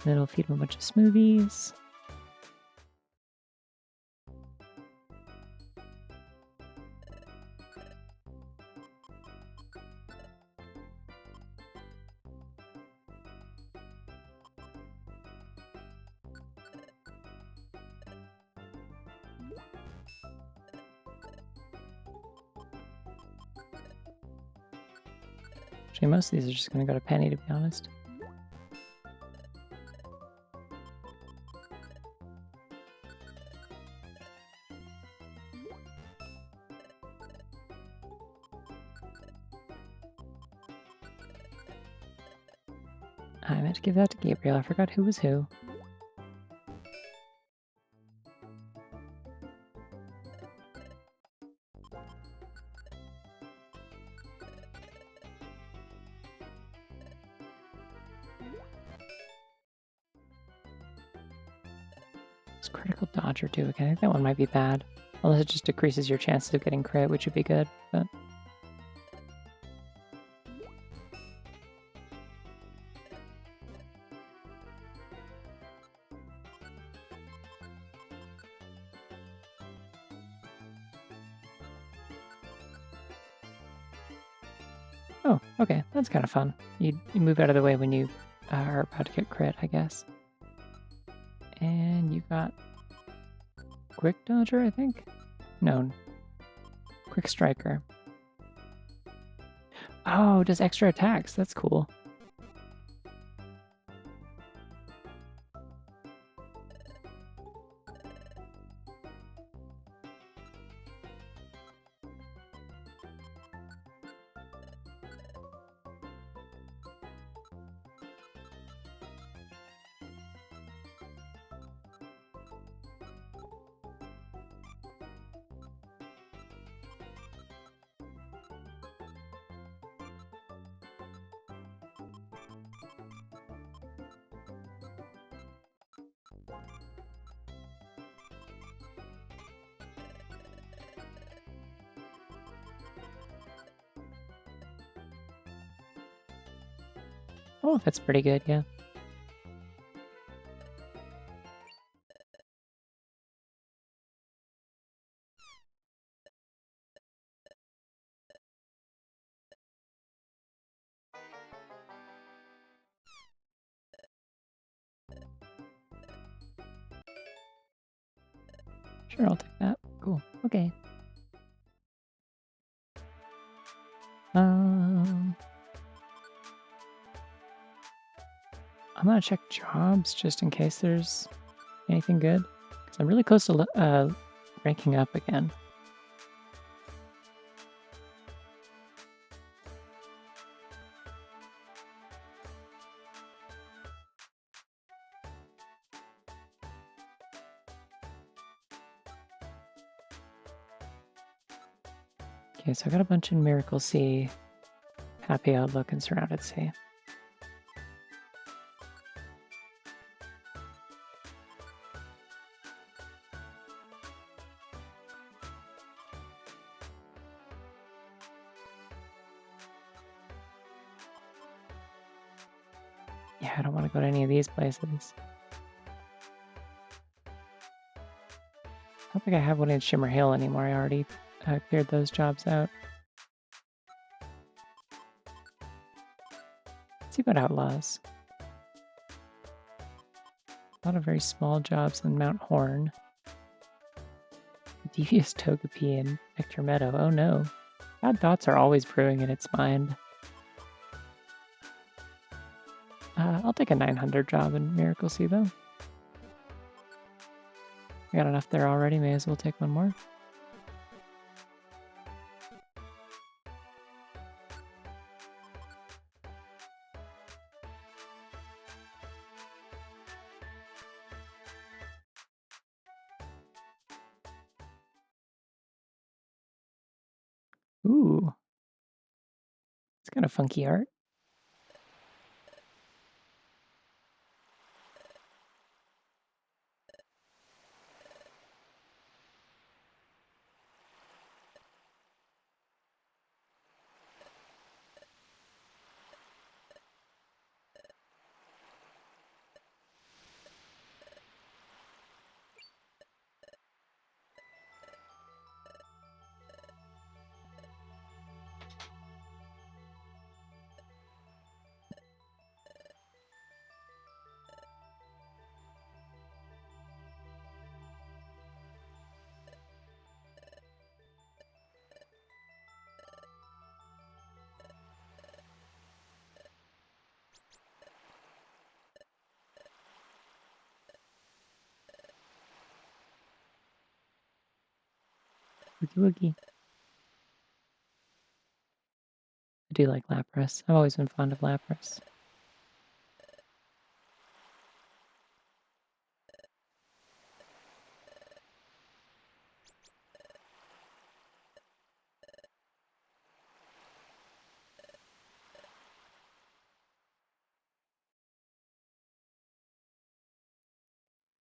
S1: Then we'll feed him a bunch of smoothies. Actually, most of these are just going to go to Penny, to be honest. I meant to give that to Gabriel. I forgot who was who. It's critical dodge or two. Okay, I think that one might be bad. Unless it just decreases your chances of getting crit, which would be good, but... Oh, okay, that's kind of fun. You move out of the way when you are about to get crit, I guess. And you got quick dodger, I think? No. Quick striker. Oh, does extra attacks. That's cool. Oh, that's pretty good, yeah. Sure, I'll take that. Cool. Okay. I'm gonna check jobs just in case there's anything good. Because I'm really close to ranking up again. Okay, so I got a bunch in Miracle Sea, Happy Outlook, and Surrounded Sea. Yeah, I don't want to go to any of these places. I don't think I have one in Shimmer Hill anymore. I already cleared those jobs out. Let's see about Outlaws. A lot of very small jobs in Mount Horn. Devious Togepi and Nectar Meadow. Oh no. Bad thoughts are always brewing in its mind. I'll take a 900 job in Miracle Sea though. I got enough there already, may as well take one more. Ooh. It's kind of funky art. Wookie wookie. I do like Lapras. I've always been fond of Lapras.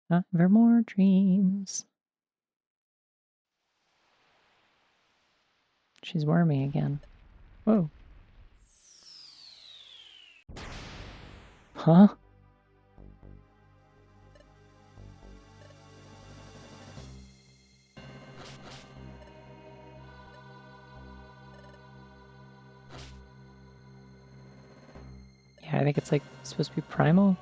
S1: Not for more dreams. She's wormy again. Whoa. Huh? Yeah, I think it's like supposed to be primal.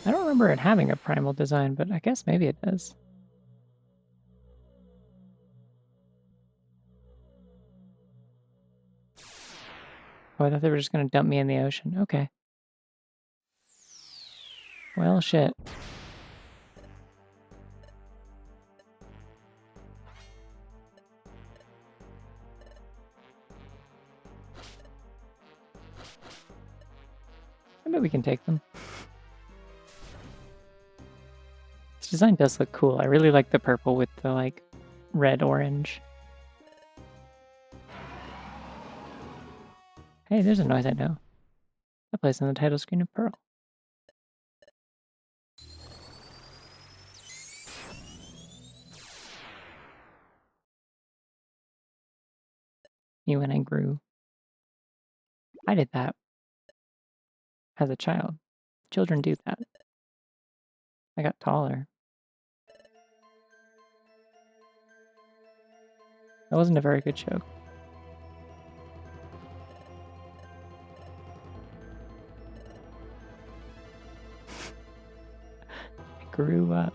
S1: I don't remember it having a primal design, but I guess maybe it does. Oh, I thought they were just gonna dump me in the ocean. Okay. Well, shit. I bet we can take them. This design does look cool. I really like the purple with the, like, red-orange. Hey, there's a noise I know. That plays on the title screen of Pearl. You and I grew. I did that as a child. Children do that. I got taller. That wasn't a very good joke. I grew up.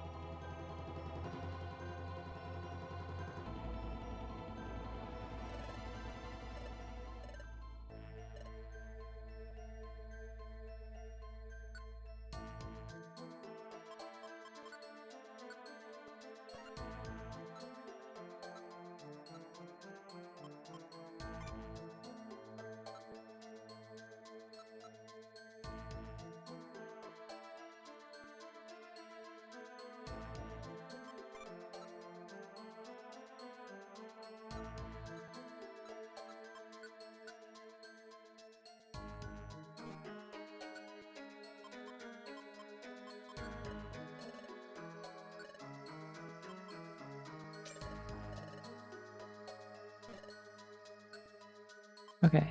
S1: Okay,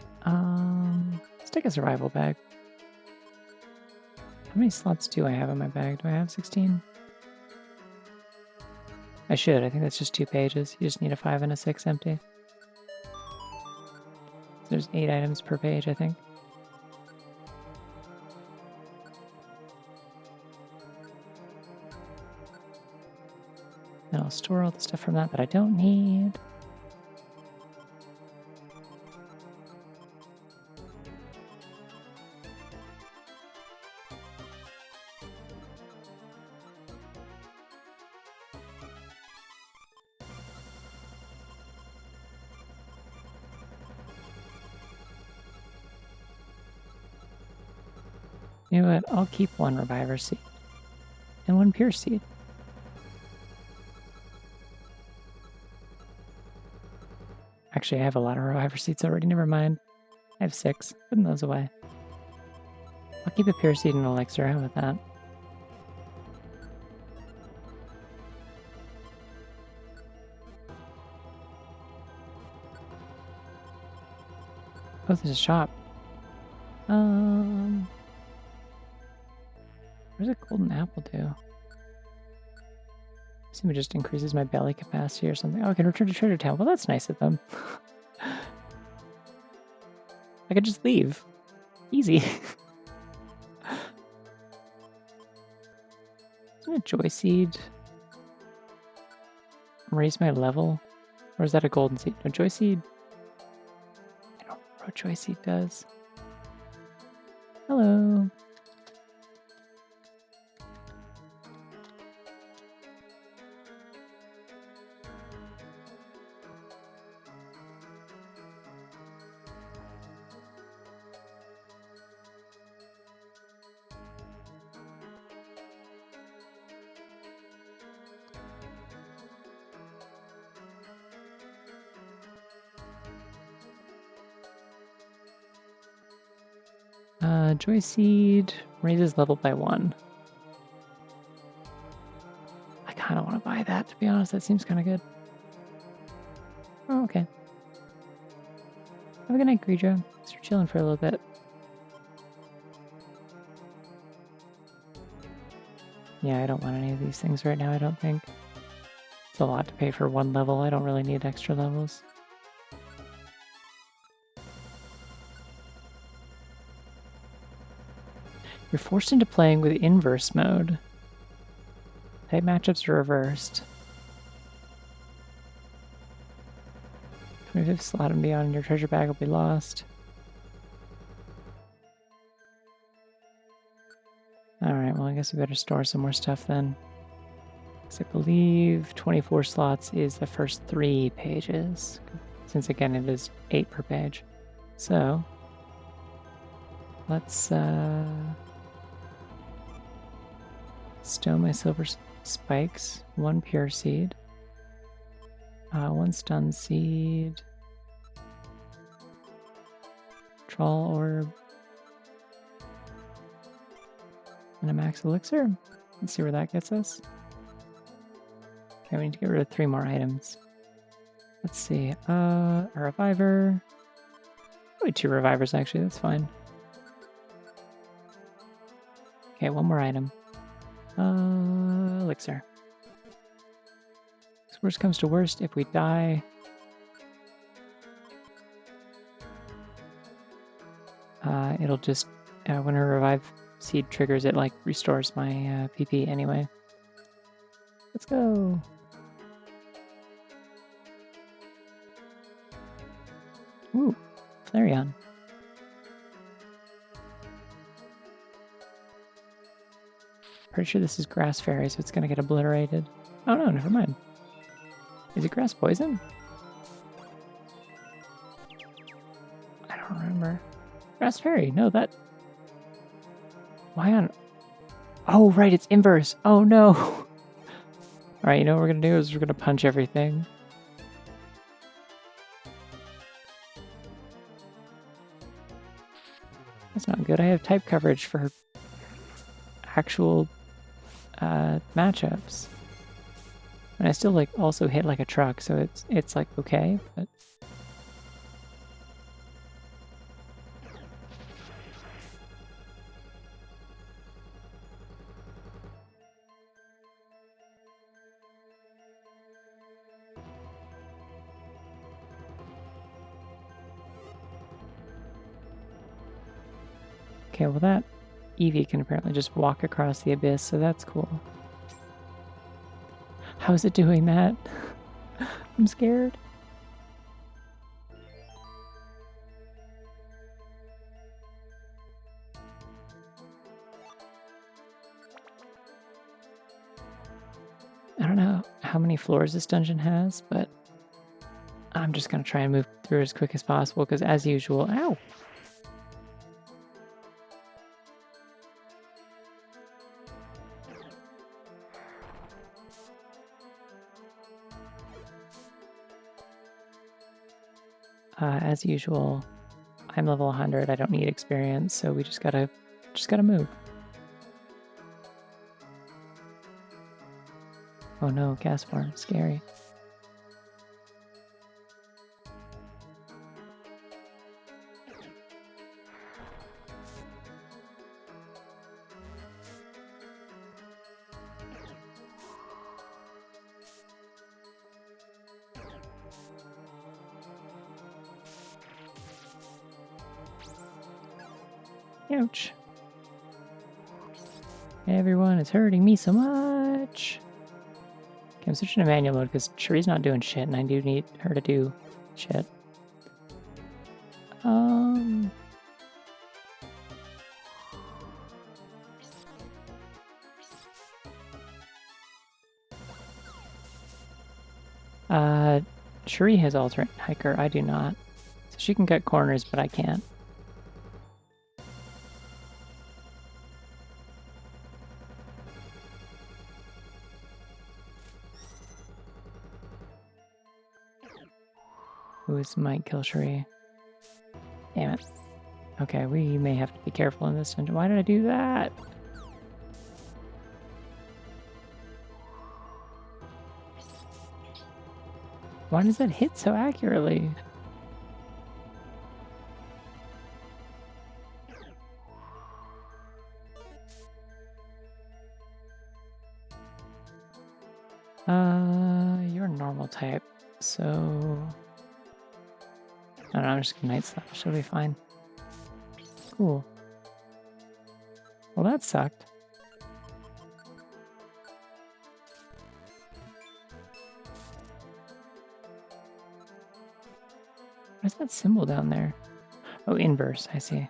S1: let's take a survival bag. How many slots do I have in my bag? Do I have 16? I should. I think that's just 2 pages. You just need a 5 and a 6 empty. There's 8 items per page, I think. And I'll store all the stuff from that I don't need. You know what? I'll keep 1 reviver seed and 1 pure seed. Actually, I have a lot of reviver seeds already. Never mind. I have 6. Putting those away. I'll keep a pure seed and elixir. How about that? Oh, there's a shop. What does a golden apple do? Assume it just increases my belly capacity or something. Oh, I can return to Treasure Town. Well, that's nice of them. I could just leave. Easy. Isn't a joy seed raise my level? Or is that a golden seed? No, joy seed. I don't know what joy seed does. Hello. Joy Seed raises level by 1. I kind of want to buy that, to be honest. That seems kind of good. Oh, okay. Have a good night, Greedra. Thanks for chilling for a little bit. Yeah, I don't want any of these things right now, I don't think. It's a lot to pay for 1 level. I don't really need extra levels. You're forced into playing with inverse mode. Type matchups are reversed. 25th slot and beyond, your treasure bag will be lost. Alright, well I guess we better store some more stuff then. Because I believe 24 slots is the first 3 pages. Since again it is 8 per page. So, let's stow my silver spikes, 1 pure seed, 1 stun seed, troll orb, and a max elixir. Let's see where that gets us. Okay, we need to get rid of 3 more items. Let's see, a reviver. Probably 2 revivers actually, that's fine. Okay, 1 more item. Elixir. Worst comes to worst, if we die, it'll just, when a revive seed triggers, it like restores my PP anyway. Let's go. Ooh, Flareon. Pretty sure this is grass fairy, so it's gonna get obliterated. Oh no, never mind. Is it grass poison? I don't remember. Grass fairy, no, that... Why on... Oh, right, it's inverse. Oh, no. Alright, you know what we're gonna do is we're gonna punch everything. That's not good. I have type coverage for actual matchups. And I still like also hit like a truck, so it's like okay, but okay, well that Eevee can apparently just walk across the abyss, so that's cool. How is it doing that? I'm scared. I don't know how many floors this dungeon has, but I'm just gonna try and move through as quick as possible, because as usual, ow! As usual, I'm level 100, I don't need experience, so we just gotta move. Oh no, gas farm, scary. Ouch. Everyone is hurting me so much. Okay, I'm switching to manual mode because Cheri's not doing shit and I do need her to do shit. Cheri has alternate hiker, I do not. So she can cut corners, but I can't. Who is might kill Cheri? Damn it. Okay, we may have to be careful in this dungeon. Why did I do that? Why does that hit so accurately? You're normal type, so I don't know, I'm just gonna Night Slash, it'll be fine. Cool. Well, that sucked. What's that symbol down there? Oh, inverse, I see.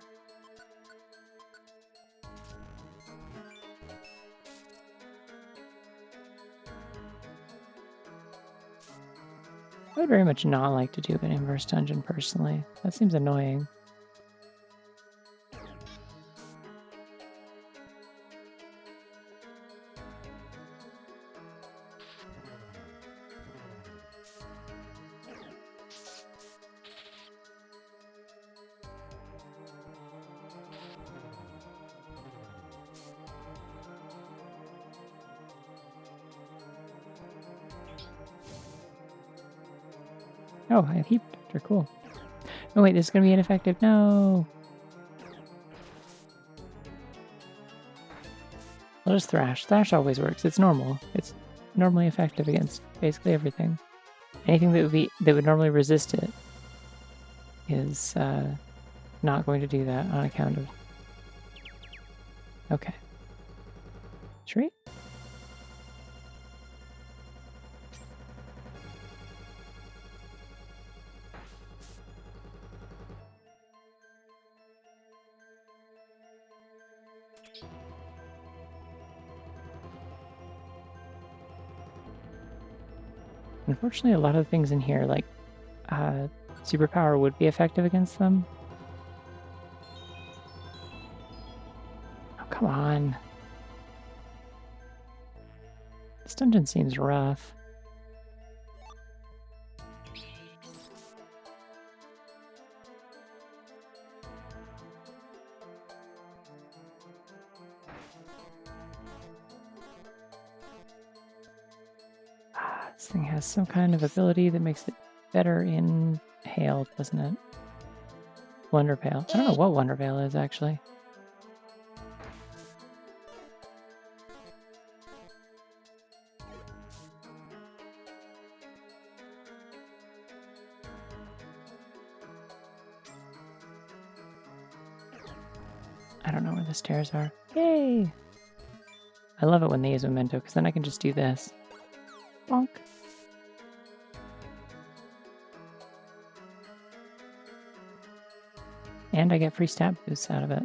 S1: I would very much not like to do an inverse dungeon personally. That seems annoying. Oh, I have heat protector, cool. Oh wait, this is gonna be ineffective. No! I'll just Thrash. Thrash always works. It's normal. It's normally effective against basically everything. Anything that would normally resist it is not going to do that on account of... Okay. Shri? Unfortunately, a lot of the things in here, like superpower, would be effective against them. Oh, come on. This dungeon seems rough. This thing has some kind of ability that makes it better in hail, doesn't it? Wonder Veil. I don't know what Wonder Veil is, actually. I don't know where the stairs are. Yay! I love it when they use Memento, because then I can just do this. Bonk. And I get free stat boosts out of it.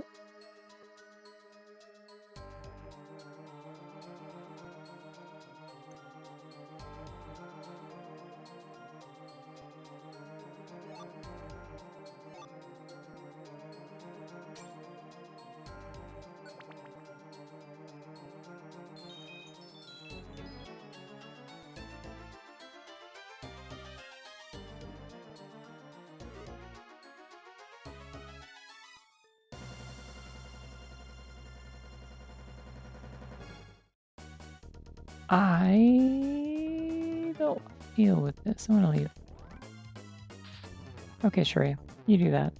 S1: I don't deal with this. I'm gonna leave. Okay, Shuri, you do that.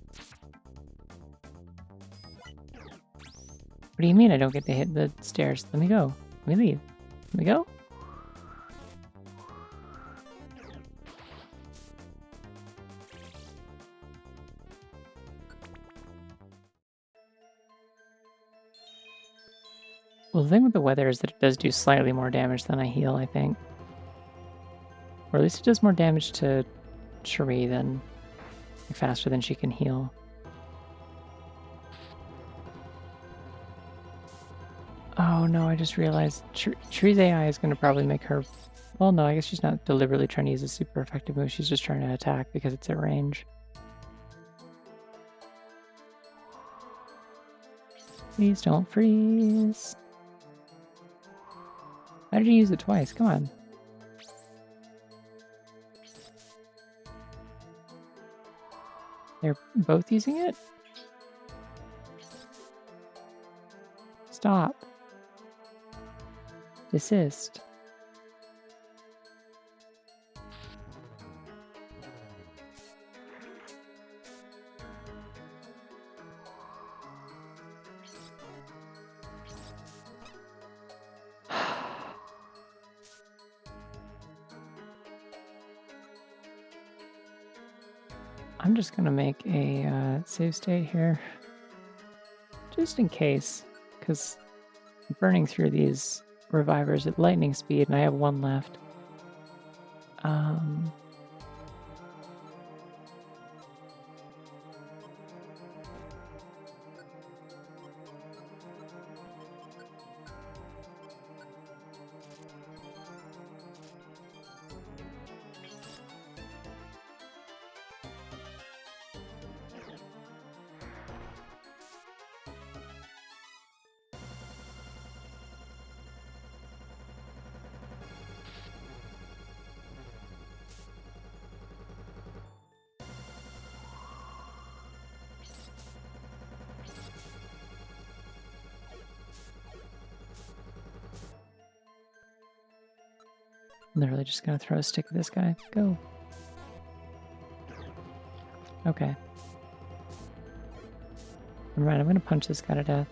S1: What do you mean I don't get to hit the stairs? Let me go. Let me leave. Let me go. Well, the thing with the weather is that it does do slightly more damage than I heal, I think. Or at least it does more damage to Shuri than faster than she can heal. Oh no, I just realized Shuri's AI is going to probably make her... Well, no, I guess she's not deliberately trying to use a super effective move. She's just trying to attack because it's at range. Please don't freeze. How did you use it twice? Come on. They're both using it? Stop. Desist. I'm just gonna make a save state here, just in case, because I'm burning through these revivers at lightning speed, and I have one left. I'm literally just gonna throw a stick at this guy. Go. Okay. Never mind, I'm gonna punch this guy to death.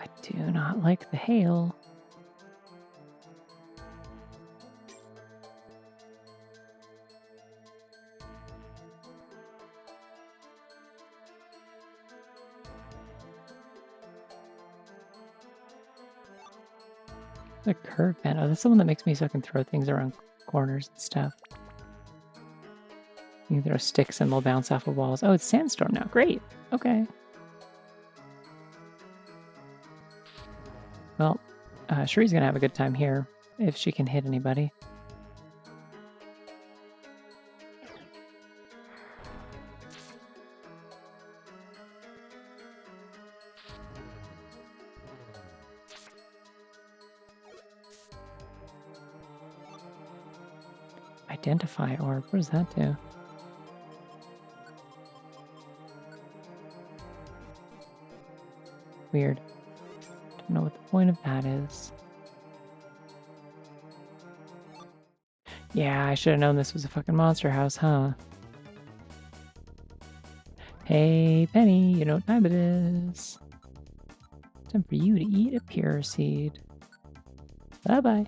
S1: I do not like the hail. The curve bend. Oh, that's the one that makes me so I can throw things around corners and stuff. You can throw sticks and they'll bounce off of walls. Oh, it's sandstorm now. Great. Okay. Well, Shuri's gonna have a good time here if she can hit anybody. Identify orb. What does that do? Weird. Don't know what the point of that is. Yeah, I should have known this was a fucking monster house, huh? Hey, Penny, you know what time it is. Time for you to eat a pure seed. Bye-bye.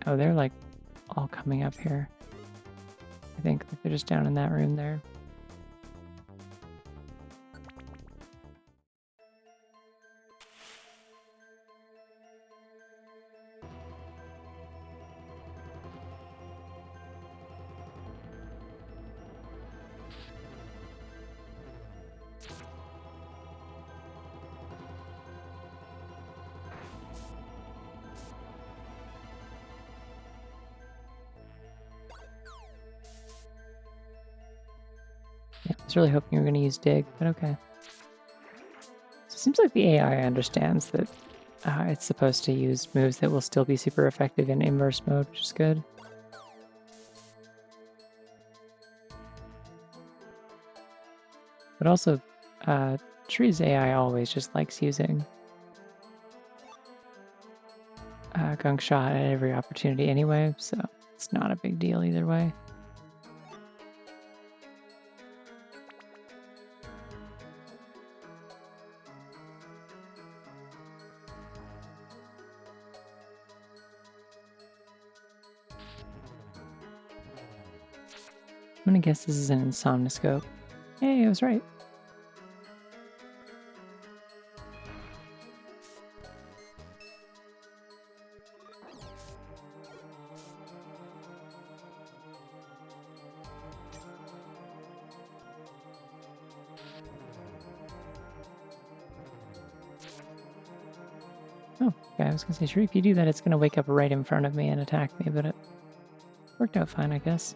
S1: Oh, they're like all coming up here. I think they're just down in that room there. Yeah, I was really hoping you were going to use dig, but okay. So it seems like the AI understands that it's supposed to use moves that will still be super effective in inverse mode, which is good. But also, Tree's AI always just likes using Gunk Shot at every opportunity anyway, so it's not a big deal either way. I'm gonna guess this is an Insomnoscope. Hey, I was right. Oh, okay, I was gonna say, sure, if you do that, it's gonna wake up right in front of me and attack me, but it Worked out fine, I guess.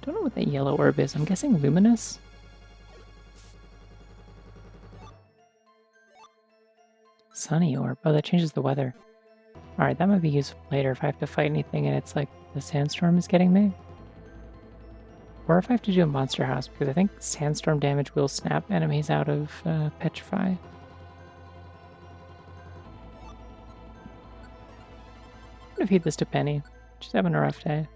S1: Don't know what that yellow orb is. I'm guessing luminous? Sunny orb. Oh, that changes the weather. Alright, that might be useful later if I have to fight anything and it's like the sandstorm is getting me. Or if I have to do a monster house, because I think sandstorm damage will snap enemies out of petrify. I'm gonna feed this to Penny. She's having a rough day.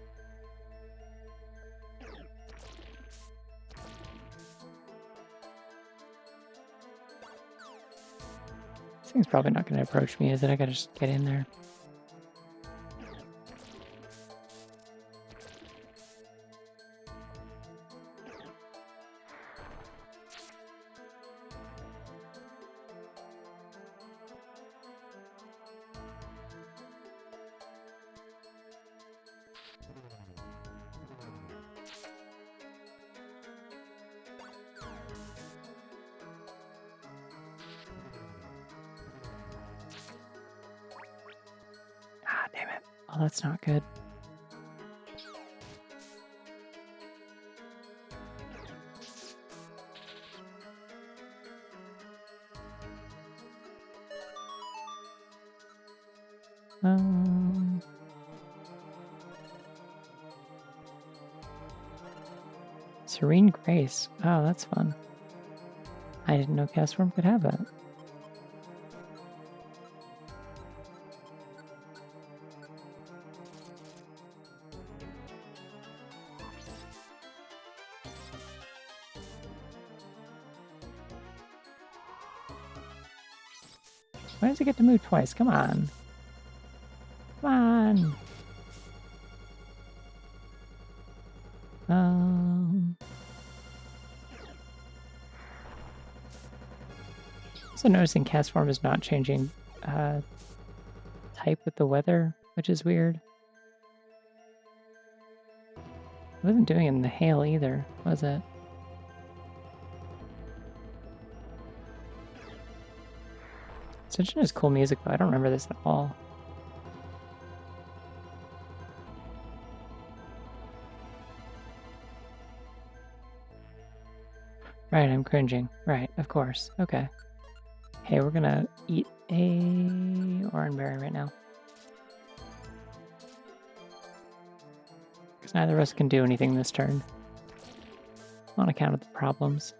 S1: This thing's probably not gonna approach me, is it? I gotta just get in there. Ah, damn it. Oh, that's not good. Serene Grace. Oh, that's fun. I didn't know Castform could have that. Why does it get to move twice? Come on. Come on. Also noticing Castform is not changing type with the weather, which is weird. It wasn't doing it in the hail either, was it? Such has cool music though. I don't remember this at all. Right, I'm cringing. Right, of course. Okay. Hey, we're gonna eat a orange right now. Because neither of us can do anything this turn. On account of the problems.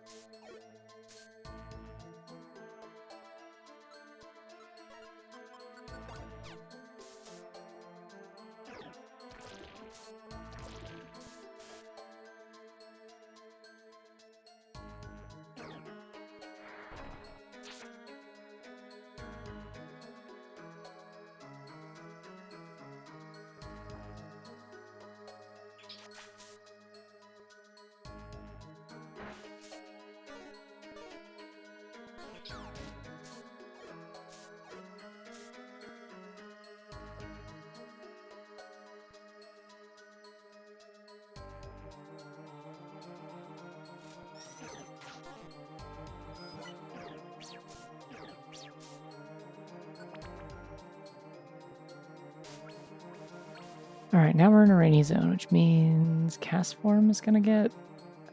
S1: Alright, now we're in a rainy zone, which means Castform is gonna get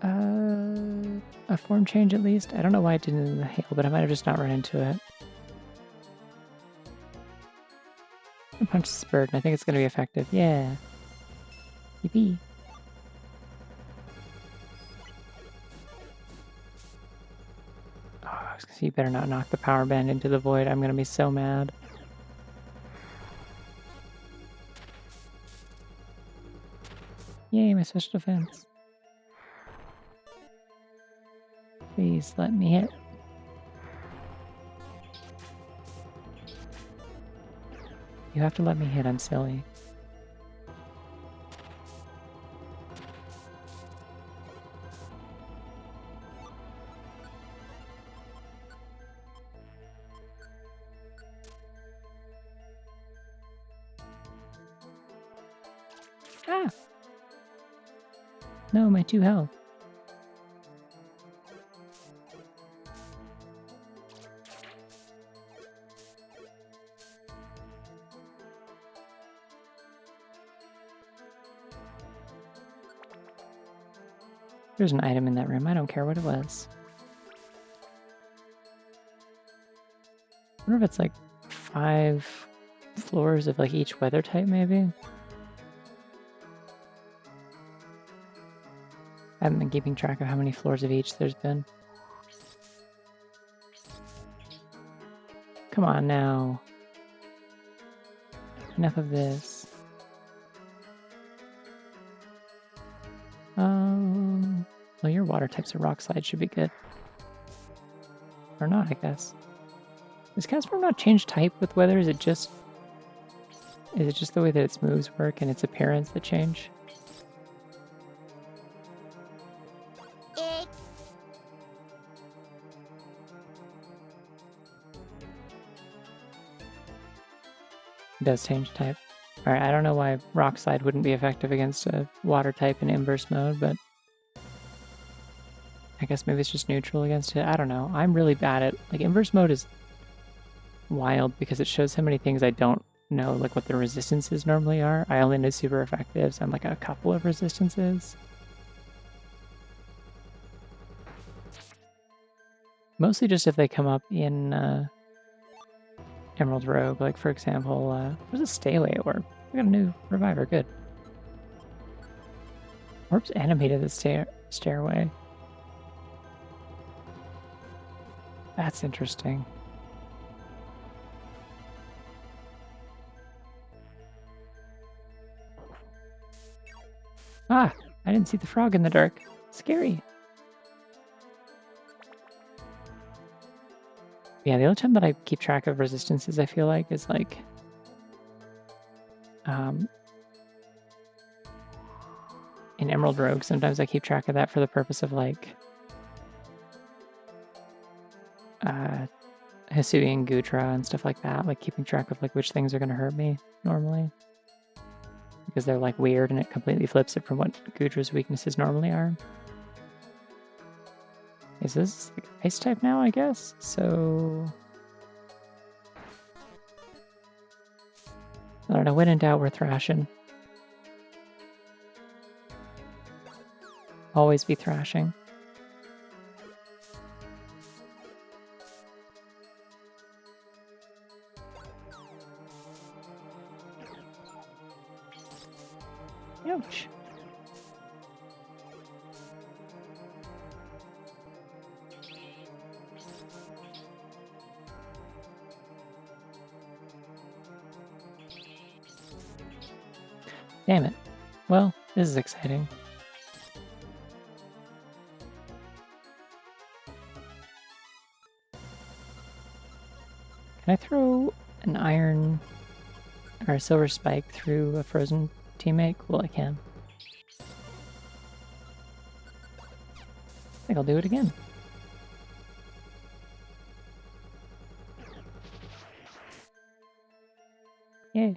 S1: a form change at least. I don't know why it didn't in the hail, but I might have just not run into it. I punch this bird, and I think it's gonna be effective. Yeah. Yippee. Oh, I was gonna say, you better not knock the power band into the void. I'm gonna be so mad. Yay, my special defense. Please let me hit. You have to let me hit, I'm silly. Ah! No, my 2 health. There's an item in that room. I don't care what it was. I wonder if it's like 5 floors of like each weather type, maybe? I haven't been keeping track of how many floors of each there's been. Come on now. Enough of this. Well, your water types of rock slide should be good. Or not, I guess. Does Casper not change type with weather? Is it just the way that its moves work and its appearance that change? It does change type. Alright, I don't know why rock slide wouldn't be effective against a water type in inverse mode, but I guess maybe it's just neutral against it. I don't know. I'm really bad at, like, inverse mode is wild because it shows so many things I don't know, like what the resistances normally are. I only know super effectives and like a couple of resistances. Mostly just if they come up in Emerald Rogue, like for example, there's a stay away orb. We got a new reviver, good. Orbs animated the stairway. That's interesting. Ah, I didn't see the frog in the dark. Scary. Yeah, the only time that I keep track of resistances, I feel like, is like in Emerald Rogue. Sometimes I keep track of that for the purpose of like Hisui and Gutra and stuff like that, like keeping track of like which things are going to hurt me normally. Because they're like weird and it completely flips it from what Gutra's weaknesses normally are. Is this like ice type now, I guess? So I don't know, when in doubt, we're thrashing. Always be thrashing. Ouch. Damn it. Well, this is exciting. Can I throw an iron or a silver spike through a frozen teammate? Cool, I can. I think I'll do it again. Yay.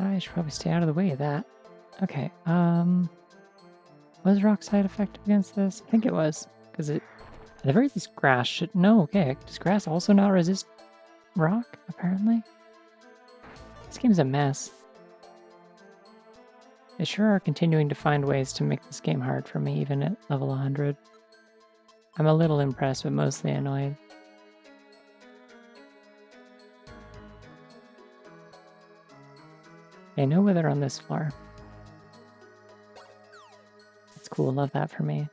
S1: I should probably stay out of the way of that. Okay, was rock slide effective against this? I think it was, because it, at the very least, grass should, no, okay, does grass also not resist rock, apparently? This game's a mess. They sure are continuing to find ways to make this game hard for me, even at level 100. I'm a little impressed, but mostly annoyed. Okay, no wither on this floor. That's cool, love that for me.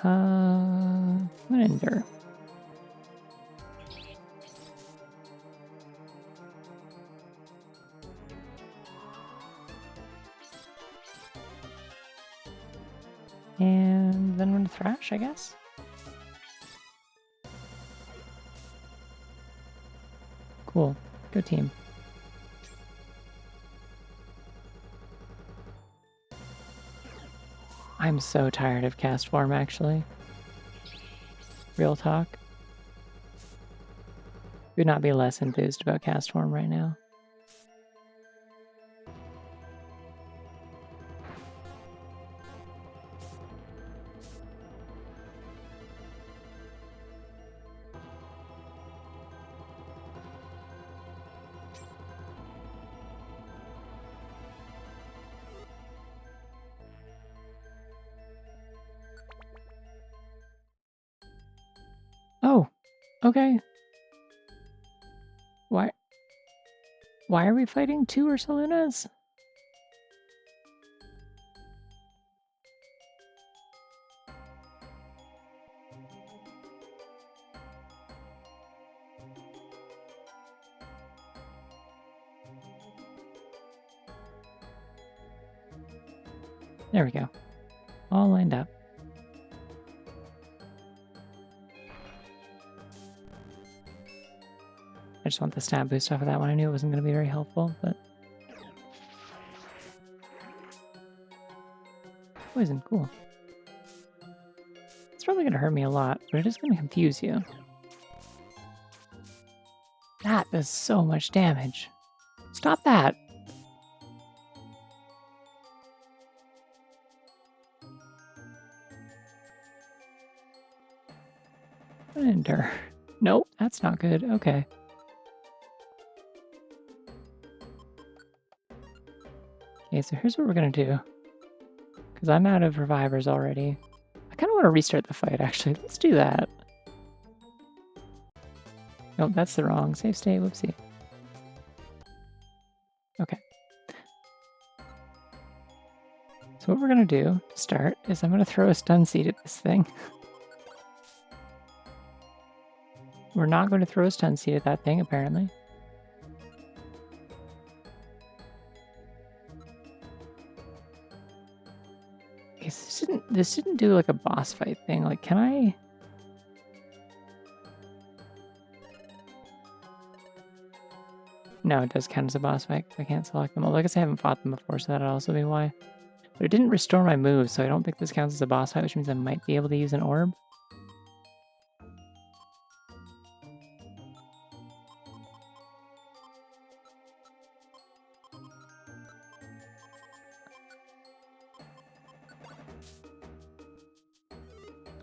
S1: I'm gonna endure. And then I'm gonna thrash, I guess. Cool. Good team. I'm so tired of cast form, actually. Real talk. Would not be less enthused about cast form right now. Oh, okay. Why are we fighting 2 Ursalunas? There we go. All lined up. I just want the stat boost off of that one. I knew it wasn't going to be very helpful, but... Poison, cool. It's probably going to hurt me a lot, but it is going to confuse you. That does so much damage. Stop that! Endure. Nope, that's not good. Okay. Okay, so here's what we're going to do. Because I'm out of revivers already. I kind of want to restart the fight, actually. Let's do that. Nope, that's the wrong save state. Whoopsie. Okay. So what we're going to do to start is I'm going to throw a stun seed at this thing. We're not going to throw a stun seed at that thing, apparently. Okay, so this didn't do like a boss fight thing. Like, can I... No, it does count as a boss fight. I can't select them. Although I guess I haven't fought them before, so that'd also be why. But it didn't restore my moves, so I don't think this counts as a boss fight, which means I might be able to use an orb.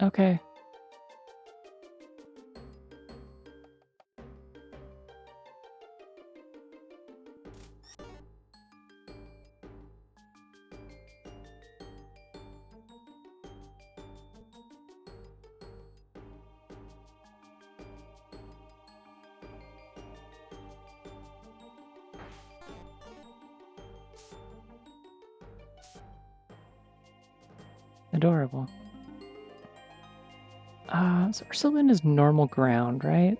S1: Okay. Adorable. So Ursulin is normal ground, right?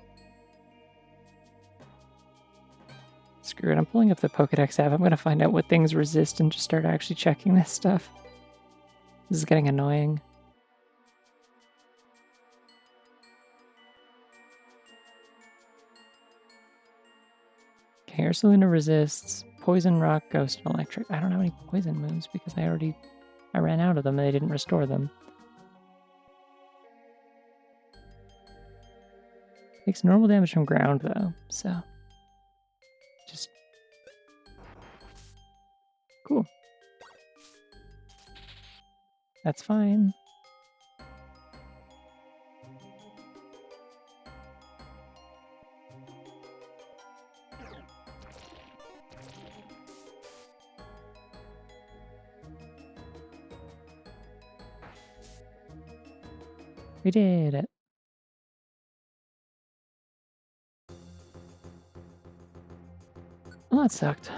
S1: Screw it, I'm pulling up the Pokedex app. I'm gonna find out what things resist and just start actually checking this stuff. This is getting annoying. Okay, Ursulina resists Poison, Rock, Ghost, and Electric. I don't have any poison moves because I ran out of them and they didn't restore them. Takes normal damage from ground though, so just cool. That's fine. We did it. Well, that sucked.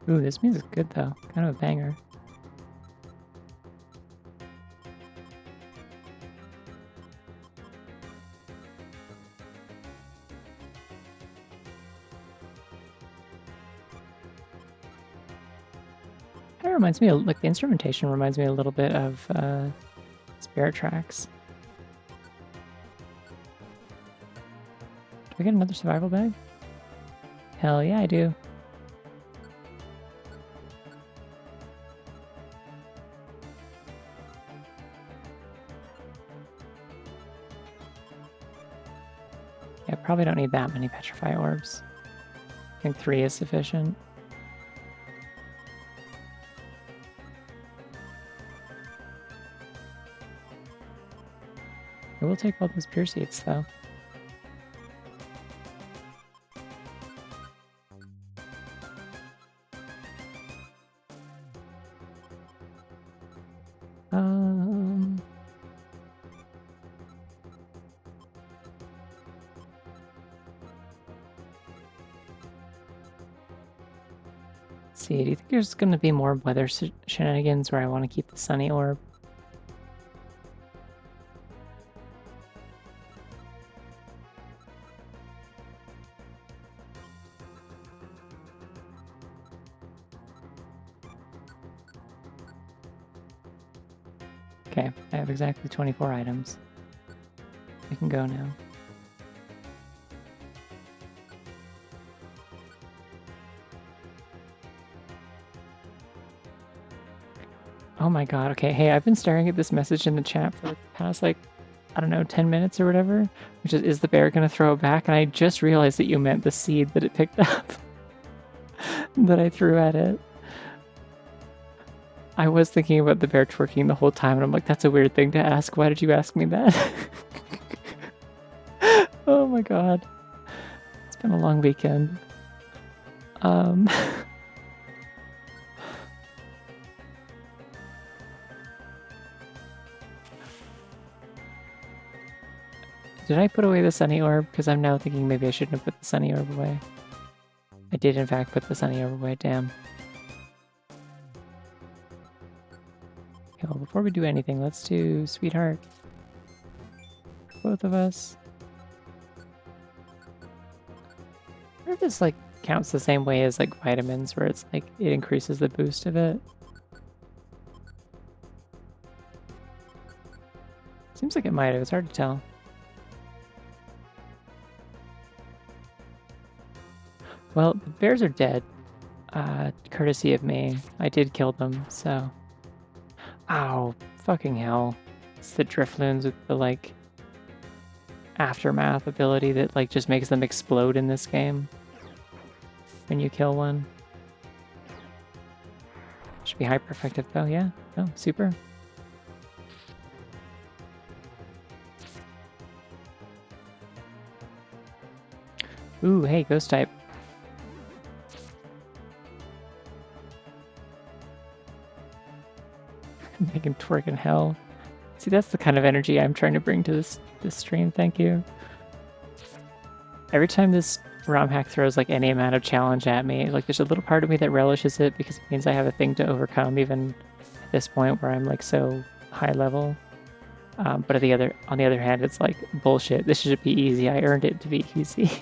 S1: Ooh, this music's good though. Kind of a banger. Kind of reminds me of, like, the instrumentation reminds me a little bit of Spirit Tracks. Do I get another survival bag? Hell yeah, I do. Yeah, probably don't need that many Petrify Orbs. I think 3 is sufficient. I will take all those pure seeds though. Let's see, do you think there's going to be more weather shenanigans where I want to keep the sunny orb? Okay, I have exactly 24 items. We can go now. Oh my god, okay, hey, I've been staring at this message in the chat for the past, like, I don't know, 10 minutes or whatever, which is the bear gonna throw it back? And I just realized that you meant the seed that it picked up that I threw at it. I was thinking about the bear twerking the whole time, and I'm like, that's a weird thing to ask. Why did you ask me that? Oh my god. It's been a long weekend. Did I put away the sunny orb? Because I'm now thinking maybe I shouldn't have put the sunny orb away. I did in fact put the sunny orb away, damn. Okay, well, before we do anything, let's do Sweetheart. Both of us. I wonder if this, like, counts the same way as, like, vitamins, where it's, like, it increases the boost of it. Seems like it might have, it's hard to tell. Well, the bears are dead, courtesy of me. I did kill them, so... Ow, fucking hell. It's the Drifloons with the, like, aftermath ability that, like, just makes them explode in this game when you kill one. Should be hyper effective though, yeah. Oh, super. Ooh, hey, ghost type. Making twerk in hell. See, that's the kind of energy I'm trying to bring to this stream, thank you. Every time this romhack throws, like, any amount of challenge at me, like, there's a little part of me that relishes it because it means I have a thing to overcome, even at this point where I'm, like, so high level. But on the other hand, it's like, bullshit, this should be easy, I earned it to be easy.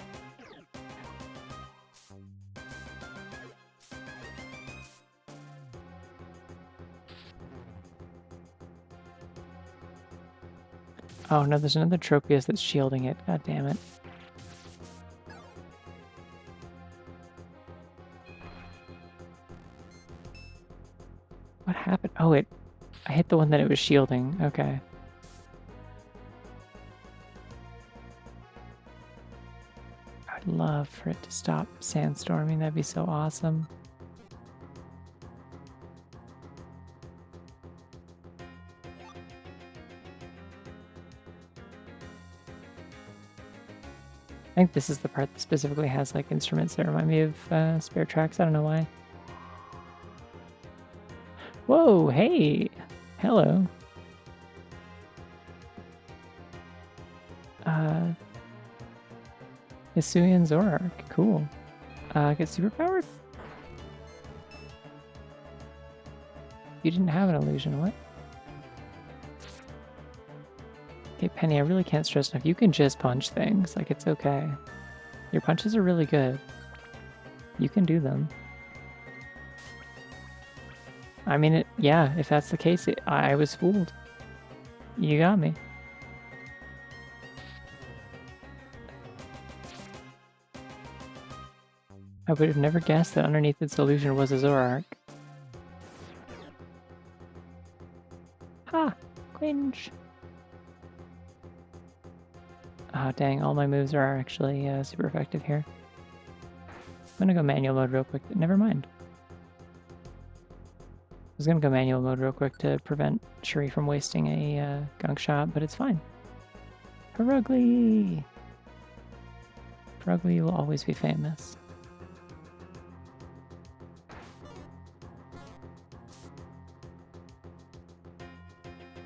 S1: Oh no, there's another Tropius that's shielding it. God damn it. What happened? Oh, I hit the one that it was shielding. Okay. I'd love for it to stop sandstorming. That'd be so awesome. I think this is the part that specifically has, like, instruments that remind me of Spare Tracks. I don't know why. Whoa, hey! Hello. Hisuian Zorark. Cool. Get superpowered? You didn't have an illusion, what? Okay, Penny, I really can't stress enough. You can just punch things. Like, it's okay. Your punches are really good. You can do them. I mean, yeah, if that's the case, I was fooled. You got me. I would have never guessed that underneath its illusion was a Zoroark. Ha! Cringe! Oh, dang, all my moves are actually super effective here. I'm gonna go manual mode real quick. Never mind. I was gonna go manual mode real quick to prevent Shuri from wasting a gunk shot, but it's fine. Perugly! Perugly will always be famous.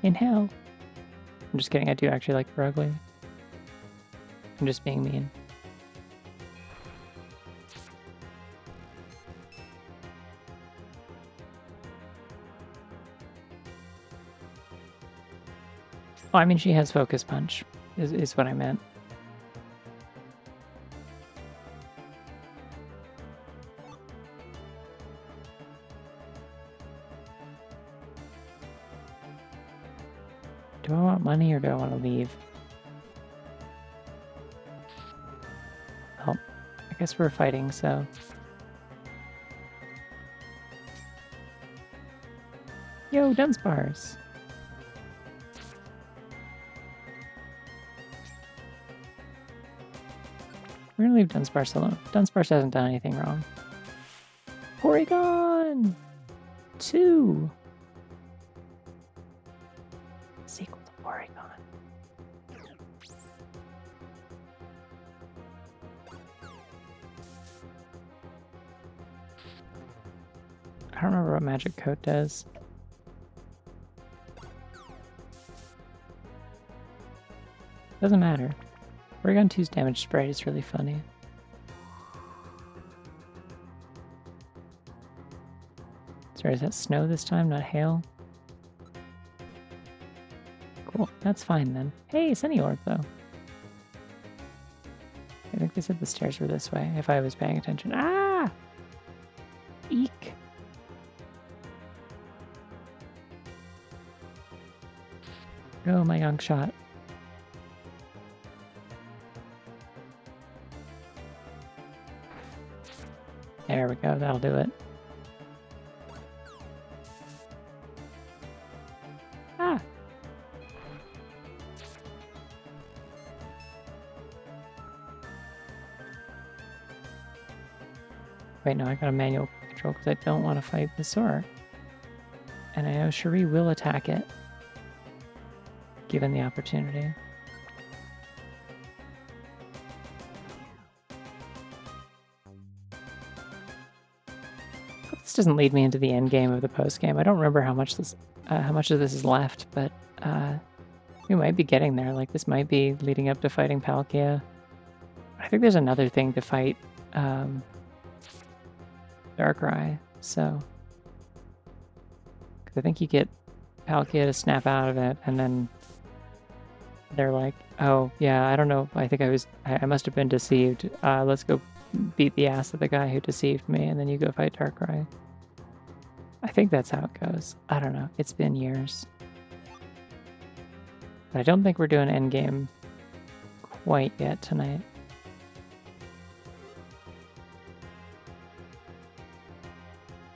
S1: Inhale! I'm just kidding, I do actually like Perugly. I'm just being mean. Oh, I mean, she has Focus Punch, is what I meant. Do I want money or do I want to leave? Well, I guess we're fighting, so... Yo, Dunsparce! We're gonna leave Dunsparce alone. Dunsparce hasn't done anything wrong. Porygon! 2! Sequel to Porygon. I don't remember what Magic Coat does. Doesn't matter. Porygon 2's damage sprite is really funny. Sorry, is that snow this time, not hail? Cool, that's fine then. Hey, Sunny Orb though. I think they said the stairs were this way, if I was paying attention. Ah! Eek! Oh, my gunk shot. There we go, that'll do it. Ah! Wait, no, I got a manual control because I don't want to fight the Zoroark. And I know Shuri will attack it, given the opportunity. This doesn't lead me into the end game of the post game. I don't remember how much of this is left, but we might be getting there. Like, this might be leading up to fighting Palkia. I think there's another thing to fight Darkrai, so... Because I think you get Palkia to snap out of it, and then they're like, oh, yeah, I don't know, I think I must have been deceived. Let's go beat the ass of the guy who deceived me, and then you go fight Darkrai. I think that's how it goes. I don't know. It's been years. But I don't think we're doing endgame quite yet tonight.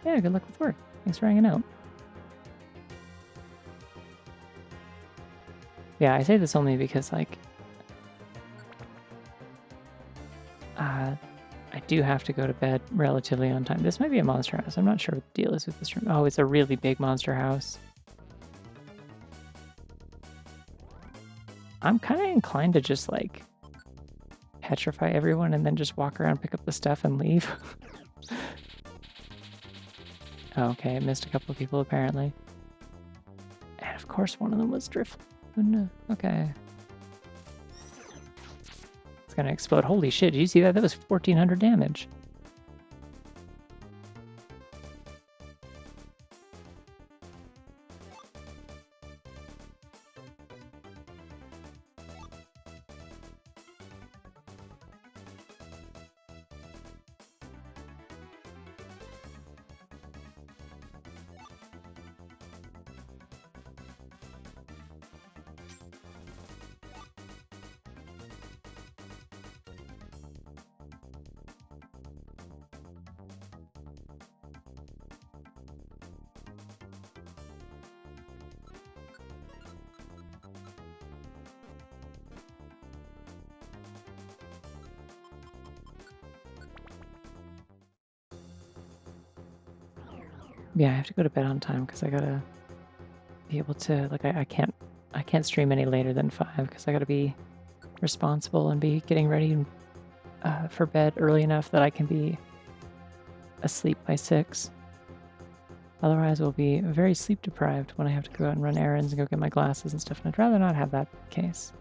S1: Yeah, good luck with work. Thanks for hanging out. Yeah, I say this only because, like, I do have to go to bed relatively on time. This might be a monster house. I'm not sure what the deal is with this room. Oh, it's a really big monster house. I'm kind of inclined to just, like, petrify everyone and then just walk around, pick up the stuff, and leave. Okay, I missed a couple of people, apparently. And, of course, one of them was Drift. Oh, no. Okay. It's gonna explode. Holy shit, did you see that? That was 1400 damage. Yeah, I have to go to bed on time because I gotta be able to, like, I can't stream any later than 5 because I gotta be responsible and be getting ready for bed early enough that I can be asleep by 6. Otherwise, I'll be very sleep deprived when I have to go out and run errands and go get my glasses and stuff, and I'd rather not have that case.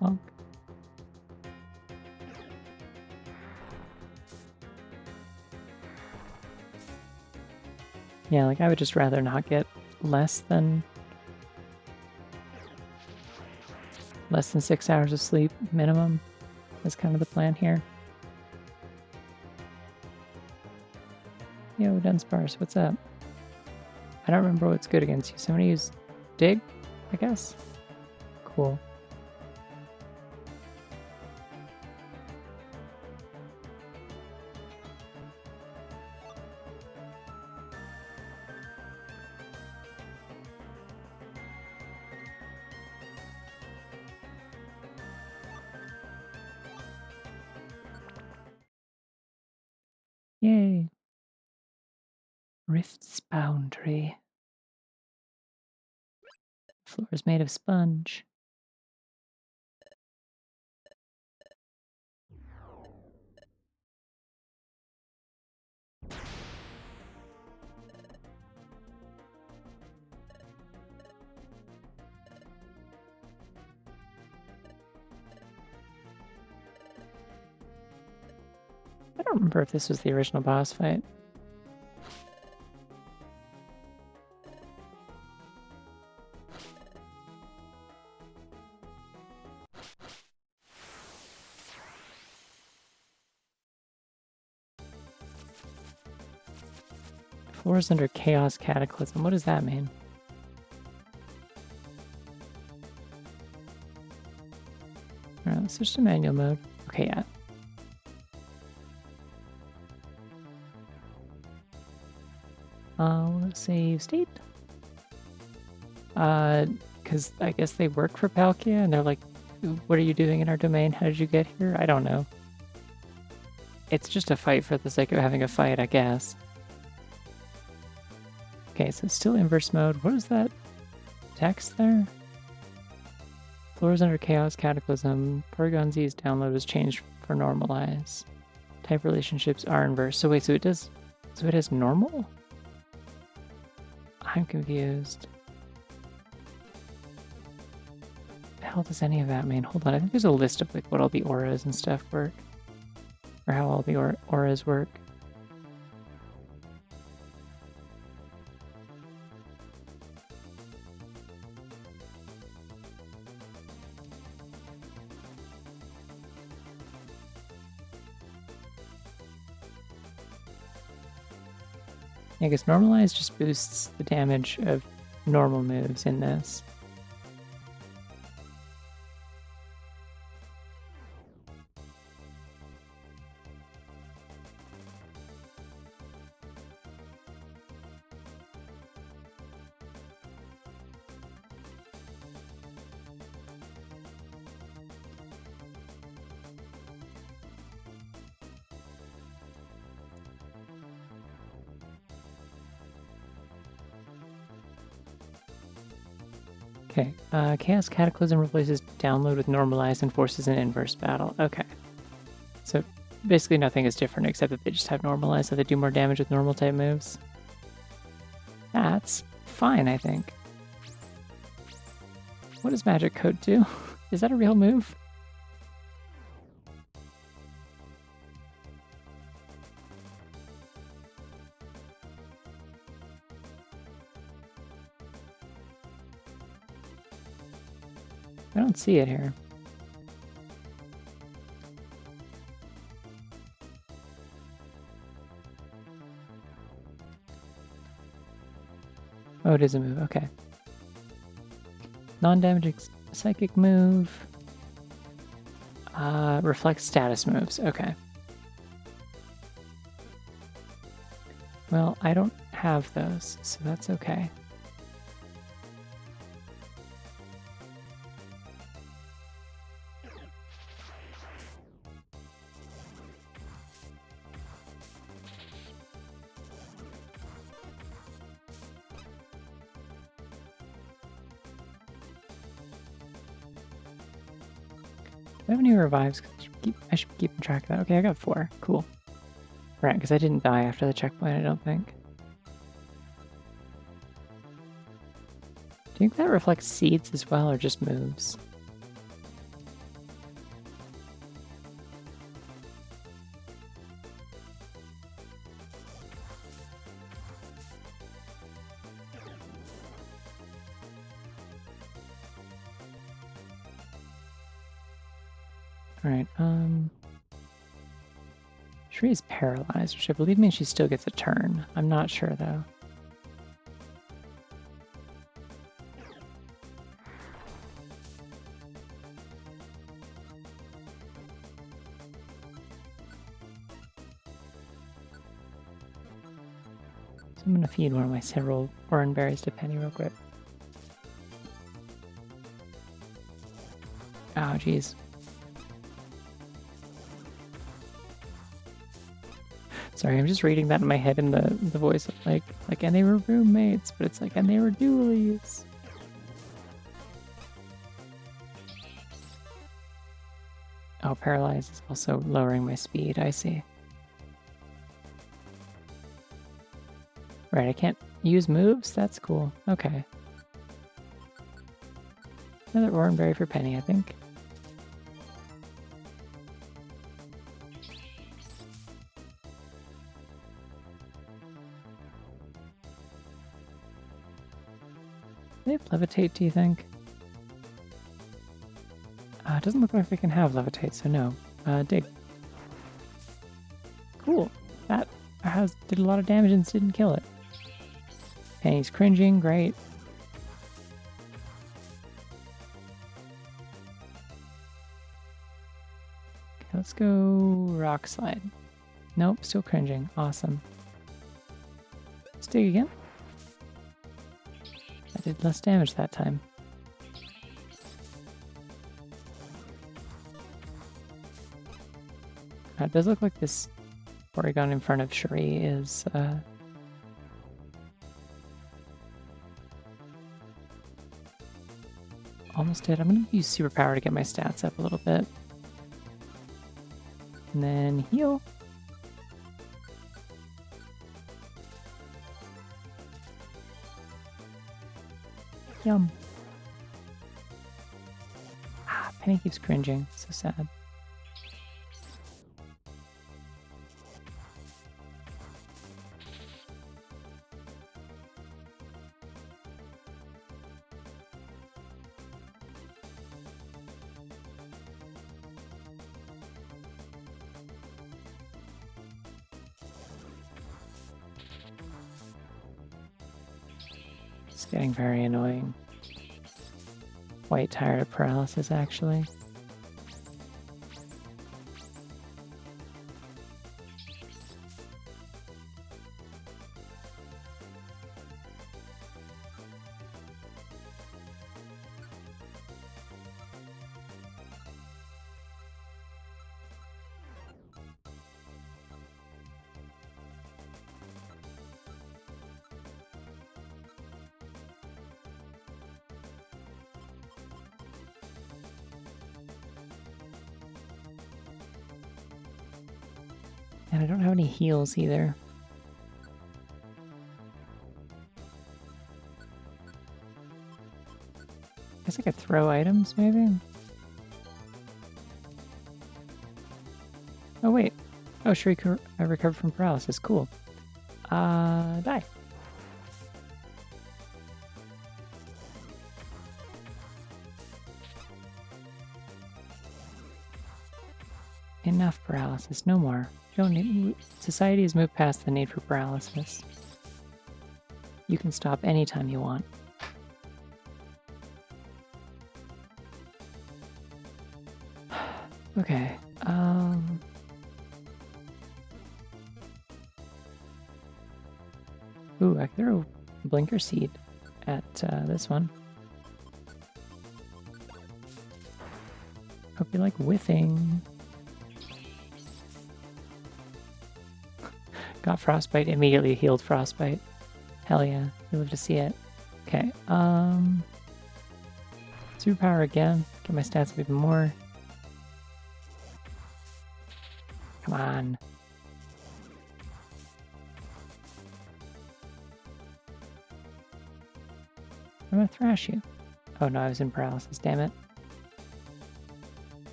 S1: Well, yeah, like I would just rather not get less than 6 hours of sleep minimum. That's kind of the plan here. Yo, Dunsparce, what's up? I don't remember what's good against you. Somebody use Dig, I guess? Cool. Yay. Rift's boundary. Floor is made of sponge. I don't remember if this was the original boss fight. Floor is under Chaos Cataclysm. What does that mean? Alright, let's switch to manual mode. Okay, yeah. Save state. Because I guess they work for Palkia, and they're like, what are you doing in our domain? How did you get here? I don't know. It's just a fight for the sake of having a fight, I guess. Okay, so it's still inverse mode. What is that text there? Floor is under Chaos Cataclysm. Porygon Z's download was changed for normalize. Type relationships are inverse. So wait, so it has normal? I'm confused. The hell does any of that mean? Hold on, I think there's a list of like what all the auras and stuff work. Or how all the auras work. I guess normalize just boosts the damage of normal moves in this. Okay, Chaos Cataclysm replaces download with normalize and forces an inverse battle. Okay. So basically nothing is different except that they just have normalize, so they do more damage with normal type moves. That's fine, I think. What does Magic Coat do? Is that a real move? I don't see it here. Oh, it is a move. Okay. Non-damaging psychic move. Reflects status moves. Okay. Well, I don't have those, so that's okay. I have any revives? I should be keeping track of that. Okay, I got 4. Cool. Right, because I didn't die after the checkpoint, I don't think. Do you think that reflects seeds as well, or just moves? Alright, Shri is paralyzed, which I believe means she still gets a turn. I'm not sure, though. So I'm gonna feed one of my several orange berries to Penny real quick. Oh, jeez. Sorry, I'm just reading that in my head in the voice of like, and they were roommates, but it's like, and they were dualies. Oh, paralyze is also lowering my speed, I see. Right, I can't use moves? That's cool. Okay. Another orange berry for Penny, I think. Do they have levitate, do you think? It doesn't look like they can have levitate, so no. Dig. Cool. That did a lot of damage and didn't kill it. Penny's cringing, great. Okay, let's go rock slide. Nope, still cringing. Awesome. Let's dig again. I did less damage that time. It does look like this Porygon in front of Shuri is almost dead. I'm going to use Superpower to get my stats up a little bit. And then heal. Yum. Penny keeps cringing. So sad. It's getting very annoying. Quite tired of paralysis, actually. And I don't have any heals either. Guess I could throw items, maybe? Oh, wait. Oh, Shuri recovered from paralysis. Cool. Die. Enough paralysis. No more. Don't need. Society has moved past the need for paralysis. You can stop anytime you want. Okay. Ooh, I can throw Blinker Seed at this one. Hope you like whiffing. Got Frostbite, immediately healed Frostbite. Hell yeah, you live to see it. Okay, Superpower again, get my stats up even more. Come on. I'm gonna thrash you. Oh no, I was in paralysis, damn it.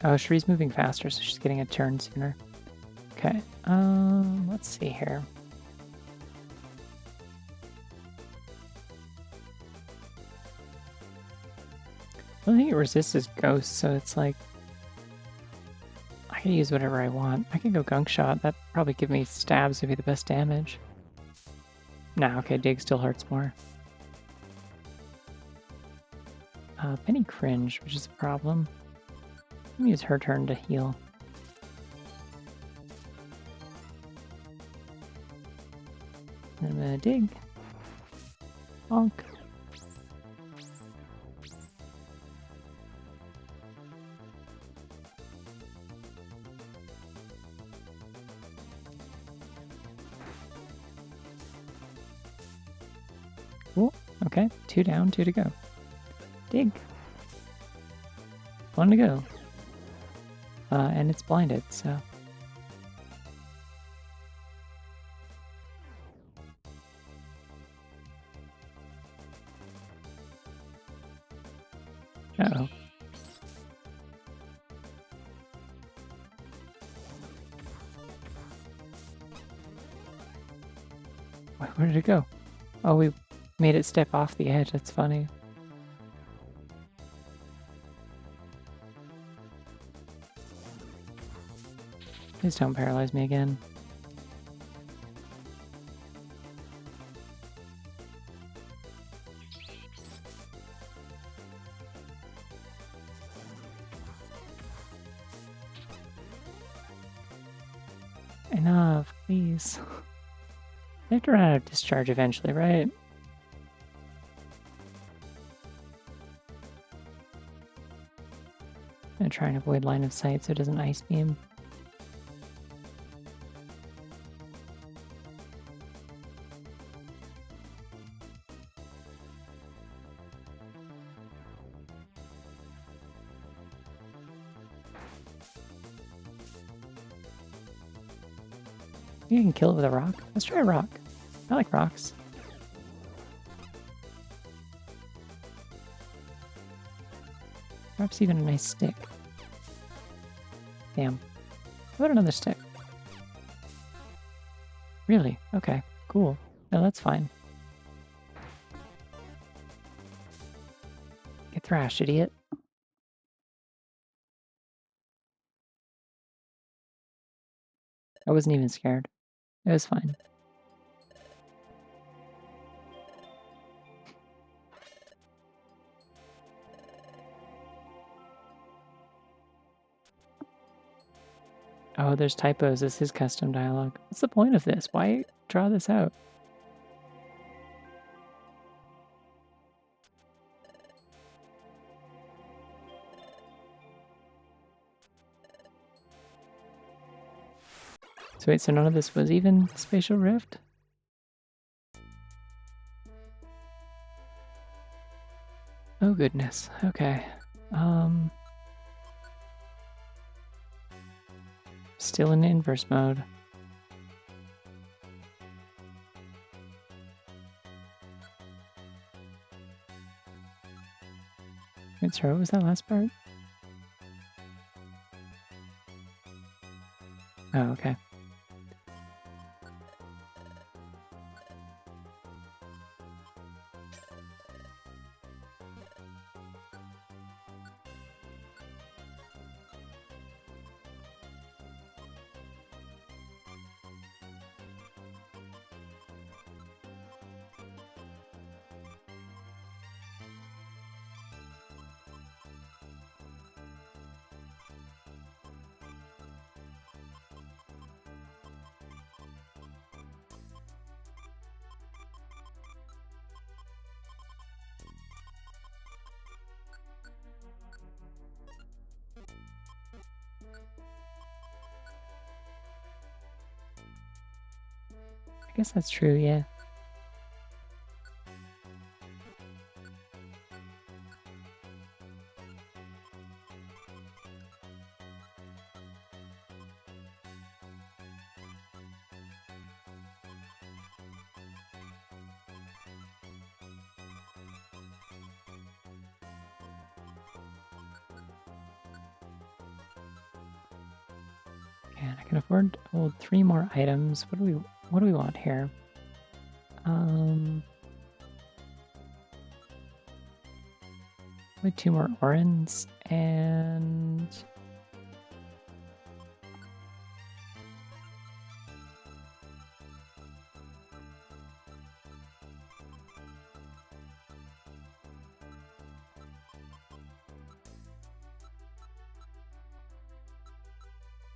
S1: Oh, Shree's moving faster, so she's getting a turn sooner. Okay, let's see here. I think it resists his ghost, so it's like I can use whatever I want. I can go gunk shot. That probably give me stabs would be the best damage. Nah, okay, dig still hurts more. Penny cringe, which is a problem. Let me use her turn to heal. Then I'm gonna dig. Bonk. Cool. Okay, 2 down, 2 to go. Dig. 1 to go. And it's blinded, so. Uh-oh. Where did it go? Oh, we made it step off the edge. That's funny. Please don't paralyze me again. Enough, please. They have to run out of discharge eventually, right? I'm gonna try and avoid line of sight so it doesn't ice beam. You can kill it with a rock. Let's try a rock. I like rocks. Perhaps even a nice stick. Damn. How about another stick? Really? Okay, cool. No, that's fine. Get thrashed, idiot. I wasn't even scared. It was fine. Oh, there's typos. This is custom dialogue. What's the point of this? Why draw this out? So wait, so none of this was even Spatial Rift? Oh goodness, okay. Still in inverse mode. Wait, sorry, what was that last part? Oh, okay. guess that's true, yeah. And I can afford to hold 3 more items. What do we want here? Like 2 more orans and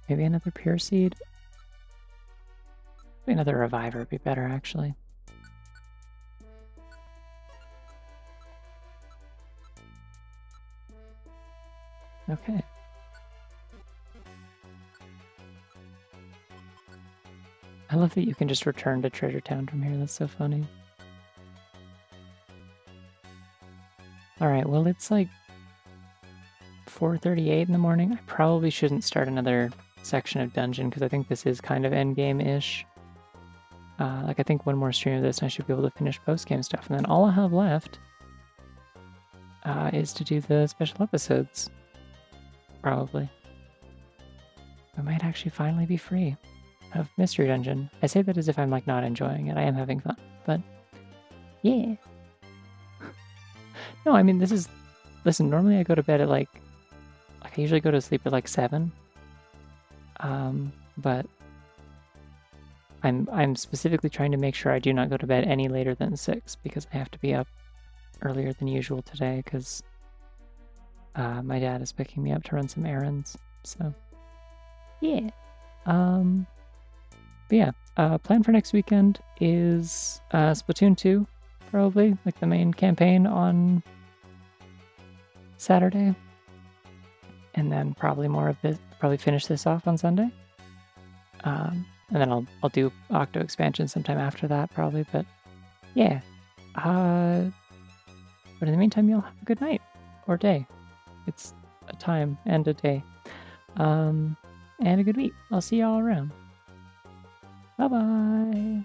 S1: maybe another pure seed. Maybe another reviver would be better, actually. Okay. I love that you can just return to Treasure Town from here. That's so funny. Alright, well, it's like 4:38 in the morning. I probably shouldn't start another section of dungeon because I think this is kind of endgame-ish. Like, I think one more stream of this and I should be able to finish post-game stuff. And then all I have left is to do the special episodes. Probably. I might actually finally be free of Mystery Dungeon. I say that as if I'm, like, not enjoying it. I am having fun, but yeah. No, I mean, this is... Listen, normally I go to bed at, like I usually go to sleep at, like, 7. But I'm specifically trying to make sure I do not go to bed any later than 6 because I have to be up earlier than usual today because my dad is picking me up to run some errands. So, yeah. But yeah, plan for next weekend is Splatoon 2, probably, like the main campaign on Saturday. And then probably more of this, probably finish this off on Sunday. And then I'll do Octo expansion sometime after that, probably. But yeah. But in the meantime, you'll have a good night or day. It's a time and a day. And a good week. I'll see y'all around. Bye-bye.